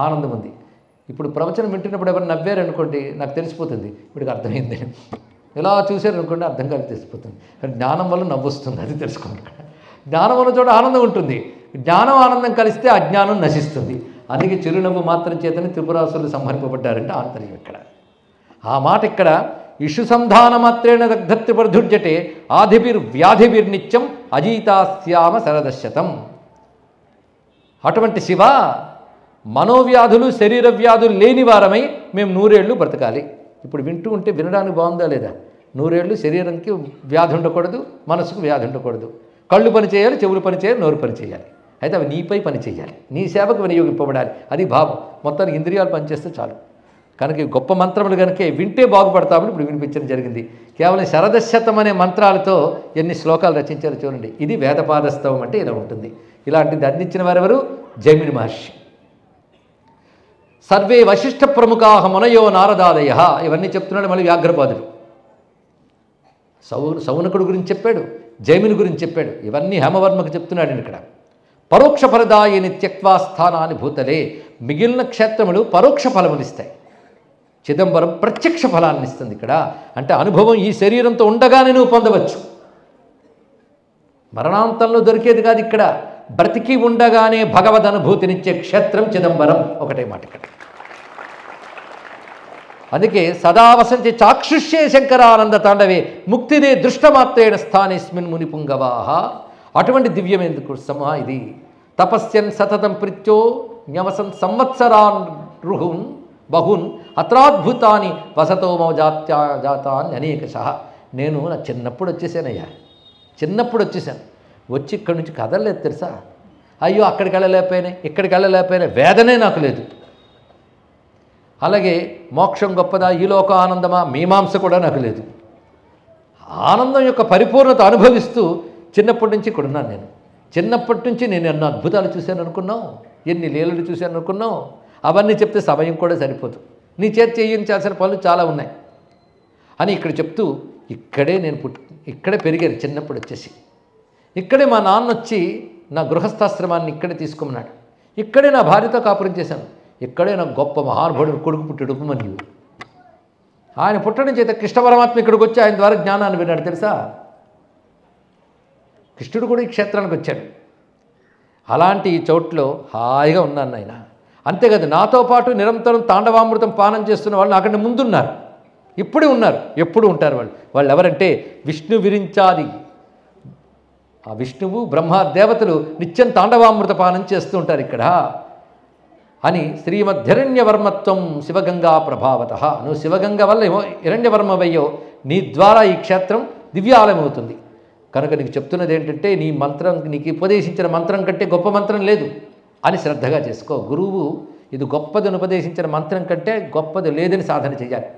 ఆనందం ఉంది. ఇప్పుడు ప్రవచనం వింటున్నప్పుడు ఎవరు నవ్వారనుకోండి నాకు తెలిసిపోతుంది వీడికి అర్థమైంది. ఇలా చూశారనుకోండి అర్థం కాదు, తెలిసిపోతుంది. కానీ జ్ఞానం వల్ల నవ్వు వస్తుంది, అది తెలుసుకోండి. జ్ఞానం వల్ల చోట ఆనందం ఉంటుంది. జ్ఞానం ఆనందం కలిస్తే అజ్ఞానం నశిస్తుంది. అందుకే చిరునవ్వు మాత్రం చేతనే త్రిపురాసురులు సంహరింపబడ్డారంటే ఆంతర్యం ఇక్కడ. ఆ మాట ఇక్కడ ఇషుసంధాన మాత్రేణ దగ్ధత్రిపురధుర్జటే ఆధిభిర్వ్యాధిభిర్నిత్యం అజీతాస్యామ శరదశతం. అటువంటి శివ మనోవ్యాధులు శరీర వ్యాధులు లేని వారమై మేము 100 ఏళ్ళు బ్రతకాలి. ఇప్పుడు వింటూ ఉంటే వినడానికి బాగుందా లేదా? 100 ఏళ్ళు శరీరంకి వ్యాధి ఉండకూడదు, మనసుకు వ్యాధి ఉండకూడదు, కళ్ళు పని చేయాలి, చెవులు పని చేయాలి, నోరు పని చేయాలి. అయితే అవి నీపై పని చేయాలి, నీ సేవకు వినియోగింపబడాలి. అది భావం. మొత్తానికి ఇంద్రియాలు పనిచేస్తే చాలు. కనుక ఈ గొప్ప మంత్రములు కనుక వింటే బాగుపడతామని ఇప్పుడు వినిపించడం జరిగింది. కేవలం శరదశతం అనే మంత్రాలతో ఎన్ని శ్లోకాలు రచించారో చూడండి. ఇది వేదపాదస్తవం అంటే ఇలా ఉంటుంది. ఇలాంటిది అందించిన వారెవరు? జైమిని మహర్షి. సర్వే వశిష్ఠ ప్రముఖా మునయో నారదాదయ. ఇవన్నీ చెప్తున్నాడు మళ్ళీ వ్యాఘ్రపాదుడు. సౌనకుడు గురించి చెప్పాడు, జైమిని గురించి చెప్పాడు. ఇవన్నీ హేమవర్మకు చెప్తున్నాడు ఇక్కడ. పరోక్ష ఫలదాయిని త్యక్వా స్థానాన్ని భూతలే. మిగిలిన క్షేత్రములు పరోక్ష ఫలమునిస్తాయి, చిదంబరం ప్రత్యక్ష ఫలాన్ని ఇస్తుంది. ఇక్కడ అంటే అనుభవం ఈ శరీరంతో ఉండగానే నువ్వు పొందవచ్చు, మరణాంతంలో దొరికేది కాదు. ఇక్కడ బ్రతికి ఉండగానే భగవద్ అనుభూతినిచ్చే క్షేత్రం చిదంబరం. ఒకటే మాట ఇక్కడ. అందుకే సదా వసంతి చాక్షుష్యే శంకరానంద తాండవే ముక్తిదే దృష్టమాత్రేణ స్థానేస్మిన్ ముని పుంగవాహ. అటువంటి దివ్యమేందుకు సమా ఇది. తపస్యన్ సతతం ప్రిత్యో న్యవసన్ సంవత్సరాన్ రుహున్ బహున్ అత్రాద్భుతాన్ని వసతోమో జాతాన్ని అనేకశః. నేను నా చిన్నప్పుడు వచ్చేసానయ్యా, చిన్నప్పుడు వచ్చేసాను. వచ్చి ఇక్కడి నుంచి కదలలేదు తెలుసా. అయ్యో అక్కడికి వెళ్ళలేకపోయినా, ఇక్కడికి వెళ్ళలేకపోయినా, వేదనే నాకు లేదు. అలాగే మోక్షం గొప్పదా, ఈ లోక ఆనందమా, మీమాంస కూడా నాకు లేదు. ఆనందం యొక్క పరిపూర్ణత అనుభవిస్తూ చిన్నప్పటి నుంచి ఇక్కడ ఉన్నాను నేను. చిన్నప్పటి నుంచి నేను ఎన్నో అద్భుతాలు చూశాను అనుకున్నావు, ఎన్ని లీలలు చూశాను అనుకున్నావు. అవన్నీ చెప్తే సమయం కూడా సరిపోదు. నీ చేత చేయించాల్సిన పనులు చాలా ఉన్నాయి అని ఇక్కడ చెప్తూ, ఇక్కడే నేను ఇక్కడే పెరిగాను చిన్నప్పుడు వచ్చేసి. ఇక్కడే మా నాన్న వచ్చి నా గృహస్థాశ్రమాన్ని ఇక్కడే తీసుకోమన్నాడు. ఇక్కడే నా భార్యతో కాపురం చేశాను. ఇక్కడే నాకు గొప్ప మహానుభావుడు కొడుకు పుట్టాడు ఉపమన్యువు. ఆయన పుట్టడం చేత కృష్ణ పరమాత్మ ఇక్కడికి వచ్చి ఆయన ద్వారా జ్ఞానాన్ని విన్నాడు తెలుసా. కృష్ణుడు కూడా ఈ క్షేత్రానికి వచ్చాడు. అలాంటి ఈ చోట్లో హాయిగా ఉన్నాను ఆయన. అంతేకాదు నాతో పాటు నిరంతరం తాండవామృతం పానం చేస్తున్న వాళ్ళు నాకంటే ముందున్నారు, ఇప్పుడే ఉన్నారు, ఎప్పుడు ఉంటారు. వాళ్ళు ఎవరంటే విష్ణు విరించాది. ఆ విష్ణువు బ్రహ్మ దేవతలు నిత్యం తాండవామృత పానం చేస్తూ ఉంటారు ఇక్కడ అని. శ్రీమద్హిరణ్యవర్మత్వం శివగంగా ప్రభావత. నువ్వు శివగంగ వల్ల హిరణ్యవర్మవయ్యో, నీ ద్వారా ఈ క్షేత్రం దివ్యాలయం అవుతుంది. కనుక నీకు చెప్తున్నది ఏంటంటే, నీ మంత్రం, నీకు ఉపదేశించిన మంత్రం కంటే గొప్ప మంత్రం లేదు అని శ్రద్ధగా చేసుకో. గురువు ఇది గొప్పదని ఉపదేశించిన మంత్రం కంటే గొప్పది లేదని సాధన చేయాలి.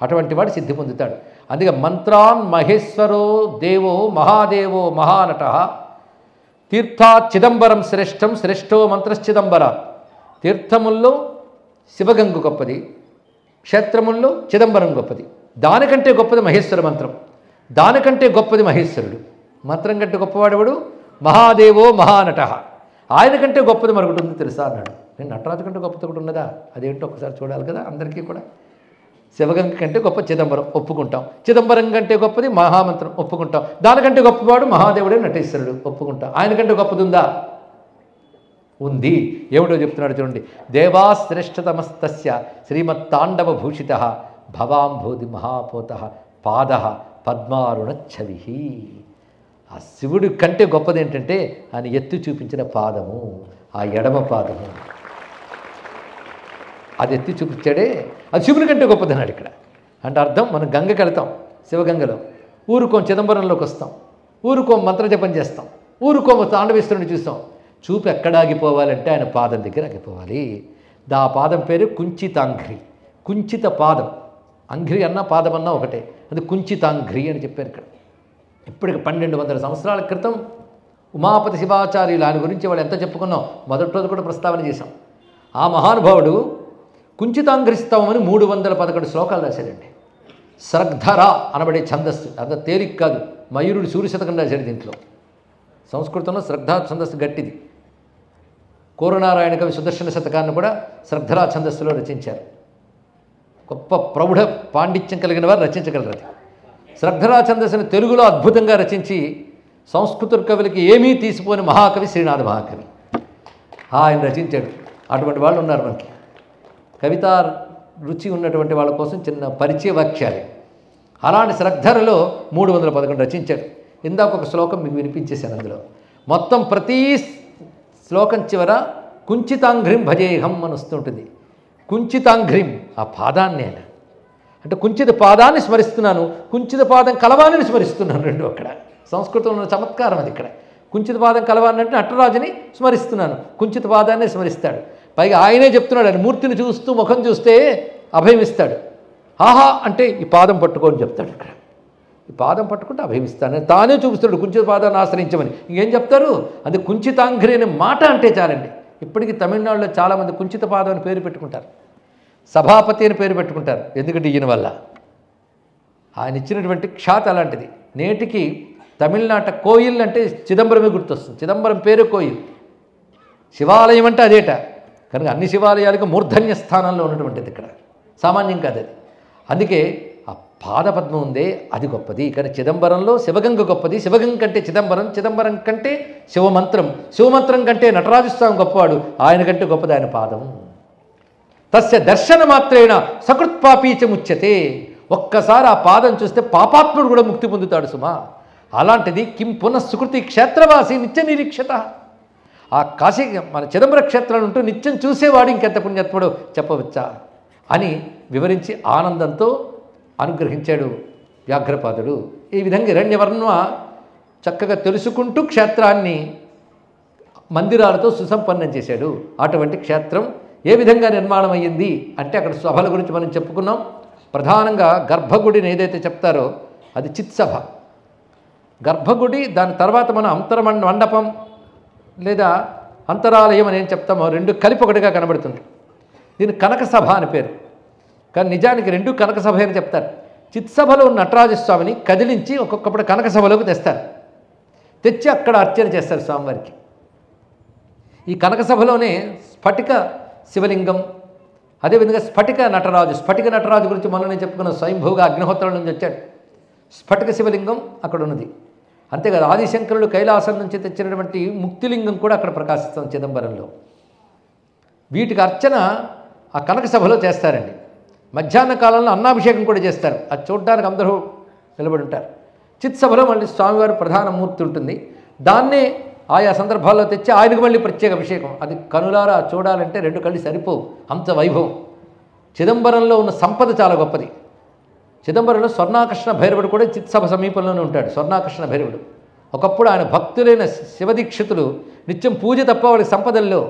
అటువంటి వాడు సిద్ధి పొందుతాడు. అందుకే మంత్రాన్ మహేశ్వరో దేవో మహాదేవో మహానట తీర్థాత్ చిదంబరం శ్రేష్టం శ్రేష్టో మంత్రశ్చిదంబర. తీర్థముల్లో శివగంగ గొప్పది, క్షేత్రముల్లో చిదంబరం గొప్పది. దానికంటే గొప్పది మహేశ్వర మంత్రం, దానికంటే గొప్పది మహేశ్వరుడు. మంత్రం కంటే గొప్పవాడెవడు? మహాదేవో మహానట. ఆయన కంటే గొప్పది మరొకటి ఉంది తెలుసా అన్నాడు. నేను నటరాజు కంటే గొప్పది ఒకటి ఉన్నదా? అదేంటో ఒకసారి చూడాలి కదా అందరికీ కూడా. శివగంగ కంటే గొప్ప చిదంబరం ఒప్పుకుంటాం, చిదంబరం కంటే గొప్పది మహామంత్రం ఒప్పుకుంటాం, దానికంటే గొప్పవాడు మహాదేవుడే నటేశ్వరుడు ఒప్పుకుంటాం. ఆయన కంటే గొప్పది ఉందా? ఉంది. ఏమిటో చెప్తున్నాడు చూడండి. దేవాశ్రేష్టతమస్తస్య శ్రీమత్తాండవభూషిత భవాంభూది మహాపోత పాద పద్మారుణఛవి. ఆ శివుడి కంటే గొప్పది ఏంటంటే ఆయన ఎత్తి చూపించిన పాదము, ఆ ఎడమ పాదము. అది ఎత్తి చూపించాడే, అది శివుని కంటే గొప్పది అన్నాడు ఇక్కడ. అంటే అర్థం, మనం గంగకి వెళ్తాం, శివగంగలో ఊరుకోం చిదంబరంలోకి వస్తాం, ఊరుకోం మంత్రజపం చేస్తాం, ఊరుకోం తాండవేశ్వరుని చూస్తాం. చూపు ఎక్కడ ఆగిపోవాలంటే ఆయన పాదం దగ్గర ఆగిపోవాలి. ఆ పాదం పేరు కుంచితాంఘ్రి. కుంచిత పాదం, అంఘ్రి అన్న పాదం అన్న ఒకటే, అది కుంచితాంఘ్రి అని చెప్పారు ఇక్కడ. ఇప్పటికి 1200 సంవత్సరాల క్రితం ఉమాపతి శివాచార్యులు, ఆయన గురించి వాళ్ళు ఎంత చెప్పుకున్నాం, మొదటి రోజు కూడా ప్రస్తావన చేశాం. ఆ మహానుభావుడు కుంచితాంఘ్రిస్తవమని 311 శ్లోకాలు రాశాడండి. స్రగ్ధర అనబడే ఛందస్సు, అంత తేలిక కాదు. మయూరుడు సూర్యశతకం రాశాడు దీంట్లో. సంస్కృతంలో శ్రద్ధా ఛందస్సు గట్టిది. కూరనారాయణ కవి సుదర్శన శతకాన్ని కూడా శ్రద్ధరా ఛందస్సులో రచించారు. గొప్ప ప్రౌఢ పాండిత్యం కలిగిన వారు రచించగలరు. అది శ్రద్ధరా ఛందస్సుని తెలుగులో అద్భుతంగా రచించి సంస్కృత కవులకి ఏమీ తీసిపోని మహాకవి శ్రీనాథ మహాకవి, ఆయన రచించాడు. అటువంటి వాళ్ళు ఉన్నారు మనకి. కవితా రుచి ఉన్నటువంటి వాళ్ళ కోసం చిన్న పరిచయ వాక్యాలే. అలాంటి శ్రద్ధరలో 311 రచించాడు. ఇందాక ఒక శ్లోకం మీకు వినిపించేశాను. అందులో మొత్తం ప్రతి శ్లోకం చివర కుంచితాంఘ్రిం భజేహం అని వస్తుంటుంది. కుంచితాంఘ్రిం, ఆ పాదాన్ని ఆయన అంటే కుంచిత పాదాన్ని స్మరిస్తున్నాను, కుంచిత పాదం కలవాణిని స్మరిస్తున్నాను. రెండు అక్కడ సంస్కృతంలో చమత్కారం అది. ఇక్కడ కుంచిత పాదం కలవాలంటే నటరాజుని స్మరిస్తున్నాను, కుంచిత పాదాన్ని స్మరిస్తాడు. పైగా ఆయనే చెప్తున్నాడు, ఆయన మూర్తిని చూస్తూ ముఖం చూస్తే అభయం ఇస్తాడు. ఆహా అంటే ఈ పాదం పట్టుకొని చెప్తాడు. ఇక్కడ ఈ పాదం పట్టుకుంటే అభయమిస్తానని తానే చూపిస్తాడు, కుంచిత పాదాన్ని ఆశ్రయించమని. ఇంకేం చెప్తారు? అది కుంచితాంఘ్రి అనే మాట అంటే చాలండి. ఇప్పటికీ తమిళనాడులో చాలామంది కుంచిత పాదం అని పేరు పెట్టుకుంటారు, సభాపతి అని పేరు పెట్టుకుంటారు. ఎందుకంటే ఈయన వల్ల ఆయన ఇచ్చినటువంటి ఖ్యాతి అలాంటిది. నేటికి తమిళనాట కోయిల్ అంటే చిదంబరమే గుర్తొస్తుంది. చిదంబరం పేరు కోయిల్, శివాలయం అంటే అదేట. కనుక అన్ని శివాలయాలకు మూర్ధన్య స్థానంలో ఉన్నటువంటిది ఇక్కడ, సామాన్యం కాదు అది. అందుకే ఆ పాదపద్మం ఉందే అది గొప్పది. కానీ చిదంబరంలో శివగంగ గొప్పది, శివగంగ కంటే చిదంబరం, చిదంబరం కంటే శివమంత్రం, శివమంత్రం కంటే నటరాజస్వామి గొప్పవాడు, ఆయన కంటే గొప్పది ఆయన పాదం. తస్య దర్శన మాత్రేణ సకృత్పాపీచ ముచ్యతే. ఒక్కసారి ఆ పాదం చూస్తే పాపాత్ముడు కూడా ముక్తి పొందుతాడు సుమా. అలాంటిది కిం పునఃసుకృతి క్షేత్రవాసి నిత్య నిరీక్షత. ఆ కాశీ మన చిదంబర క్షేత్రాలు ఉంటూ నిత్యం చూసేవాడు ఇంకెంత పుణ్యాత్ముడో చెప్పవచ్చా అని వివరించి ఆనందంతో అనుగ్రహించాడు వ్యాఘ్రపాదుడు. ఈ విధంగా హిరణ్యవర్మ చక్కగా తెలుసుకుంటూ క్షేత్రాన్ని మందిరాలతో సుసంపన్నం చేశాడు. అటువంటి క్షేత్రం ఏ విధంగా నిర్మాణం అయ్యింది అంటే అక్కడ సభల గురించి మనం చెప్పుకున్నాం. ప్రధానంగా గర్భగుడిని ఏదైతే చెప్తారో అది చిత్సభ. గర్భగుడి, దాని తర్వాత మనం మండపం లేదా అంతరాలయం అని ఏం చెప్తామో రెండు కలిపి ఒకటిగా కనబడుతుంది. దీని కనక సభ అని పేరు, కానీ నిజానికి రెండు కనక సభ అని చెప్తారు. చిత్సభలో ఉన్న నటరాజస్వామిని కదిలించి ఒక్కొక్కప్పుడు కనక సభలోకి తెస్తారు, తెచ్చి అక్కడ అర్చన చేస్తారు స్వామివారికి. ఈ కనక సభలోనే స్ఫటిక శివలింగం, అదేవిధంగా స్ఫటిక నటరాజు గురించి మొన్న నేను చెప్పుకున్న స్వయంభూగా అగ్నిహోత్రం నుంచి వచ్చాడు. స్ఫటిక శివలింగం అక్కడ ఉన్నది. అంతేకాదు ఆదిశంకరుడు కైలాసం నుంచి తెచ్చినటువంటి ముక్తిలింగం కూడా అక్కడ ప్రకాశిస్తుంది చిదంబరంలో. వీటికి అర్చన ఆ కనక సభలో చేస్తారండి. మధ్యాహ్న కాలంలో అన్నాభిషేకం కూడా చేస్తారు, అది చూడడానికి అందరూ నిలబడి ఉంటారు. చిత్సభలో మళ్ళీ స్వామివారి ప్రధాన మూర్తి ఉంటుంది, దాన్నే ఆయా సందర్భాల్లో తెచ్చి ఆయనకు మళ్ళీ ప్రత్యేక అభిషేకం. అది కనులారా చూడాలంటే రెండు కళ్ళు సరిపోవు, అంత వైభవం. చిదంబరంలో ఉన్న సంపద చాలా గొప్పది. చిదంబరంలో స్వర్ణాకర్షణ భైరవుడు కూడా చిత్సభ సమీపంలోనే ఉంటాడు. స్వర్ణాకర్షణ భైరవుడు ఒకప్పుడు ఆయన భక్తులైన శివదీక్షితులు నిత్యం పూజ తప్ప వాడికి సంపదల్లో,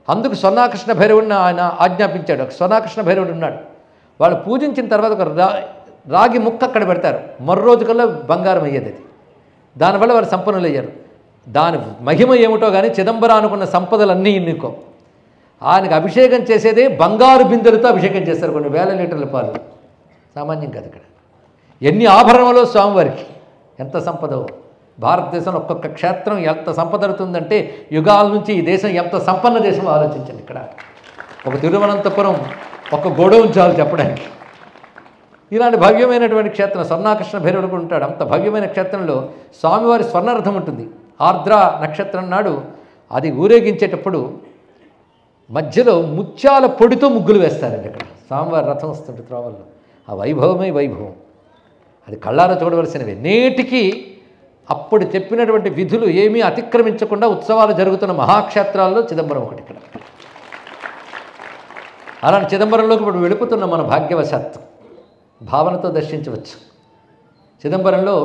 అందుకు స్వర్ణాకర్షణ భైరవుడిని ఆయన ఆజ్ఞాపించాడు. ఒక స్వర్ణాకర్షణ భైరవుడు ఉన్నాడు. వాళ్ళు పూజించిన తర్వాత ఒక రాగి ముక్క అక్కడ పెడతారు, మర్రోజు కల్లా బంగారం అయ్యేది. అది దానివల్ల వారు సంపన్నులు అయ్యారు. దాని మహిమ ఏమిటో కానీ చిదంబరానుకున్న సంపదలన్నీ ఇన్నుకో. ఆయనకు అభిషేకం చేసేదే బంగారు బిందెలతో అభిషేకం చేస్తారు, కొన్ని వేల లీటర్ల పాలు. సామాన్యం కాదు. ఇక్కడ ఎన్ని ఆభరణలో స్వామివారికి ఎంత సంపదో. భారతదేశంలో ఒక్కొక్క క్షేత్రం ఎంత సంపద అవుతుందంటే యుగాల నుంచి ఈ దేశం ఎంత సంపన్న దేశం ఆలోచించండి. ఇక్కడ ఒక తిరువనంతపురం ఒక గోడౌన్ చాలు చెప్పడానికి. ఇలాంటి భవ్యమైనటువంటి క్షేత్రం స్వర్ణాకర్షణ భైరవుడు కూడా ఉంటాడు. అంత భవ్యమైన క్షేత్రంలో స్వామివారి స్వర్ణరథం ఉంటుంది. ఆర్ద్ర నక్షత్రం నాడు అది ఊరేగించేటప్పుడు మధ్యలో ముత్యాల పొడితో ముగ్గులు వేస్తారండి. ఇక్కడ స్వామివారి రథం వస్తుంది త్రోవల్లో. ఆ వైభవమే వైభవం, అది కళ్ళారా చూడవలసినవి. నేటికి అప్పుడు చెప్పినటువంటి విధులు ఏమీ అతిక్రమించకుండా ఉత్సవాలు జరుగుతున్న మహాక్షేత్రాల్లో చిదంబరం ఒకటి. ఇక్కడ అలాంటి చిదంబరంలోకి ఇప్పుడు వెళ్ళిపోతున్న మన భాగ్యవశాత్తు భావనతో దర్శించవచ్చు. చిదంబరంలో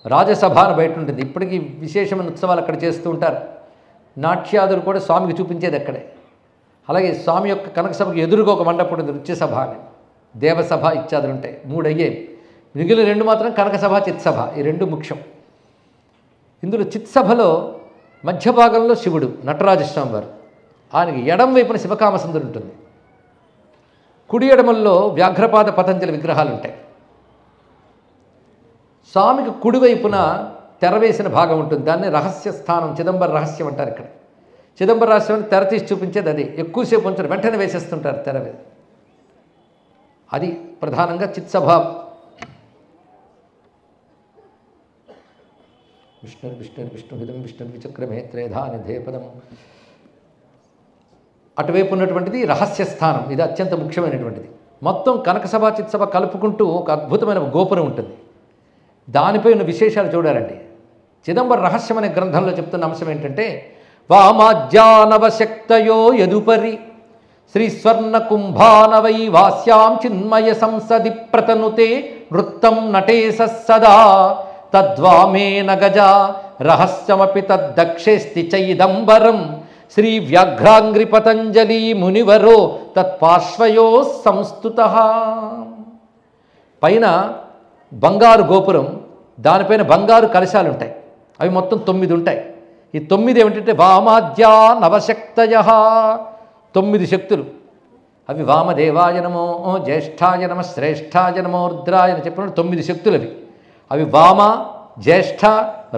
రాజసభ అని బయట ఉంటుంది. ఇప్పటికీ విశేషమైన ఉత్సవాలు అక్కడ చేస్తూ ఉంటారు. నాట్యాదులు కూడా స్వామికి చూపించేది అక్కడే. అలాగే స్వామి యొక్క కనక సభకు ఎదురుగా ఒక మండపం ఉంటుంది, నృత్యసభ అని. దేవసభ ఇత్యాదులు ఉంటాయి, 3 అయ్యాయి. మిగిలిన 2 మాత్రం కనక సభ, చిత్సభ, ఈ 2 ముఖ్యం. ఇందులో చిత్సభలో మధ్య భాగంలో శివుడు నటరాజస్వామి వారు, ఆయనకి ఎడం వైపున శివకామసుందరి ఉంటుంది. కుడి ఎడమల్లో వ్యాఘ్రపాద పతంజలి విగ్రహాలు ఉంటాయి. స్వామికి కుడివైపున తెరవేసిన భాగం ఉంటుంది, దాన్ని రహస్య స్థానం, చిదంబర రహస్యం అంటారు. ఇక్కడ చిదంబర రహస్యాన్ని తెర తీసి చూపించేది అది. ఎక్కువసేపు ఉంచారు, వెంటనే వేసేస్తుంటారు తెర. అది ప్రధానంగా చిత్సభ. విష్ణుహిదం విష్ణు విచక్రమే త్రేధా నిధేపదం. అటువైపు ఉన్నటువంటిది రహస్య స్థానం, ఇది అత్యంత ముఖ్యమైనటువంటిది. మొత్తం కనకసభ చిత్సభ కలుపుకుంటూ ఒక అద్భుతమైన గోపురం ఉంటుంది. దానిపై ఉన్న విశేషాలు చూడాలండి. చిదంబర రహస్యం అనే గ్రంథంలో చెప్తున్న అంశం ఏంటంటే, వామాజ్యానవశక్తయో యదుపరి శ్రీస్వర్ణ కుంభానవై వాస్యాం చిన్మయ సంసది ప్రతనుతే వృత్తం నటేశ సదా తద్వామేన గజ రహస్యమపి తద్దక్షేస్తి చైదంబరం శ్రీ వ్యాఘ్రాంగ్రి పతంజలి మునివరో తత్పార్శ్వయో సంస్తుతః. పైన బంగారు గోపురం, దానిపైన బంగారు కలశాలు ఉంటాయి. అవి మొత్తం 9 ఉంటాయి. ఈ 9 ఏమిటంటే వామాద్యా నవశక్తయః, 9 శక్తులు. అవి వామదేవాయ నమో, జ్యేష్ఠాయ నమ, శ్రేష్ఠాయ నమో, రుద్రాయ అని చెప్పినప్పుడు 9 శక్తులు అవి. అవి వామ, జ్యేష్ఠ,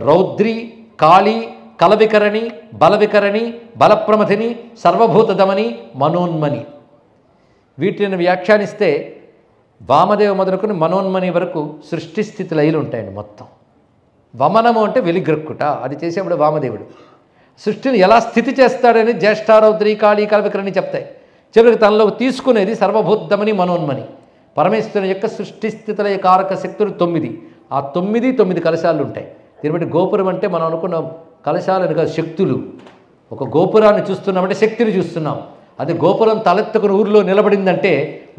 రౌద్రి, కాళి, కలవికరణి, బలవికరణి, బలప్రమథిని, సర్వభూతదమని, మనోన్మని. వీటిని వ్యాఖ్యానిస్తే వామదేవ మొదలుకొని మనోన్మని వరకు సృష్టి స్థితి లయలు ఉంటాయండి మొత్తం. వమనము అంటే వెలిగ్రక్కుట, అది చేసేప్పుడు వామదేవుడు. సృష్టిని ఎలా స్థితి చేస్తాడని జ్యేష్ఠ, రౌద్రి, కాళి, కలవికరణి చెప్తాయి. చివరికి తనలోకి తీసుకునేది సర్వభూతమని, మనోన్మని. పరమేశ్వరుని యొక్క సృష్టి స్థితుల కారక శక్తులు 9. ఆ 9 కలశాలు ఉంటాయి. దీన్ని బట్టి గోపురం అంటే మనం అనుకున్న కలశాలని కాదు, శక్తులు. ఒక గోపురాన్ని చూస్తున్నామంటే శక్తిని చూస్తున్నాం. అది గోపురం తలెత్తుకుని ఊరిలో నిలబడిందంటే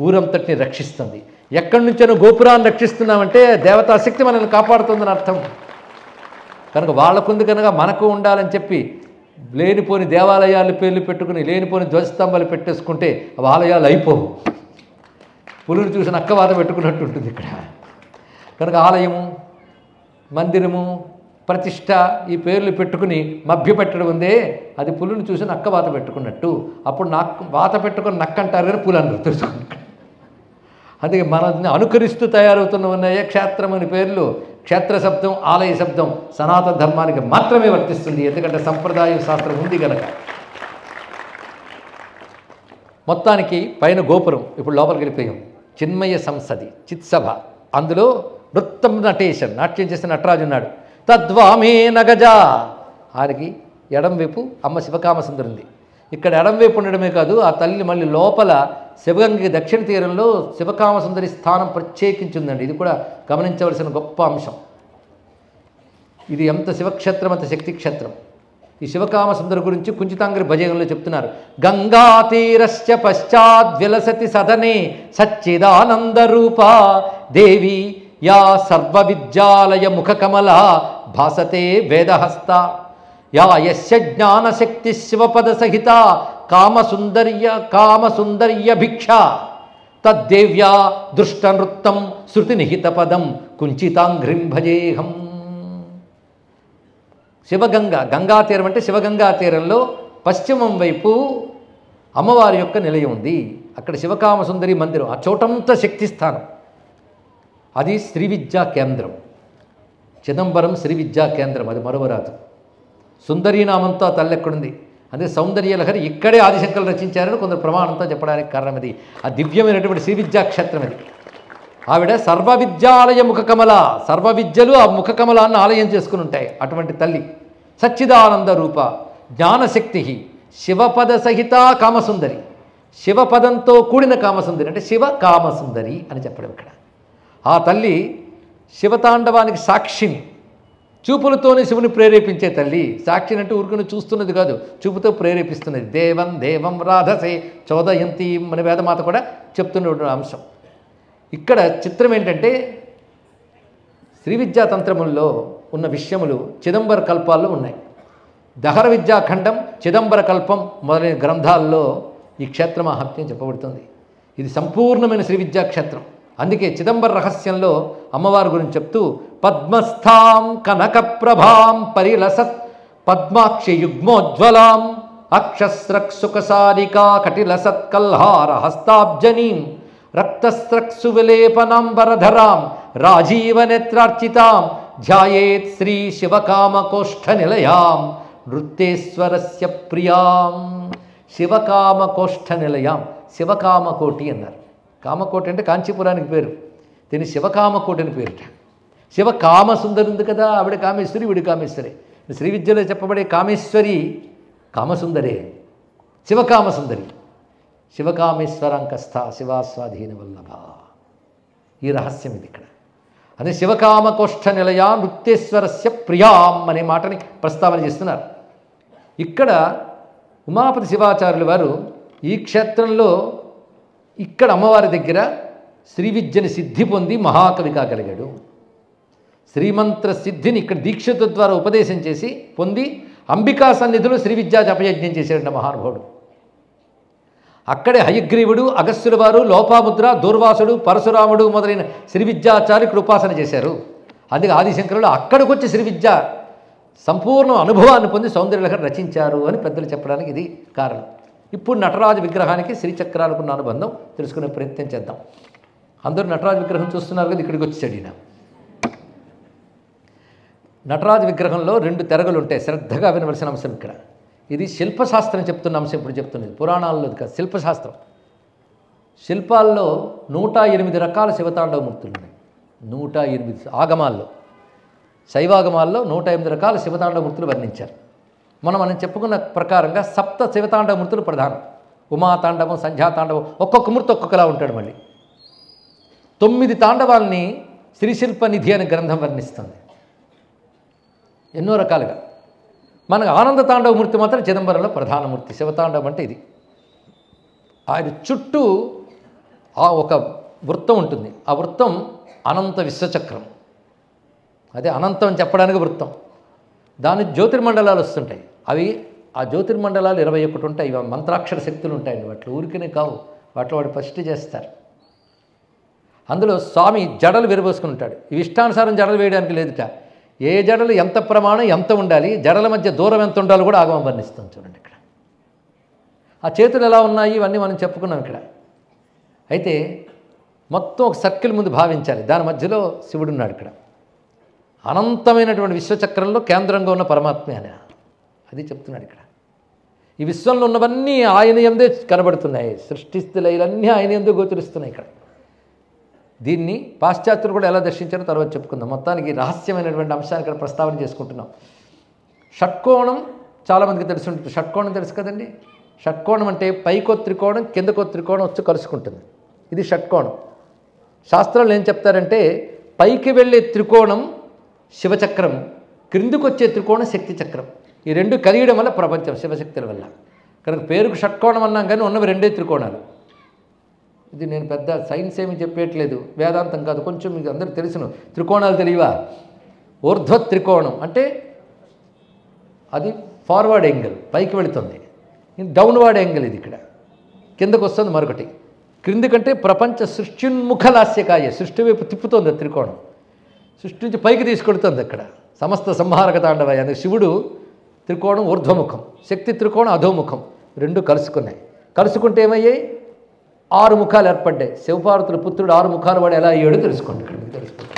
ఊరంతటిని రక్షిస్తుంది. ఎక్కడి నుంచైనా గోపురాన్ని రక్షిస్తున్నామంటే దేవతాశక్తి మనల్ని కాపాడుతుందని అర్థం. కనుక వాళ్ళకుంది కనుక మనకు ఉండాలని చెప్పి లేనిపోని దేవాలయాలు పేర్లు పెట్టుకుని లేనిపోని ధ్వజస్తంభాలు పెట్టేసుకుంటే అవి ఆలయాలు అయిపోవు. పులుని చూసి నక్కవాత పెట్టుకున్నట్టు ఉంటుంది ఇక్కడ. కనుక ఆలయము, మందిరము, ప్రతిష్ట ఈ పేర్లు పెట్టుకుని మభ్యపెట్టడం ఉందే, అది పులుని చూసి నక్క వాత పెట్టుకున్నట్టు. అప్పుడు వాత పెట్టుకుని నక్క అంటారు కానీ పులు అన్నారు తెలుసుకుని. అందుకే మనల్ని అనుకరిస్తూ తయారవుతున్న ఉన్నాయే క్షేత్రం అని పేర్లు. క్షేత్ర శబ్దం, ఆలయ శబ్దం సనాతన ధర్మానికి మాత్రమే వర్తిస్తుంది. ఎందుకంటే సంప్రదాయం శాస్త్రం ఉంది కనుక. మొత్తానికి పైన గోపురం, ఇప్పుడు లోపలికి వెళ్ళిపోయాం. చిన్మయ సంసది, చిత్సభ. అందులో నృత్తం నటేశన్, నాట్యం చేసిన నటరాజు ఉన్నాడు. తద్వామే నగజ, ఆయనకి ఎడంవైపు అమ్మ శివకామసుందరి ఉంది. ఇక్కడ ఎడంవైపు ఉండడమే కాదు, ఆ తల్లి మళ్ళీ లోపల శివగంగకి దక్షిణ తీరంలో శివకామసుందరి స్థానం ప్రత్యేకించిందండి. ఇది కూడా గమనించవలసిన గొప్ప అంశం. ఇది ఎంత శివక్షేత్రం అంత శక్తి క్షేత్రం. ఈ శివకామసుందరి గురించి కుంచితాంగ్రి భజనంలో చెప్తున్నారు. గంగా తీరస్య పశ్చాద్ విలసతి సదనే సచ్చిదానందరూప దేవి యా సర్వవిద్యాలయ ముఖకమల భాసతే వేదహస్త యా యస్య జ్ఞానశక్తి శివపద సహిత కామసుందర్య భిక్ష తద్దేవ్యా దృష్టనృత్తం శృతినిహిత పదం కుంచితాంఘ్రిం భజేహం. శివగంగా, గంగా తీరం అంటే శివగంగా తీరంలో పశ్చిమం వైపు అమ్మవారి యొక్క నిలయం ఉంది. అక్కడ శివకామసుందరి మందిరం, ఆ చోటంతా శక్తిస్థానం. అది శ్రీ విద్యా కేంద్రం. చిదంబరం శ్రీ విద్యా కేంద్రం, అది మరువరాదు. సుందరీనామంతో ఆ తల్లి ఎక్కడుంది. అదే సౌందర్యలహరి ఇక్కడే ఆదిశంకరులు రచించారని కొందరు ప్రమాణంతో చెప్పడానికి కారణం ఇది. ఆ దివ్యమైనటువంటి శ్రీ విద్యాక్షేత్రం అది. ఆవిడ సర్వవిద్యాలయ ముఖకమల, సర్వ విద్యలు ఆ ముఖకమలాన్ని ఆలయం చేసుకుని ఉంటాయి. అటువంటి తల్లి సచ్చిదానంద రూప జ్ఞానశక్తి శివపద సహిత కామసుందరి. శివపదంతో కూడిన కామసుందరి అంటే శివ కామసుందరి అని చెప్పడం ఇక్కడ. ఆ తల్లి శివతాండవానికి సాక్షిని, చూపులతోనే శివుని ప్రేరేపించే తల్లి. సాక్షిని అంటే ఊరుకుని చూస్తున్నది కాదు, చూపుతో ప్రేరేపిస్తున్నది. దేవం దేవం రాధసే చోదయంతి మన వేదమాత కూడా చెప్తున్న అంశం. ఇక్కడ చిత్రం ఏంటంటే శ్రీ విద్యాతంత్రముల్లో ఉన్న విషయములు చిదంబర కల్పాల్లో ఉన్నాయి. దహర విద్యాఖండం, చిదంబర కల్పం మొదలైన గ్రంథాల్లో ఈ క్షేత్ర మహాత్మ్యం చెప్పబడుతుంది. ఇది సంపూర్ణమైన శ్రీ విద్యాక్షేత్రం. అందుకే చిదంబర రహస్యంలో అమ్మవారి గురించి చెప్తూ పద్మస్థాం కనకప్రభాం పరిలసత్ పద్మాక్షి యుగ్మోజ్వలాం అక్షస్రక్సుకసారికా కటిలసత్కల్హార హస్తాబ్జనీం రక్తస్రక్సు విలేపనాంబరధరాం రాజీవనేత్రార్చితాం ధ్యాయేత్ శ్రీ శివకామకోష్ఠ నిలయాం నృత్యేశ్వరస్య ప్రియాం. శివకామకోష్ఠ నిలయాం, శివకామకోటి అన్నారు. కామకోటి అంటే కాంచీపురానికి పేరు, దీని శివకామకోటి అని పేరుట. శివకామసుందరి ఉంది కదా, ఆవిడ కామేశ్వరి, వీడి కామేశ్వరి. శ్రీ విద్యలో చెప్పబడే కామేశ్వరి కామసుందరే, శివకామసుందరి. శివకామేశ్వరాంకస్థ శివాస్వాధీన వల్లభ. ఈ రహస్యం ఇది ఇక్కడ. అదే శివకామకోష్ఠ నిలయా నృత్యేశ్వరస్య ప్రియాం అనే మాటని ప్రస్తావన చేస్తున్నారు. ఇక్కడ ఉమాపతి శివాచార్యుల వారు ఈ క్షేత్రంలో ఇక్కడ అమ్మవారి దగ్గర శ్రీ విద్యని సిద్ధి పొంది మహాకవి కాగలిగాడు. శ్రీమంత్ర సిద్ధిని ఇక్కడ దీక్షిత ద్వారా ఉపదేశం చేసి పొంది అంబికా సన్నిధిలో శ్రీ విద్యా జపయజ్ఞం చేశాడంట మహానుభావుడు. అక్కడే హయగ్రీవుడు, అగస్త్యుల వారు, లోపాముద్ర, దూర్వాసుడు, పరశురాముడు మొదలైన శ్రీ విద్యాచార్యులు ఉపాసన చేశారు. అందుకే ఆదిశంకరులు అక్కడికి వచ్చి శ్రీ విద్య సంపూర్ణ అనుభవాన్ని పొంది సౌందర్యలహరి రచించారు అని పెద్దలు చెప్పడానికి ఇది కారణం. ఇప్పుడు నటరాజు విగ్రహానికి శ్రీచక్రాలకున్న అనుబంధం తెలుసుకునే ప్రయత్నం చేద్దాం. అందరూ నటరాజు విగ్రహం చూస్తున్నారు కదా, ఇక్కడికి వచ్చి చదివిన నటరాజు విగ్రహంలో 2 తెరగలు ఉంటాయి. శ్రద్ధగా వినవలసిన అంశం ఇక్కడ. ఇది శిల్పశాస్త్రం చెప్తున్న అంశం ఇప్పుడు చెప్తున్నది, పురాణాల్లో కాదు, శిల్పశాస్త్రం. శిల్పాల్లో 108 రకాల శివతాండవ మూర్తులు ఉన్నాయి. 108 ఆగమాల్లో, శైవాగమాల్లో 108 రకాల శివతాండవ మూర్తులు వర్ణించారు. మనం చెప్పుకున్న ప్రకారంగా 7 శివతాండవ మూర్తులు ప్రధానం. ఉమాతాండవం, సంధ్యాతాండవం, ఒక్కొక్క మూర్తి ఒక్కొక్కలా ఉంటాడు. మళ్ళీ 9 తాండవాల్ని శ్రీశిల్ప నిధి అనే గ్రంథం వర్ణిస్తుంది ఎన్నో రకాలుగా. మనకు ఆనంద తాండవ మూర్తి మాత్రం చిదంబరంలో ప్రధానమూర్తి. శివతాండవం అంటే ఇది. ఆయన చుట్టూ ఒక వృత్తం ఉంటుంది. ఆ వృత్తం అనంత విశ్వచక్రం. అదే అనంతం అని చెప్పడానికి వృత్తం. దాని జ్యోతిర్మండలాలు వస్తుంటాయి. అవి ఆ జ్యోతిర్మండలాలు 21 ఉంటాయి. ఇవి మంత్రాక్షర శక్తులు ఉంటాయండి. వాటిలో ఊరికనే కావు, వాటిలో వాడు ఫస్ట్ చేస్తారు. అందులో స్వామి జడలు విరబోసుకుని ఉంటాడు. ఇవి ఇష్టానుసారం జడలు వేయడానికి లేదుట. ఏ జడలు ఎంత ప్రమాణం ఎంత ఉండాలి, జడల మధ్య దూరం ఎంత ఉండాలో కూడా ఆగమం వర్ణిస్తాం. చూడండి ఇక్కడ ఆ చేతులు ఎలా ఉన్నాయి ఇవన్నీ మనం చెప్పుకున్నాం ఇక్కడ. అయితే మొత్తం ఒక సర్కిల్ ముందు భావించాలి. దాని మధ్యలో శివుడు ఉన్నాడు. ఇక్కడ అనంతమైనటువంటి విశ్వచక్రంలో కేంద్రంగా ఉన్న పరమాత్మే అని అది చెప్తున్నాడు ఇక్కడ. ఈ విశ్వంలో ఉన్నవన్నీ ఆయన యందే కనబడుతున్నాయి. సృష్టిస్థితులన్నీ ఆయన యందే గోచరిస్తున్నాయి ఇక్కడ. దీన్ని పాశ్చాత్యులు కూడా ఎలా దర్శించారో తర్వాత చెప్పుకుందాం. మొత్తానికి రహస్యమైనటువంటి అంశాన్ని ఇక్కడ ప్రస్తావన చేసుకుంటున్నాం. షట్కోణం చాలామందికి తెలిసి ఉంటుంది. షట్కోణం తెలుసు కదండి. షట్కోణం అంటే పైకో త్రికోణం, కిందకో త్రికోణం వచ్చి కలుసుకుంటుంది. ఇది షట్కోణం. శాస్త్రంలో ఏం చెప్తారంటే పైకి వెళ్ళే త్రికోణం శివచక్రం, క్రిందికి వచ్చే త్రికోణం శక్తి చక్రం. ఈ 2 కలియడం వల్ల ప్రపంచం శివశక్తుల వల్ల. కనుక పేరుకు షట్కోణం అన్నాం కానీ ఉన్నవి 2 త్రికోణాలు. ఇది నేను పెద్ద సైన్స్ ఏమి చెప్పేయట్లేదు, వేదాంతం కాదు. కొంచెం మీకు అందరికీ తెలుసును. త్రికోణాలు తెలియవా? ఊర్ధ్వ త్రికోణం అంటే అది ఫార్వర్డ్ యాంగిల్, పైకి వెళుతుంది. డౌన్వర్డ్ యాంగిల్ ఇది. ఇక్కడ కిందకు వస్తుంది మరొకటి. క్రిందికంటే ప్రపంచ సృష్టిన్ముఖ లాస్యకాయ, సృష్టి వైపు తిప్పుతోంది త్రికోణం. సృష్టి నుంచి పైకి తీసుకెడుతుంది. అక్కడ సమస్త సంహారక తాండవాయ. అందుకే శివుడు త్రికోణం ఊర్ధ్వముఖం, శక్తి త్రికోణం అధోముఖం, 2 కలుసుకున్నాయి. కలుసుకుంటే ఏమయ్యాయి? 6 ముఖాలు ఏర్పడ్డాయి. శివపార్వతుల పుత్రుడు 6 ముఖాలు వాడు ఎలా అయ్యాడో తెలుసుకోండి. ఇక్కడ మీకు తెలుసుకోండి.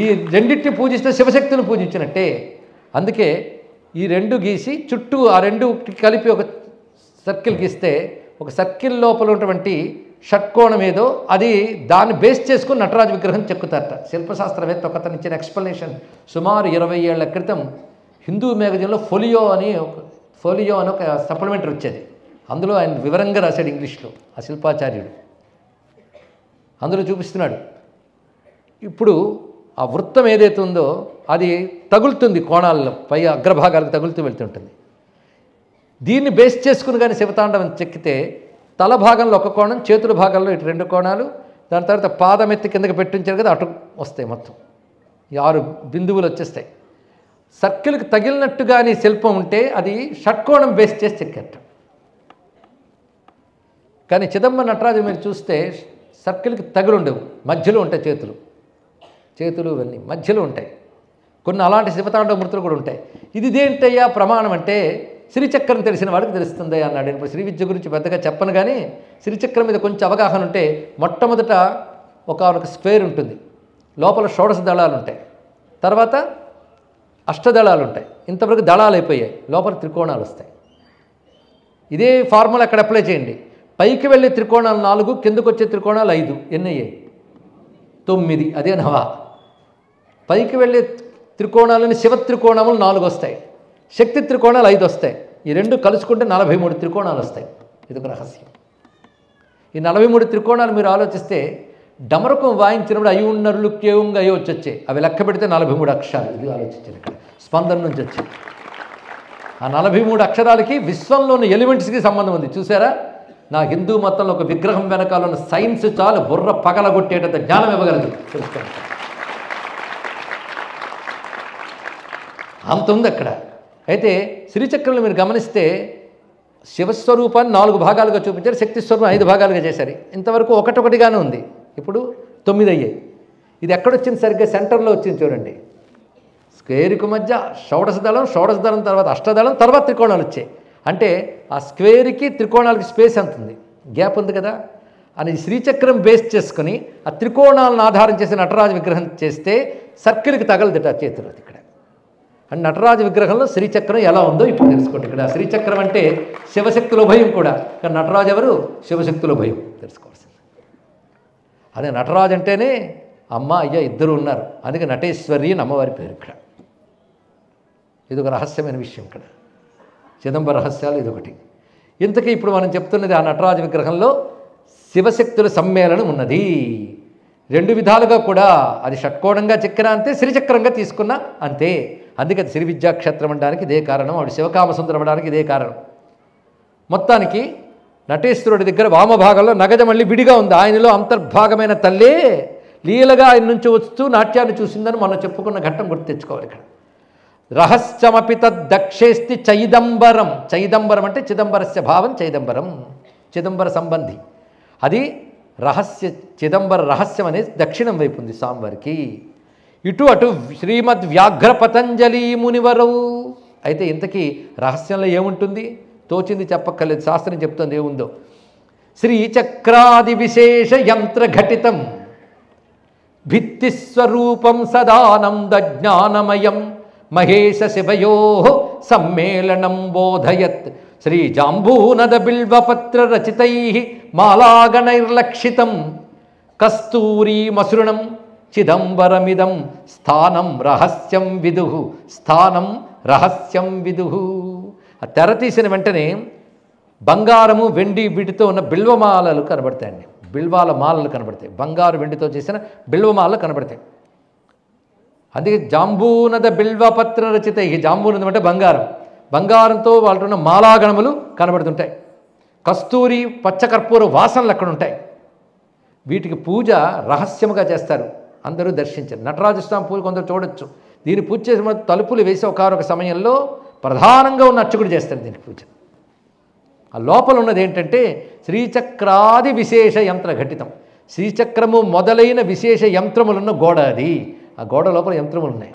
ఈ రెండింటిని పూజిస్తే శివశక్తులు పూజించినట్టే. అందుకే ఈ 2 గీసి చుట్టూ ఆ 2 కలిపి ఒక సర్కిల్ గీస్తే ఒక సర్కిల్ లోపల ఉన్నటువంటి షట్కోణం ఏదో అది దాన్ని బేస్ చేసుకుని నటరాజు విగ్రహం చెక్కుతారట. శిల్పశాస్త్రవేత్త ఒకతను ఇచ్చిన ఎక్స్ప్లెనేషన్ సుమారు 20 ఏళ్ల క్రితం హిందూ మ్యాగజైన్లో ఫోలియో అని ఒక సప్లిమెంటరీ వచ్చేది. అందులో ఆయన వివరంగా రాశాడు ఇంగ్లీష్లో. ఆ శిల్పాచార్యుడు అందులో చూపిస్తున్నాడు. ఇప్పుడు ఆ వృత్తం ఏదైతే ఉందో అది తగులుతుంది కోణాల్లో, పై అగ్రభాగాలకు తగులుతూ వెళ్తుంటుంది. దీన్ని బేస్ చేసుకుని కానీ శివతాండవం చెక్కితే తల భాగంలో ఒక కోణం, చేతుల భాగంలో ఇటు 2 కోణాలు, దాని తర్వాత పాదం ఎత్తి కిందకి పెట్టించారు కదా అటు వస్తాయి. మొత్తం ఈ 6 బిందువులు వచ్చేస్తాయి. సర్కిల్కి తగిలినట్టుగానే శిల్పం ఉంటే అది షట్కోణం బేస్ చేసి చెక్కేట. కానీ చిదంబరం నటరాజు మీరు చూస్తే సర్కిల్కి తగులుండవు, మధ్యలో ఉంటాయి చేతులు ఇవన్నీ మధ్యలో ఉంటాయి. కొన్ని అలాంటి శివతాండవ మూర్తులు కూడా ఉంటాయి. ఇది దేంటయ్యా ప్రమాణం అంటే శ్రీచక్రం తెలిసిన వాడికి తెలుస్తుంది అన్నాడు. ఇప్పుడు శ్రీ విద్య గురించి పెద్దగా చెప్పను కానీ శ్రీచక్రం మీద కొంచెం అవగాహన ఉంటే మొట్టమొదట ఒక స్క్వేర్ ఉంటుంది, లోపల షోడశ దళాలు ఉంటాయి, తర్వాత అష్టదళాలు ఉంటాయి. ఇంతవరకు దళాలు అయిపోయాయి, లోపల త్రికోణాలు వస్తాయి. ఇదే ఫార్ములా అక్కడ అప్లై చేయండి. పైకి వెళ్ళే త్రికోణాలు 4, కిందకు వచ్చే త్రికోణాలు 5, ఎన్ని అయ్యాయి? 9. అదే నవా. పైకి వెళ్ళే త్రికోణాలని శివ త్రికోణములు 4 వస్తాయి, శక్తి త్రికోణాలు 5 వస్తాయి. ఈ 2 కలుసుకుంటే 43 త్రికోణాలు వస్తాయి. ఇదొక రహస్యం. ఈ 43 త్రికోణాలు మీరు ఆలోచిస్తే డమరకం వాయించినప్పుడు అయ్యున్నరులు కేవంగా అయ్యో వచ్చే అవి లెక్క పెడితే 43 అక్షరాలు. ఇది ఆలోచించారు ఇక్కడ స్పందన నుంచి వచ్చి. ఆ 43 అక్షరాలకి విశ్వంలో ఉన్న ఎలిమెంట్స్కి సంబంధం ఉంది. చూసారా? నా హిందూ మతంలో ఒక విగ్రహం వెనకాల ఉన్న సైన్స్ చాలు బుర్ర పగలగొట్టేటంత జ్ఞానం ఇవ్వగలదు. తెలుసుకోండి, అంత ఉంది అక్కడ. అయితే శ్రీచక్రంలో మీరు గమనిస్తే శివస్వరూపాన్ని 4 భాగాలుగా చూపించారు, శక్తి స్వరూపం 5 భాగాలుగా చేశారు. ఇంతవరకు ఒకటొకటిగానే ఉంది, ఇప్పుడు 9 అయ్యాయి. ఇది ఎక్కడొచ్చింది? సరిగ్గా సెంటర్లో వచ్చింది చూడండి. స్క్వేర్కు మధ్య షోడశ దళం తర్వాత అష్టదళం తర్వాత త్రికోణాలు వచ్చాయి. అంటే ఆ స్క్వేర్కి త్రికోణాలకి స్పేస్ ఎంత ఉంది, గ్యాప్ ఉంది కదా అని శ్రీచక్రం బేస్ చేసుకుని ఆ త్రికోణాలను ఆధారం చేసి నటరాజ విగ్రహం చేస్తే సర్కిల్కి తగలదట చేతులు. అది ఇక్కడ అండ్ నటరాజ విగ్రహంలో శ్రీచక్రం ఎలా ఉందో ఇప్పుడు తెలుసుకోండి. ఇక్కడ శ్రీచక్రం అంటే శివశక్తుల భయం కూడా, కానీ నటరాజు ఎవరు? శివశక్తుల భయం తెలుసుకోవాల్సింది. అదే నటరాజు అంటేనే అమ్మ అయ్య ఇద్దరు ఉన్నారు, అందుకే నటేశ్వరి అని అమ్మవారి పేరు. ఇక్కడ ఇది ఒక రహస్యమైన విషయం. ఇక్కడ చిదంబర రహస్యాలు ఇదొకటి. ఇంతకీ ఇప్పుడు మనం చెప్తున్నది ఆ నటరాజ విగ్రహంలో శివశక్తుల సమ్మేళనం ఉన్నది. 2 విధాలుగా కూడా, అది షట్కోణంగా చెక్కిన అంతే, శ్రీచక్రంగా తీసుకున్నా అంతే. అందుకే అది శ్రీ విద్యాక్షేత్రం అనడానికి ఇదే కారణం, ఆవిడ శివకామసుందరం అనడానికి ఇదే కారణం. మొత్తానికి నటేశ్వరుడి దగ్గర వామభాగంలో నగజ మళ్ళీ విడిగా ఉంది, ఆయనలో అంతర్భాగమైన తల్లే లీలగా ఆయన నుంచి వస్తూ నాట్యాన్ని చూసిందని మనం చెప్పుకున్న ఘట్టం గుర్తు తెచ్చుకోవాలి. ఇక్కడ రహస్యమపి తద్దక్షేస్తి చైదంబరం. చైదంబరం అంటే చిదంబరస్య భావం, చైదంబరం చిదంబర సంబంధి. అది రహస్య చిదంబర రహస్యం అనేది దక్షిణం వైపు ఉంది స్వామివారికి, ఇటు అటు శ్రీమద్ వ్యాఘ్ర పతంజలి మునివరవు. అయితే ఇంతకీ రహస్యంలో ఏముంటుంది? తోచింది చెప్పక్కర్లేదు, శాస్త్రం చెప్తుంది ఏముందో. శ్రీచక్రాది విశేష యంత్ర ఘటితం భిత్తిస్వరూపం సదానంద జ్ఞానమయం మహేశ శివయో సమ్మేళనం బోధయత్. శ్రీ జాంబూనద బిల్వపత్ర రచితై మాలాగణైర్లక్షితం కస్తూరీ మసృణం చిదంబరమిదం స్థానం రహస్యం విదుః. స్థానం రహస్యం విదుః. ఆ తెర తీసిన వెంటనే బంగారము వెండి వీటితో ఉన్న బిల్వమాలలు కనబడతాయండి, బిల్వాల మాలలు కనబడతాయి, బంగారు వెండితో చేసిన బిల్వమాలలు కనబడతాయి. అందుకే జాంబూనద బిల్వపత్ర రచిత. ఈ జాంబూనదం అంటే బంగారం, బంగారంతో వాళ్ళతో ఉన్న మాలాగణములు కనబడుతుంటాయి. కస్తూరి పచ్చకర్పూర వాసనలు అక్కడ ఉంటాయి. వీటికి పూజ రహస్యముగా చేస్తారు, అందరూ దర్శించారు. నటరాజస్వామి పూజ కొందరు చూడొచ్చు. దీన్ని పూజ చేసిన తలుపులు వేసి ఒకనొక సమయంలో ప్రధానంగా ఉన్న అర్చకుడు చేస్తారు దీనికి పూజ. ఆ లోపల ఉన్నది ఏంటంటే శ్రీచక్రాది విశేష యంత్ర ఘటితం. శ్రీచక్రము మొదలైన విశేష యంత్రములున్న గోడ అది. ఆ గోడ లోపల యంత్రములు ఉన్నాయి.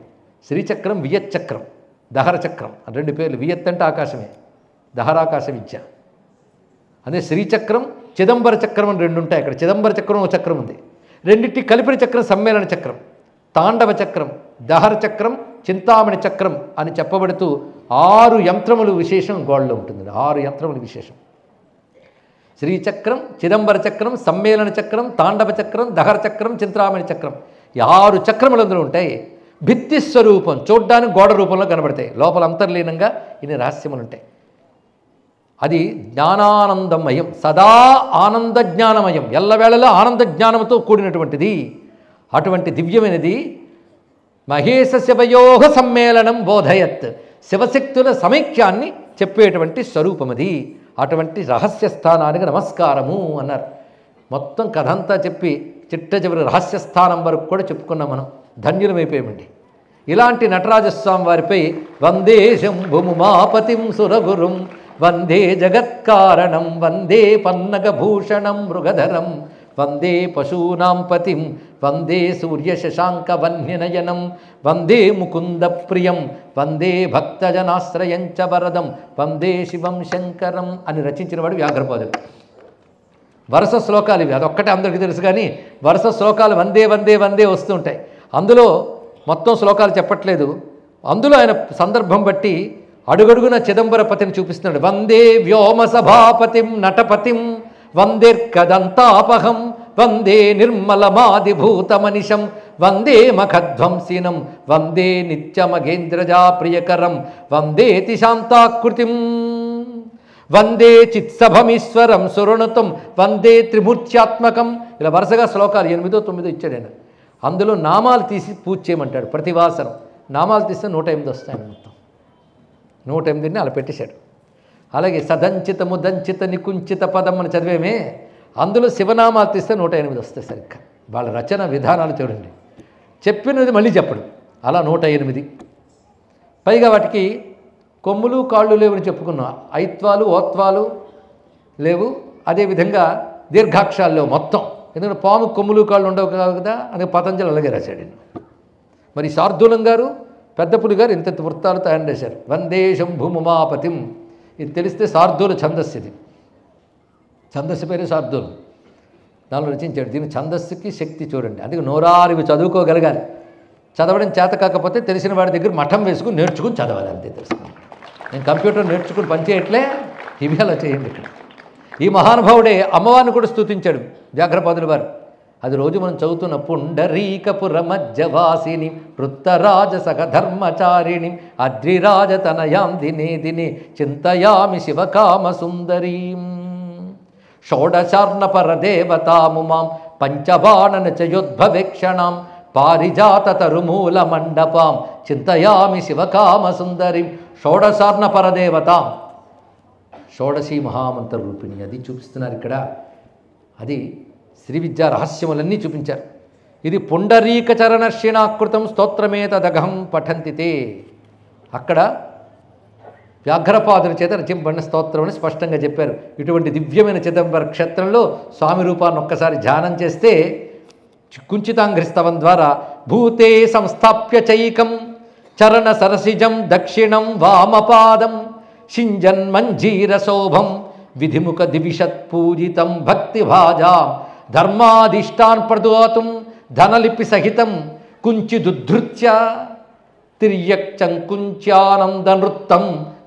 శ్రీచక్రం, వియచ్చక్రం, దహరచక్రం అని 2 పేర్లు. వియత్ అంటే ఆకాశమే, దహరాకాశ విద్య. అదే శ్రీచక్రం, చిదంబర చక్రం అని 2 ఉంటాయి. అక్కడ చిదంబర చక్రం ఒక చక్రం ఉంది. రెండింటి కలిపిన చక్రం సమ్మేళన చక్రం, తాండవ చక్రం, దహర చక్రం, చింతామణి చక్రం అని చెప్పబడుతూ 6 యంత్రములు విశేషం గోడలో ఉంటుంది. 6 యంత్రములు విశేషం. శ్రీచక్రం, చిదంబర చక్రం, సమ్మేళన చక్రం, తాండవ చక్రం, దహర చక్రం, చింతామణి చక్రం, ఈ 6 చక్రములు అందులో ఉంటాయి. భిత్తి స్వరూపం చూడ్డానికి గోడ రూపంలో కనబడతాయి, లోపల అంతర్లీనంగా ఇన్ని రహస్యములు ఉంటాయి. అది జ్ఞానానందమయం, సదా ఆనంద జ్ఞానమయం, ఎల్లవేళలా ఆనంద జ్ఞానంతో కూడినటువంటిది. అటువంటి దివ్యమైనది మహేశ శివయోగ సమ్మేళనం బోధయత్. శివశక్తుల సమైక్యాన్ని చెప్పేటువంటి స్వరూపమది. అటువంటి రహస్య స్థానానికి నమస్కారము అన్నారు. మొత్తం కథ అంతా చెప్పి చిట్ట చివరి రహస్యస్థానం వరకు కూడా చెప్పుకున్నాం మనం. ధన్యులమైపోయామండి. ఇలాంటి నటరాజస్వామి వారిపై వందే శంభుముమాపతిం సురగురుం వందే జగత్కారణం వందే పన్నగభూషణం మృగధరం వందే పశూనాం పతిం వందే సూర్యశశాంక వన్యనయనం వందే ముకుంద ప్రియం వందే భక్తజనాశ్రయంచ వరదం వందే శివం శంకరం అని రచించినవాడు వ్యాఘ్రపాదుడు. వరుస శ్లోకాలు ఇవి, అదొక్కటే అందరికీ తెలుసు. కానీ వరుస శ్లోకాలు వందే వందే వందే వస్తుంటాయి. అందులో మొత్తం శ్లోకాలు చెప్పట్లేదు. అందులో ఆయన సందర్భం బట్టి అడుగడుగున చిదంబరపతిని చూపిస్తున్నాడు. వందే వ్యోమ సభాపతిం నటపతిం వందేర్కదంతాపహం వందే నిర్మలమాదిభూతమనిషం వందే మఖధ్వంసినం వందే నిత్యమగేంద్రజా ప్రియకరం వందేతి శాంతాకృతిం వందే చిత్సభమీశ్వరం సురణుతం వందే త్రిమూర్త్యాత్మకం. ఇలా వరుసగా శ్లోకాలు 8, 9 ఇచ్చాడు ఆయన. అందులో నామాలు తీసి పూజ చేయమంటాడు. ప్రతివాసనం నామాలు తీస్తే 108 వస్తాయి. మొత్తం 108ని అలా పెట్టేశాడు. అలాగే సదంచితము దంచిత నికుంచిత పదం అని చదివేమే, అందులో శివనామాలు తీస్తే 108 వస్తాయి సరిగ్గా. వాళ్ళ రచన విధానాలు చూడండి, చెప్పినది మళ్ళీ చెప్పడం, అలా 108. పైగా వాటికి కొమ్ములు కాళ్ళు లేవని చెప్పుకున్నాం, ఐత్వాలు ఓత్వాలు లేవు, అదేవిధంగా దీర్ఘాక్షరాలు లేవు మొత్తం. ఎందుకంటే పాము కొమ్ములు కాళ్ళు ఉండవు కదా, అందుకే పతంజలి అలాగే రాశాడు. మరి శార్దూలం గారు పెద్దపులి గారు ఇంత వృత్తాలు తయారు చేశారు. వందే శంభుముమాపతిం, ఇది తెలిస్తే శార్దూల ఛందస్సు, ఇది ఛందస్సు పేరే శార్దూలం, దానిలో రచించాడు. దీని ఛందస్సుకి శక్తి చూడండి. అందుకే నోరారివి చదువుకోగలగాలి, చదవడం చేత కాకపోతే తెలిసిన వాడి దగ్గర మఠం వేసుకుని నేర్చుకుని చదవాలి, అంతే తెలుసుకుని. నేను కంప్యూటర్ నేర్చుకుని పనిచేయట్లే, ఇవి అలా చేయండి. ఇక్కడ ఈ మహానుభావుడే అమ్మవారిని కూడా స్తుతించాడు వ్యాఘ్రపాదుల వారు. అది రోజు మనం చదువుతున్న పుండరీకపుర మధ్యవాసిని వృత్తరాజసగ ధర్మచారిణి అద్రిరాజతనయాం దినే దినే చింతయామి శివకామ సుందరీం షోడశార్ణపరదేవతాముమాం పంచబాణన చయోద్భవేక్షణాం పారిజాత తరుమూల మండపాం చింతయామి శివకామ సుందరీం షోడశార్ణపరదేవతాం, షోడశీ మహామంత్ర రూపిణి, అది చూపిస్తున్నారు ఇక్కడ. అది శ్రీ విద్యా రహస్యములన్నీ చూపించారు. ఇది పుండరీక చరణర్షిణాకృతం స్తోత్రమేతదగహం పఠంతితే, అక్కడ వ్యాఘ్రపాదుల చేత రచింపబడిన స్తోత్రం అని స్పష్టంగా చెప్పారు. ఇటువంటి దివ్యమైన చిదంబర క్షేత్రంలో స్వామి రూపాన్ని ఒక్కసారి ధ్యానం చేస్తే కుంచితాంఘ్రిస్తవం ద్వారా భూతే సంస్థాప్య చైకం చరణ సరసిజం దక్షిణం వామపాదం శింజన్మంజీరశోభం విధిముఖ దివిషత్ పూజితం భక్తిభాజాం ధర్మాధిష్టాన్ ప్రదోతుం ధనలిపి సహితం కుంచిదుద్ధృత్య తిర్యక్చంకుంచానంద నృత్తం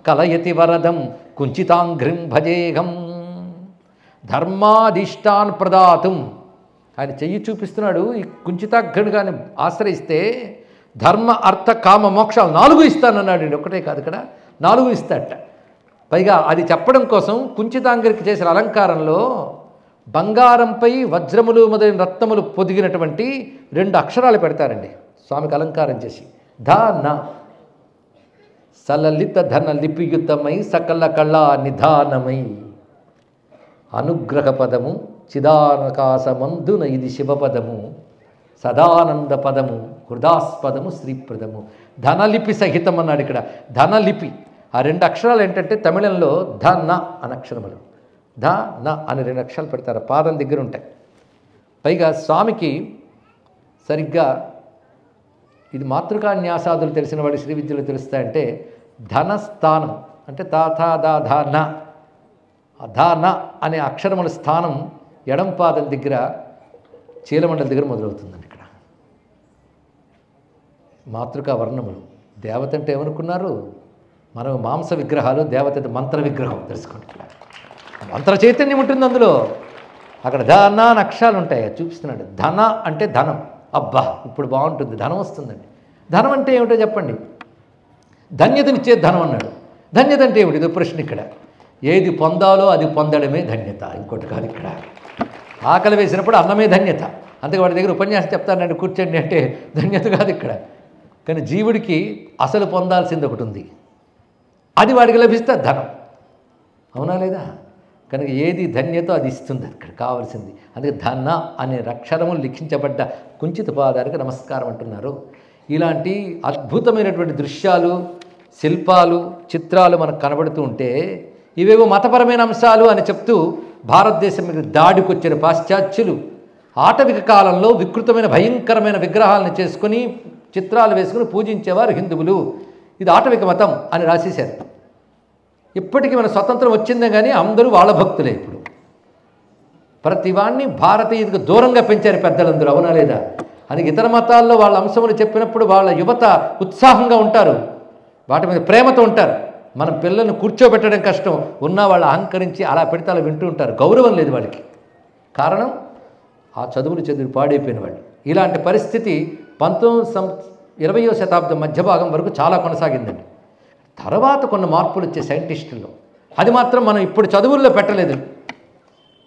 కలయతి వరదం కుంచితాంఘ్రిం భజేహం. ధర్మాధిష్టాన్ ప్రదాతుం, ఆయన చెయ్యి చూపిస్తున్నాడు. ఈ కుంచితాఘ్రుడు కానీ ఆశ్రయిస్తే ధర్మ అర్థ కామ మోక్షాలు 4 ఇస్తానన్నాడు. ఒకటే కాదు, ఇక్కడ 4 ఇస్తాడట. పైగా అది చెప్పడం కోసం కుంచితాంఘ్రికి చేసిన అలంకారంలో బంగారంపై వజ్రములు మొదలైన రత్నములు పొదిగినటువంటి 2 అక్షరాలు పెడతారండి స్వామికి అలంకారం చేసి. ధన సలలిత ధన లిపియుతమై సకల కళా నిధానమై అనుగ్రహ పదము చిదానకాశమందున ఇది శివపదము సదానంద పదము హృదాస్పదము శ్రీప్రదము. ధనలిపి సహితం అన్నాడు ఇక్కడ. ధనలిపి ఆ 2 అక్షరాలు ఏంటంటే తమిళంలో ధ న అనే అక్షరములు, ధ న అని 2 అక్షరాలు పెడతారు, పాదం దగ్గర ఉంటాయి. పైగా స్వామికి సరిగ్గా ఇది మాతృకాన్యాసాదులు తెలిసిన వాడి శ్రీ విద్యలు తెలుస్తాయంటే ధనస్థానం అంటే తాథా దా ధా న, ధా న అనే అక్షరముల స్థానం ఎడం పాదం దగ్గర చీలమండల దగ్గర మొదలవుతుందండి. ఇక్కడ మాతృకా వర్ణములు. దేవత అంటే ఏమనుకున్నారు, మనం మాంస విగ్రహాలు, దేవత మంత్ర విగ్రహం తెలుసుకోండి. ఇక్కడ మంత్ర చైతన్యం ఉంటుంది అందులో. అక్కడ ధన అని అక్షరాలు ఉంటాయి, చూపిస్తున్నాడు. ధన అంటే ధనం. అబ్బా ఇప్పుడు బాగుంటుంది, ధనం వస్తుందండి. ధనం అంటే ఏమిటో చెప్పండి. ధన్యతనిచ్చే ధనం అన్నాడు. ధన్యత అంటే ఏమిటి, ఇది ప్రశ్న. ఇక్కడ ఏది పొందాలో అది పొందడమే ధన్యత, ఇంకోటి కాదు. ఇక్కడ ఆకలి వేసినప్పుడు అన్నమే ధన్యత. అందుకే వాడి దగ్గర ఉపన్యాసం చెప్తానండి కూర్చోండి అంటే ధన్యత కాదు ఇక్కడ. కానీ జీవుడికి అసలు పొందాల్సింది ఒకటి ఉంది, అది వాడికి లభిస్తే ధనం. అవునా లేదా? కనుక ఏది ధన్యతో అది ఇస్తుంది అక్కడ కావాల్సింది. అందుకే ధన అనే అక్షరము లిఖించబడ్డ కుంచిత పాదానికి నమస్కారం అంటున్నారు. ఇలాంటి అద్భుతమైనటువంటి దృశ్యాలు, శిల్పాలు, చిత్రాలు మనకు కనబడుతూ ఉంటే ఇవేవో మతపరమైన అంశాలు అని చెప్తూ భారతదేశం మీద దాడికి వచ్చిన పాశ్చాత్యులు ఆటవిక కాలంలో వికృతమైన భయంకరమైన విగ్రహాలను చేసుకుని చిత్రాలు వేసుకుని పూజించేవారు హిందువులు. ఇది ఆటవిక మతం అని రాసేశారు. ఇప్పటికీ మన స్వతంత్రం వచ్చిందే కానీ అందరూ వాళ్ళ భక్తులే. ఇప్పుడు ప్రతివాణ్ణి భారతీయులకు దూరంగా పెంచారు పెద్దలందరూ, అవునా లేదా? అందుకే ఇతర మతాల్లో వాళ్ళ అంశములు చెప్పినప్పుడు వాళ్ళ యువత ఉత్సాహంగా ఉంటారు, వాటి మీద ప్రేమతో ఉంటారు. మనం పిల్లల్ని కూర్చోబెట్టడం కష్టం, ఉన్నా వాళ్ళు అహంకరించి అలా పెడితే అలా వింటూ ఉంటారు. గౌరవం లేదు వాళ్ళకి. కారణం ఆ చదువులు చదివి పాడైపోయిన వాళ్ళు. ఇలాంటి పరిస్థితి 20వ శతాబ్దం మధ్య భాగం వరకు చాలా కొనసాగిందండి. తర్వాత కొన్ని మార్పులు వచ్చే సైంటిస్టుల్లో, అది మాత్రం మనం ఇప్పుడు చదువుల్లో పెట్టలేదు.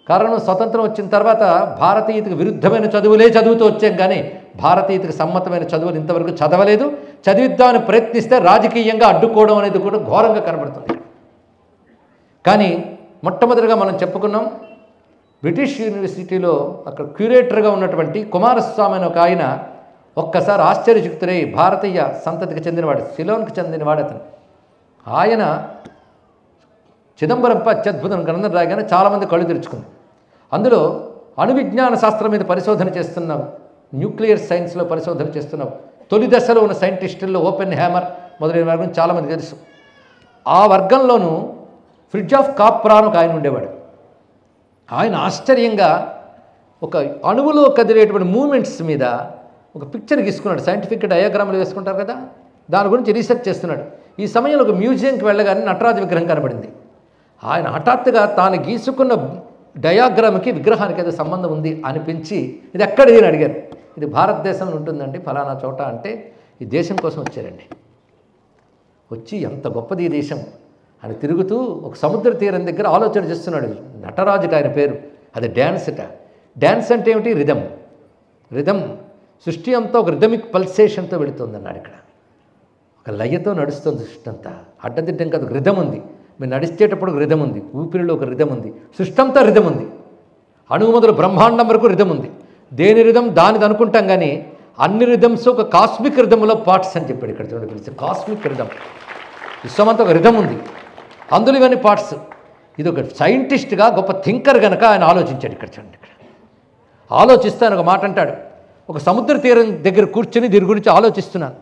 కారణం స్వతంత్రం వచ్చిన తర్వాత భారతీయతకు విరుద్ధమైన చదువులే చదువుతూ వచ్చాం, కానీ భారతీయతకు సమ్మతమైన చదువులు ఇంతవరకు చదవలేదు. చదివిద్దామని ప్రయత్నిస్తే రాజకీయంగా అడ్డుకోవడం అనేది కూడా ఘోరంగా కనబడుతుంది. కానీ మొట్టమొదటిగా మనం చెప్పుకున్నాం, బ్రిటిష్ యూనివర్సిటీలో అక్కడ క్యూరేటర్గా ఉన్నటువంటి కుమారస్వామి అని ఒక ఆయన ఒక్కసారి ఆశ్చర్యచకితుడై, భారతీయ సంతతికి చెందినవాడు, సిలోన్కి చెందినవాడు అతను. ఆయన చిదంబరంపై అత్యద్భుతం గ్రంథం రాగానే చాలామంది కళ్ళు తెరుచుకుంది. అందులో అణువిజ్ఞాన శాస్త్రం మీద పరిశోధన చేస్తున్నాం, న్యూక్లియర్ సైన్స్లో పరిశోధన చేస్తున్నాం. తొలి దశలో ఉన్న సైంటిస్టుల్లో ఓపెన్ హ్యామర్ మొదలైన వర్గం చాలామంది తెలుసు. ఆ వర్గంలోనూ ఫ్రిడ్జాఫ్ కాప్రా ఒక ఆయన ఉండేవాడు. ఆయన ఆశ్చర్యంగా ఒక అణువులో కదిలేటువంటి మూమెంట్స్ మీద ఒక పిక్చర్ గీసుకున్నాడు. సైంటిఫిక్ డయాగ్రామ్లు వేసుకుంటారు కదా, దాని గురించి రీసెర్చ్ చేస్తున్నాడు. ఈ సమయంలో ఒక మ్యూజియంకి వెళ్ళగానే నటరాజ విగ్రహం కనబడింది. ఆయన హఠాత్తుగా తాను గీసుకున్న డయాగ్రామ్కి విగ్రహానికి ఏదో సంబంధం ఉంది అనిపించి, ఇది ఎక్కడిది అని అడిగారు. ఇది భారతదేశంలో ఉంటుందండి ఫలానా చోట అంటే, ఈ దేశం కోసం వచ్చారండి. వచ్చి ఎంత గొప్పది ఈ దేశం అని తిరుగుతూ ఒక సముద్ర తీరం దగ్గర ఆలోచన చేస్తున్నాడు. నటరాజుట ఆయన పేరు. అది డ్యాన్స్ట. డ్యాన్స్ అంటే ఏమిటి? రిథం. రిథం సృష్టి అంతా ఒక రిథమిక్ పల్సేషన్తో వెళుతుంది అన్నాడు. ఇక్కడ ఒక లయతో నడుస్తుంది సృష్టి అంతా. అడ్డదిడ్డం కాదు, ఒక రిథం ఉంది. మీరు నడిచేటప్పుడు ఒక రిథం ఉంది, ఊపిరిలో ఒక రిథం ఉంది, సృష్టి అంతా రిథం ఉంది. అణువు మొదలు బ్రహ్మాండం వరకు రిథం ఉంది. దేని రిథం దానిది అనుకుంటాం, కానీ అన్ని రిథమ్స్ ఒక కాస్మిక్ రిథంలో పార్ట్స్ అని చెప్పాడు. ఇక్కడ చూడండి, కాస్మిక్ రిథం. విశ్వమంతా ఒక రిథం ఉంది, అందులో ఇవన్నీ పార్ట్స్. ఇది ఒక సైంటిస్ట్గా గొప్ప థింకర్ కనుక ఆయన ఆలోచించాడు. ఇక్కడ చూడండి, ఇక్కడ ఆలోచిస్తే ఆయన ఒక మాట అంటాడు, ఒక సముద్ర తీరం దగ్గర కూర్చొని దీని గురించి ఆలోచిస్తున్నాను.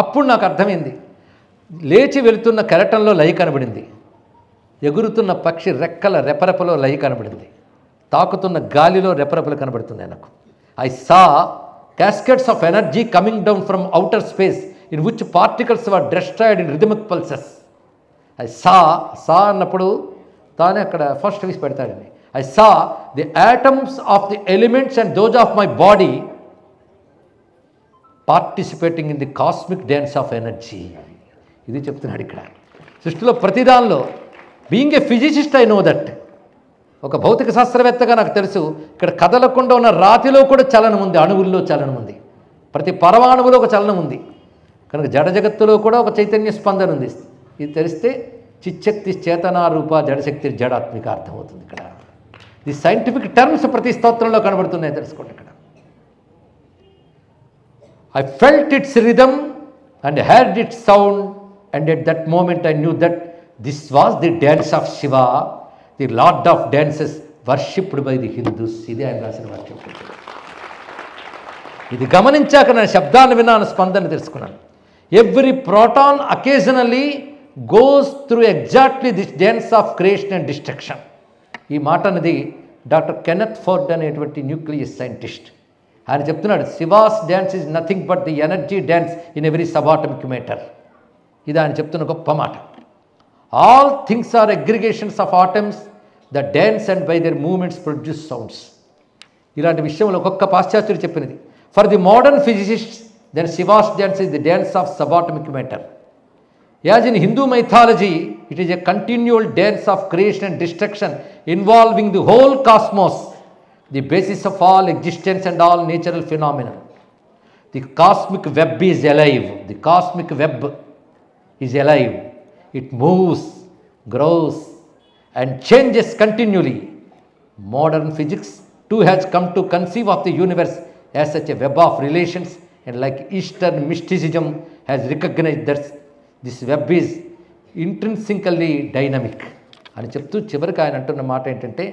అప్పుడు నాకు అర్థమైంది, లేచి వెళుతున్న కెరటంలో లయ కనబడింది, ఎగురుతున్న పక్షి రెక్కల రెపరెపలో లయ కనబడింది, తాకుతున్న గాలిలో రెపరెపలు కనబడుతున్నాయి నాకు. I saw cascades of energy coming down from outer space in which particles were destroyed in rhythmic pulses. I saw అన్నప్పుడు తానే అక్కడ ఫస్ట్ వీసి పెడతాడండి. I saw the atoms of the elements and those of my body participating in the cosmic dance of energy. ఇది చెప్తున్నాడు ఇక్కడ. సృష్టిలో ప్రతిదానిలో, being a physicist I know that, ఒక భౌతిక శాస్త్రవేత్తగా నాకు తెలుసు, ఇక్కడ కదలకుండా ఉన్న రాతిలో కూడా చలనం ఉంది, అణువుల్లో చలనం ఉంది, ప్రతి పరమాణువులో ఒక చలనం ఉంది. కనుక జడ జగత్తులో కూడా ఒక చైతన్య స్పందన ఉంది. ఇది తెలిస్తే చిచ్చక్తి చేతనారూప జడశక్తి జడాత్మిక అర్థమవుతుంది. ఇక్కడ ది సైంటిఫిక్ టర్మ్స్ ప్రతి స్తోత్రంలో కనబడుతున్నాయి, తెలుసుకోండి. ఇక్కడ I felt its rhythm and heard its sound, and at that moment I knew that this was the dance of Shiva, the lord of dances worshipped by the Hindus. ఇది ఆయన రాసిన వాక్యం. ఇది గమనించాక నా శబ్దాన్ని విన్నాను, స్పందన తెలుసుకున్నాను. Every proton occasionally goes through exactly this dance of creation and destruction. ఈ మాట అనేది డాక్టర్ కెనెత్ ఫోర్డ్ అనేటువంటి న్యూక్లియస్ సైంటిస్ట్. ఆయన చెప్తున్నాడు, Shiva's dance is nothing but the energy dance in every subatomic matter. ఇది ఆయన చెప్తున్న గొప్ప మాట. All things are aggregations of atoms the dance and by their movements produce sounds. ఇలాంటి విషయంలో ఒక్కొక్క పాశ్చాత్యుడు చెప్పినది. For the modern physicists then Shiva's dance is the dance of subatomic matter. As in Hindu mythology it is a continual dance of creation and destruction involving the whole cosmos, the basis of all existence and all natural phenomena. The cosmic web is alive. The cosmic web is alive. It moves, grows and changes continually. Modern physics too has come to conceive of the universe as such a web of relations, and like Eastern mysticism has recognized that this web is intrinsically dynamic. అని చెప్తూ చివరికి ఆయన అంటున్న మాట ఏంటంటే,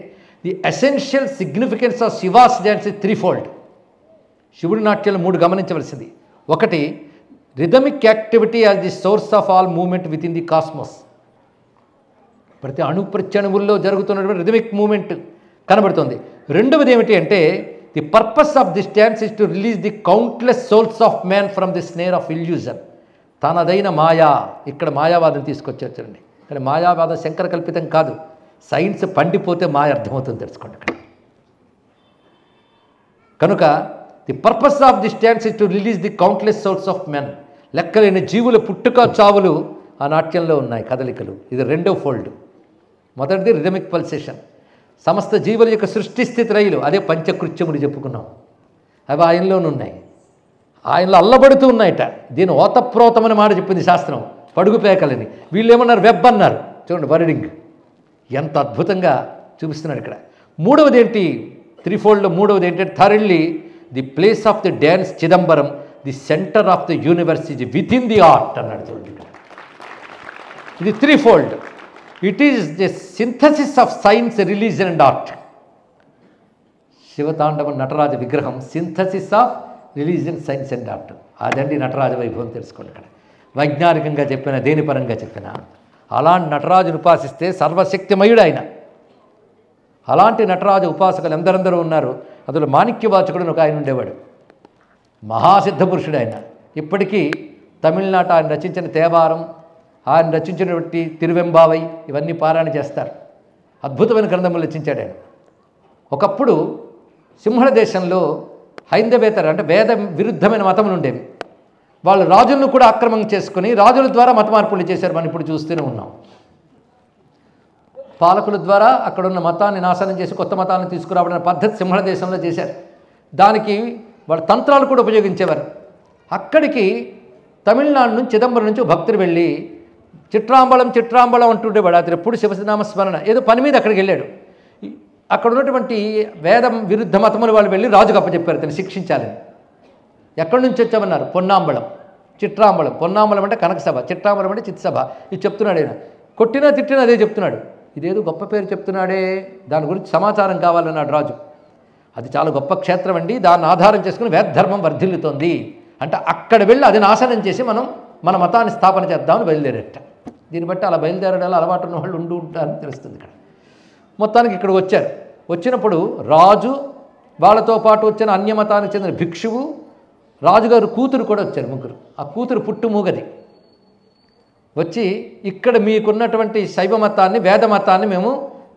the essential significance of Shiva's dance is threefold. శివుడి నాట్యాలు మూడు గమనించవలసింది. ఒకటి, rhythmic activity as the source of all movement within the cosmos. ప్రతి అణు ప్రత్యణువుల్లో జరుగుతున్నటువంటి రిథమిక్ మూమెంట్ కనబడుతుంది. రెండవది ఏమిటి అంటే, the purpose of this dance is to release the countless souls of man from the snare of illusion. తనదైన మాయా, ఇక్కడ మాయావాదం తీసుకొచ్చారు చూడండి. కానీ మాయావాదం శంకర కల్పితం కాదు, సైన్స్ పండిపోతే మాయ అర్థమవుతుంది, తెలుసుకోండి ఇక్కడ. కనుక the purpose of this dance is to release the countless souls of men. లెక్కలేని జీవుల పుట్టుక చావులు ఆ నాట్యంలో ఉన్నాయి, కదలికలు. ఇది రెండో ఫోల్డ్. మొదటిది రిథమిక్ పల్సేషన్, సమస్త జీవుల యొక్క సృష్టి స్థితి రైలు, అదే పంచకృత్యములు చెప్పుకున్నాం, అవి ఆయనలోనున్నాయి. ఆయనలో అల్లబడుతూ ఉన్నాయట. దీని ఓతప్రోతమని మాట చెప్పింది శాస్త్రం, పడుగు పేకలని. వీళ్ళు ఏమన్నారు, వెబ్ అన్నారు. చూడండి వర్డింగ్, ఎంత అద్భుతంగా చూపిస్తున్నాడు ఇక్కడ. మూడవది ఏంటి, త్రీఫోల్డ్లో మూడవది ఏంటంటే thirdly the place of the dance Chidambaram, the centre of the universe is within the art అన్నాడు. చూడండి ఇక్కడ ఇది threefold. It is the synthesis of science, religion and art. శివతాండవ నటరాజ విగ్రహం synthesis of religion, science and art. అదండి నటరాజ వైభవం. తెలుసుకోండి ఇక్కడ వైజ్ఞానికంగా చెప్పిన, దేని పరంగా చెప్పిన. అలాంటి నటరాజును ఉపాసిస్తే సర్వశక్తిమయుడు ఆయన. అలాంటి నటరాజ ఉపాసకులు ఎందరందరూ ఉన్నారు. అందులో మాణిక్యవాచకుడు ఒక ఆయన ఉండేవాడు, మహాసిద్ధ పురుషుడు ఆయన. ఇప్పటికీ తమిళనాట ఆయన రచించిన తేవారం, ఆయన రచించినటువంటి తిరువెంబావై ఇవన్నీ పారాయణ చేస్తారు. అద్భుతమైన గ్రంథములు రచించాడు ఆయన. ఒకప్పుడు సింహళ దేశంలో హైందవేతర అంటే వేద విరుద్ధమైన మతములు ఉండేవి. వాళ్ళు రాజులను కూడా ఆక్రమణ చేసుకుని రాజుల ద్వారా మత మార్పులు చేశారు. మనం ఇప్పుడు చూస్తూనే ఉన్నాం. పాలకుల ద్వారా అక్కడున్న మతాన్ని నాశనం చేసి కొత్త మతాన్ని తీసుకురావడం పద్ధతి సింహళ దేశంలో చేశారు. దానికి వాళ్ళ తంత్రాలు కూడా ఉపయోగించేవారు. అక్కడికి తమిళనాడు నుంచి చిదంబరం నుంచి భక్తులు వెళ్ళి చిట్రాంబళం చిట్రాంబళం అంటుండేవాడు. అతను ఎప్పుడు శివనామ స్మరణ, ఏదో పని మీద అక్కడికి వెళ్ళాడు. అక్కడ ఉన్నటువంటి వేదం విరుద్ధ మతములు వాళ్ళు వెళ్ళి రాజుకు అప్పచెప్పారు అతను శిక్షించాలని. ఎక్కడి నుంచి వచ్చామన్నారు, పొన్నాంబళం చిట్రాంబళం. పొన్నాంబళం అంటే కనకసభ, చిట్రాంబళం అంటే చిత్సభ. ఇది చెప్తున్నాడు ఆయన. కొట్టినా తిట్టినా అదే చెప్తున్నాడు. ఇదేదో గొప్ప పేరు చెప్తున్నాడే, దాని గురించి సమాచారం కావాలన్నాడు రాజు. అది చాలా గొప్ప క్షేత్రం అండి, దాన్ని ఆధారం చేసుకుని వేదధర్మం వర్ధిల్లుతోంది అంటే అక్కడ వెళ్ళి అది నాశనం చేసి మనం మన మతాన్ని స్థాపన చేద్దామని బయలుదేరట. దీన్ని బట్టి అలా బయలుదేరడాలు అలవాటు ఉన్న వాళ్ళు ఉంటారని తెలుస్తుంది ఇక్కడ. మొత్తానికి ఇక్కడికి వచ్చారు. వచ్చినప్పుడు రాజు, వాళ్ళతో పాటు వచ్చిన అన్యమతానికి చెందిన భిక్షువు, రాజుగారు కూతురు కూడా వచ్చారు, ముగ్గురు. ఆ కూతురు పుట్టు మూగది. వచ్చి ఇక్కడ మీకున్నటువంటి శైవ మతాన్ని, వేద మతాన్ని మేము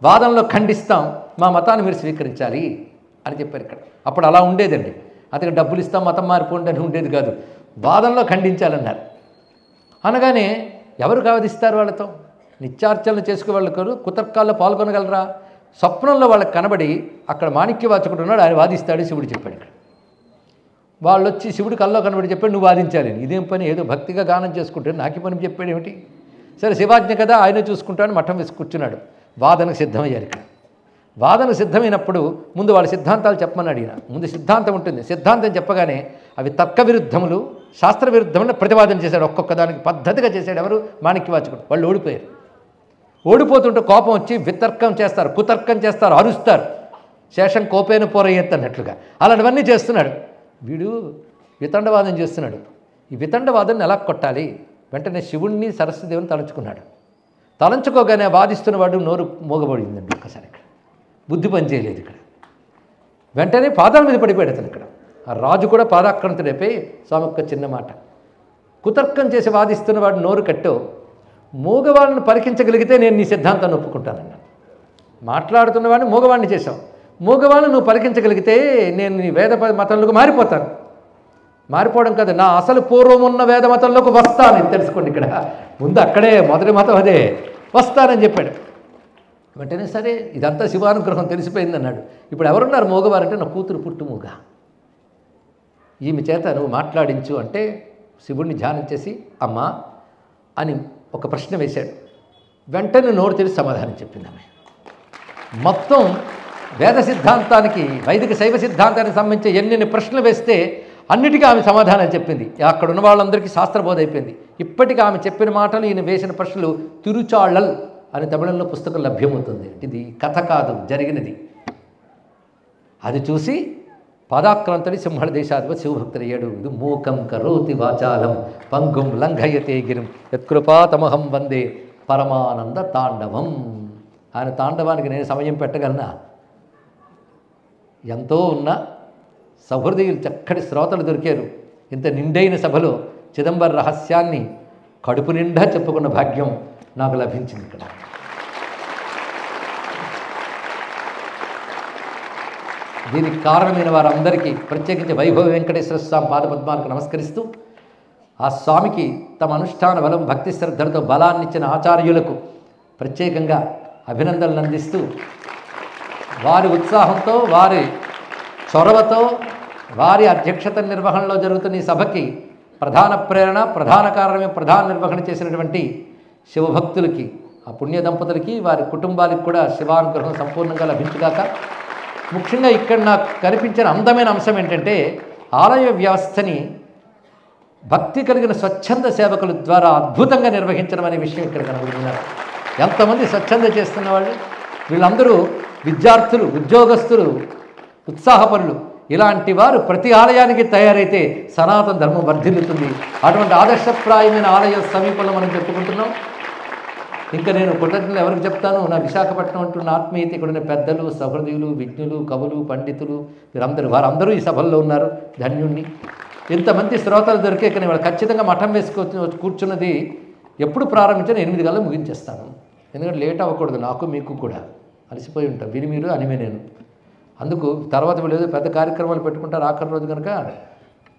వాదంలో ఖండిస్తాం, మా మతాన్ని మీరు స్వీకరించాలి అని చెప్పారు ఇక్కడ. అప్పుడు అలా ఉండేదండి. అతనికి డబ్బులు ఇస్తాం మతం మారిపోండి అని ఉండేది కాదు, వాదంలో ఖండించాలన్నారు. అనగానే ఎవరు కావదిస్తారు వాళ్ళతో? నిత్యార్చనలు చేసుకునే వాళ్ళు కాదు, కుతర్కాల్లో పాల్గొనగలరా? స్వప్నంలో వాళ్ళకి కనబడి అక్కడ మాణిక్యవాచకుడు ఉన్నాడు, ఆయన వాదిస్తాడు, శివుడు చెప్పాడు ఇక్కడ. వాళ్ళు వచ్చి శివుడు కల్లో కనబడి చెప్పాడు నువ్వు వాదించాలి. ఇదేం పని, ఏదో భక్తిగా గానం చేసుకుంటే నాకు పని చెప్పాడు ఏమిటి? సరే శివాజ్ఞ కదా, ఆయనే చూసుకుంటాడని మఠం వేసి కూర్చున్నాడు. వాదనకు సిద్ధమయ్యారు ఇక్కడ. వాదన సిద్ధమైనప్పుడు ముందు వాళ్ళ సిద్ధాంతాలు చెప్పమని ఈయన. ముందు సిద్ధాంతం ఉంటుంది. సిద్ధాంతం చెప్పగానే అవి తర్క విరుద్ధములు, శాస్త్ర విరుద్ధములు ప్రతిపాదన చేశాడు. ఒక్కొక్క దానికి పద్ధతిగా చేశాడు. ఎవరు? మాణిక్యవాచకుడు. వాళ్ళు ఓడిపోయారు. ఓడిపోతుంటే కోపం వచ్చి వితర్కం చేస్తారు, కుతర్కం చేస్తారు, అరుస్తారు. శేషం కోపేన పోరయ్యత్ అన్నట్లుగా అలాంటివన్నీ చేస్తున్నాడు. వీడు వితండవాదం చేస్తున్నాడు. ఈ వితండవాదాన్ని ఎలా కొట్టాలి? వెంటనే శివుణ్ణి సరస్వతిదేవిని తలంచుకున్నాడు. తలంచుకోగానే వాదిస్తున్నవాడు నోరు మోగబడిందండి. ఒక్కసారి ఇక్కడ బుద్ధి పని చేయలేదు ఇక్కడ. వెంటనే పాదాల మీద పడిపోయాడు అతను ఇక్కడ. ఆ రాజు కూడా పాదాక్రాంతుడైపోయి స్వామి ఒక్క చిన్న మాట, కుతర్కం చేసి వాదిస్తున్నవాడు నోరు కట్టో, మూగవాళ్ళని పరికించగలిగితే నేను నీ సిద్ధాంతాన్ని ఒప్పుకుంటానన్నా. మాట్లాడుతున్నవాడిని మూగవాడిని చేశావు, మూగవాళ్ళని నువ్వు పరికించగలిగితే నేను నీ వేద మతంలోకి మారిపోతాను. మారిపోవడం కాదు, నా అసలు పూర్వం ఉన్న వేద మతంలోకి వస్తానని తెలుసుకోండి ఇక్కడ. ముందు అక్కడే మొదటి మతం అదే, వస్తానని చెప్పాడు. వెంటనే సరే ఇదంతా శివానుగ్రహం తెలిసిపోయింది అన్నాడు. ఇప్పుడు ఎవరున్నారు మూగవారంటే నా కూతురు పుట్టు మూగ, ఈమె చేత నువ్వు మాట్లాడించు అంటే శివుడిని ధ్యానం చేసి అమ్మా అని ఒక ప్రశ్న వేశాడు. వెంటనే నోరు తెరిచి సమాధానం చెప్పింది ఆమె. మొత్తం వేద సిద్ధాంతానికి, వైదిక శైవ సిద్ధాంతానికి సంబంధించి ఎన్ని ప్రశ్నలు వేస్తే అన్నిటికీ ఆమె సమాధానం చెప్పింది. అక్కడ ఉన్న వాళ్ళందరికీ శాస్త్రబోధ అయిపోయింది. ఇప్పటికీ ఆమె చెప్పిన మాటలు, ఈయన వేసిన ప్రశ్నలు తిరుచాళల్ అని తమిళంలో పుస్తకం లభ్యమవుతుంది. ఇది కథ కాదు, జరిగినది. అది చూసి పాదాక్రాంతుడి సింహళ దేశాధిపతి శివభక్తుడయ్యాడు. ఇది మూకం కరోతి వాచాలం పంగుం లంఘయతే గిరిం యత్కృపాతమహం వందే పరమానంద తాండవం. ఆయన తాండవానికి నేను సమయం పెట్టగలనా? ఎంతో ఉన్న సహృదయులు, చక్కటి శ్రోతలు దొరికారు. ఇంత నిండైన సభలో చిదంబర రహస్యాన్ని కడుపు నిండా చెప్పుకున్న భాగ్యం నాకు లభించింది ఇక్కడ. దీనికి కారణమైన వారందరికీ ప్రత్యేకించి వైభవ వెంకటేశ్వర స్వామి పాదపద్మాలకు నమస్కరిస్తూ, ఆ స్వామికి తమ అనుష్ఠాన బలం, భక్తి శ్రద్ధలతో బలాన్నిచ్చిన ఆచార్యులకు ప్రత్యేకంగా అభినందనలు అందిస్తూ, వారి ఉత్సాహంతో, వారి చొరవతో, వారి అధ్యక్షత నిర్వహణలో జరుగుతున్న ఈ సభకి ప్రధాన ప్రేరణ, ప్రధాన కారణమే ప్రధాన నిర్వహణ చేసినటువంటి శివభక్తులకి ఆ పుణ్య దంపతులకి వారి కుటుంబాలకు కూడా శివానుగ్రహం సంపూర్ణంగా లభించుగాక. ముఖ్యంగా ఇక్కడ నాకు కనిపించిన అందమైన అంశం ఏంటంటే ఆలయ వ్యవస్థని భక్తి కలిగిన స్వచ్ఛంద సేవకుల ద్వారా అద్భుతంగా నిర్వహించడం అనే విషయం ఇక్కడ కనుగొన్నారు. ఎంతమంది స్వచ్ఛంద చేస్తున్న వాళ్ళు, వీళ్ళందరూ విద్యార్థులు, ఉద్యోగస్తులు, ఉత్సాహపరులు. ఇలాంటి వారు ప్రతి ఆలయానికి తయారైతే సనాతన ధర్మం వర్ధిల్లుతుంది. అటువంటి ఆదర్శప్రాయమైన ఆలయ సమీపంలో మనం చెప్పుకుంటున్నాం. ఇంకా నేను కృతజ్ఞతలు ఎవరికి చెప్తాను? నా విశాఖపట్నం అంటున్న ఆత్మీయత, ఇక్కడున్న పెద్దలు, సహృదయులు, విజ్ఞులు, కవులు, పండితులు, వారందరూ ఈ సభల్లో ఉన్నారు. ధన్యుణ్ణి. ఇంతమంది శ్రోతలు దొరికే కానీ వాళ్ళు ఖచ్చితంగా మఠం వేసుకొచ్చి కూర్చున్నది ఎప్పుడు ప్రారంభించినా 8 గంటలు ముగించేస్తాను. ఎందుకంటే లేట్ అవ్వకూడదు, నాకు మీకు కూడా. అలసిపోయి ఉంటాం, విని మీరు అనిమే నేను. అందుకు తర్వాత వీళ్ళు ఏదో పెద్ద కార్యక్రమాలు పెట్టుకుంటారు ఆఖరి రోజు కనుక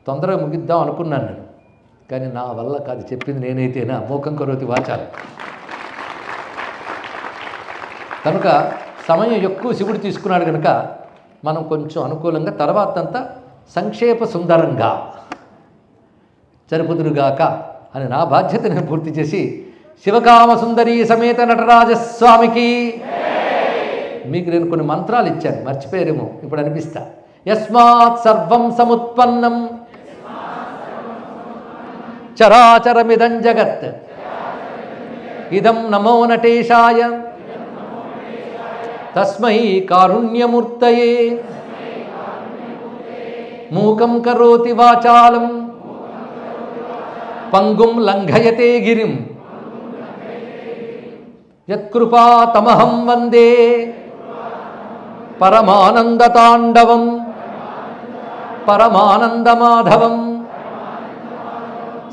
తొందరగా ముగిద్దాం అనుకున్నాను నేను. కానీ నా వల్ల కాదు, చెప్పింది నేనైతేనా మోకం కరోతి వాచాలి. కనుక సమయం ఎక్కువ శివుడు తీసుకున్నాడు కనుక మనం కొంచెం అనుకూలంగా తర్వాత అంతా సంక్షేప సుందరంగా జరుపుదురుగాక అని నా బాధ్యత నేను పూర్తి చేసి శివకామ సుందరీ సమేత నటరాజస్వామికి మీకు నేను కొన్ని మంత్రాలు ఇచ్చాను, మర్చిపోయారేమో, ఇప్పుడు అనిపిస్తా. యస్మాత్ సర్వం సముత్పన్నం చరాచరమిదం జగత్ ఇదం నమో నటేశాయ తస్మై కారుణ్యమూర్తయే మూకం కరోతి వాచాలం పంగుం లంఘయతే గిరిం యత్కృపా తమహం వందే పరమానందతాండవం పరమానందమాధవం.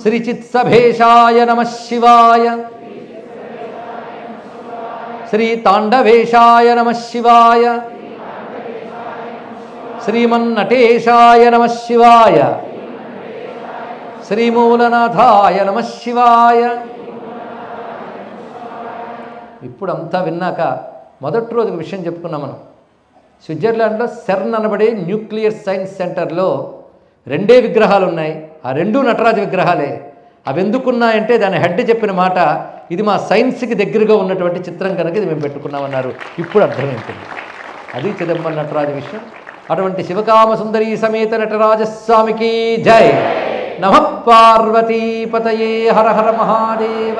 శ్రీచిత్సభేశాయ నమః శివాయ, శ్రీతాండవేశాయ నమః శివాయ, శ్రీమన్నటేశాయ నమః శివాయ, శ్రీమూలనాథాయ నమః శివాయ. ఇప్పుడు అంతా విన్నాక మొదటి రోజు ఒక విషయం చెప్పుకున్నాం మనం. స్విట్జర్లాండ్లో సెర్న్ అనబడే న్యూక్లియర్ సైన్స్ సెంటర్లో 2 విగ్రహాలు ఉన్నాయి. ఆ 2 నటరాజ విగ్రహాలే. అవి ఎందుకున్నాయంటే దాని హెడ్ చెప్పిన మాట, ఇది మా సైన్స్కి దగ్గరగా ఉన్నటువంటి చిత్రం కనుక ఇది మేము పెట్టుకున్నామన్నారు. ఇప్పుడు అర్థమైంటుంది. అది చిదంబర నటరాజ విషయం. అటువంటి శివకామ సుందరీ సమేత నటరాజస్వామికి జై. నమః పార్వతీపతయే. హర హర మహాదేవ.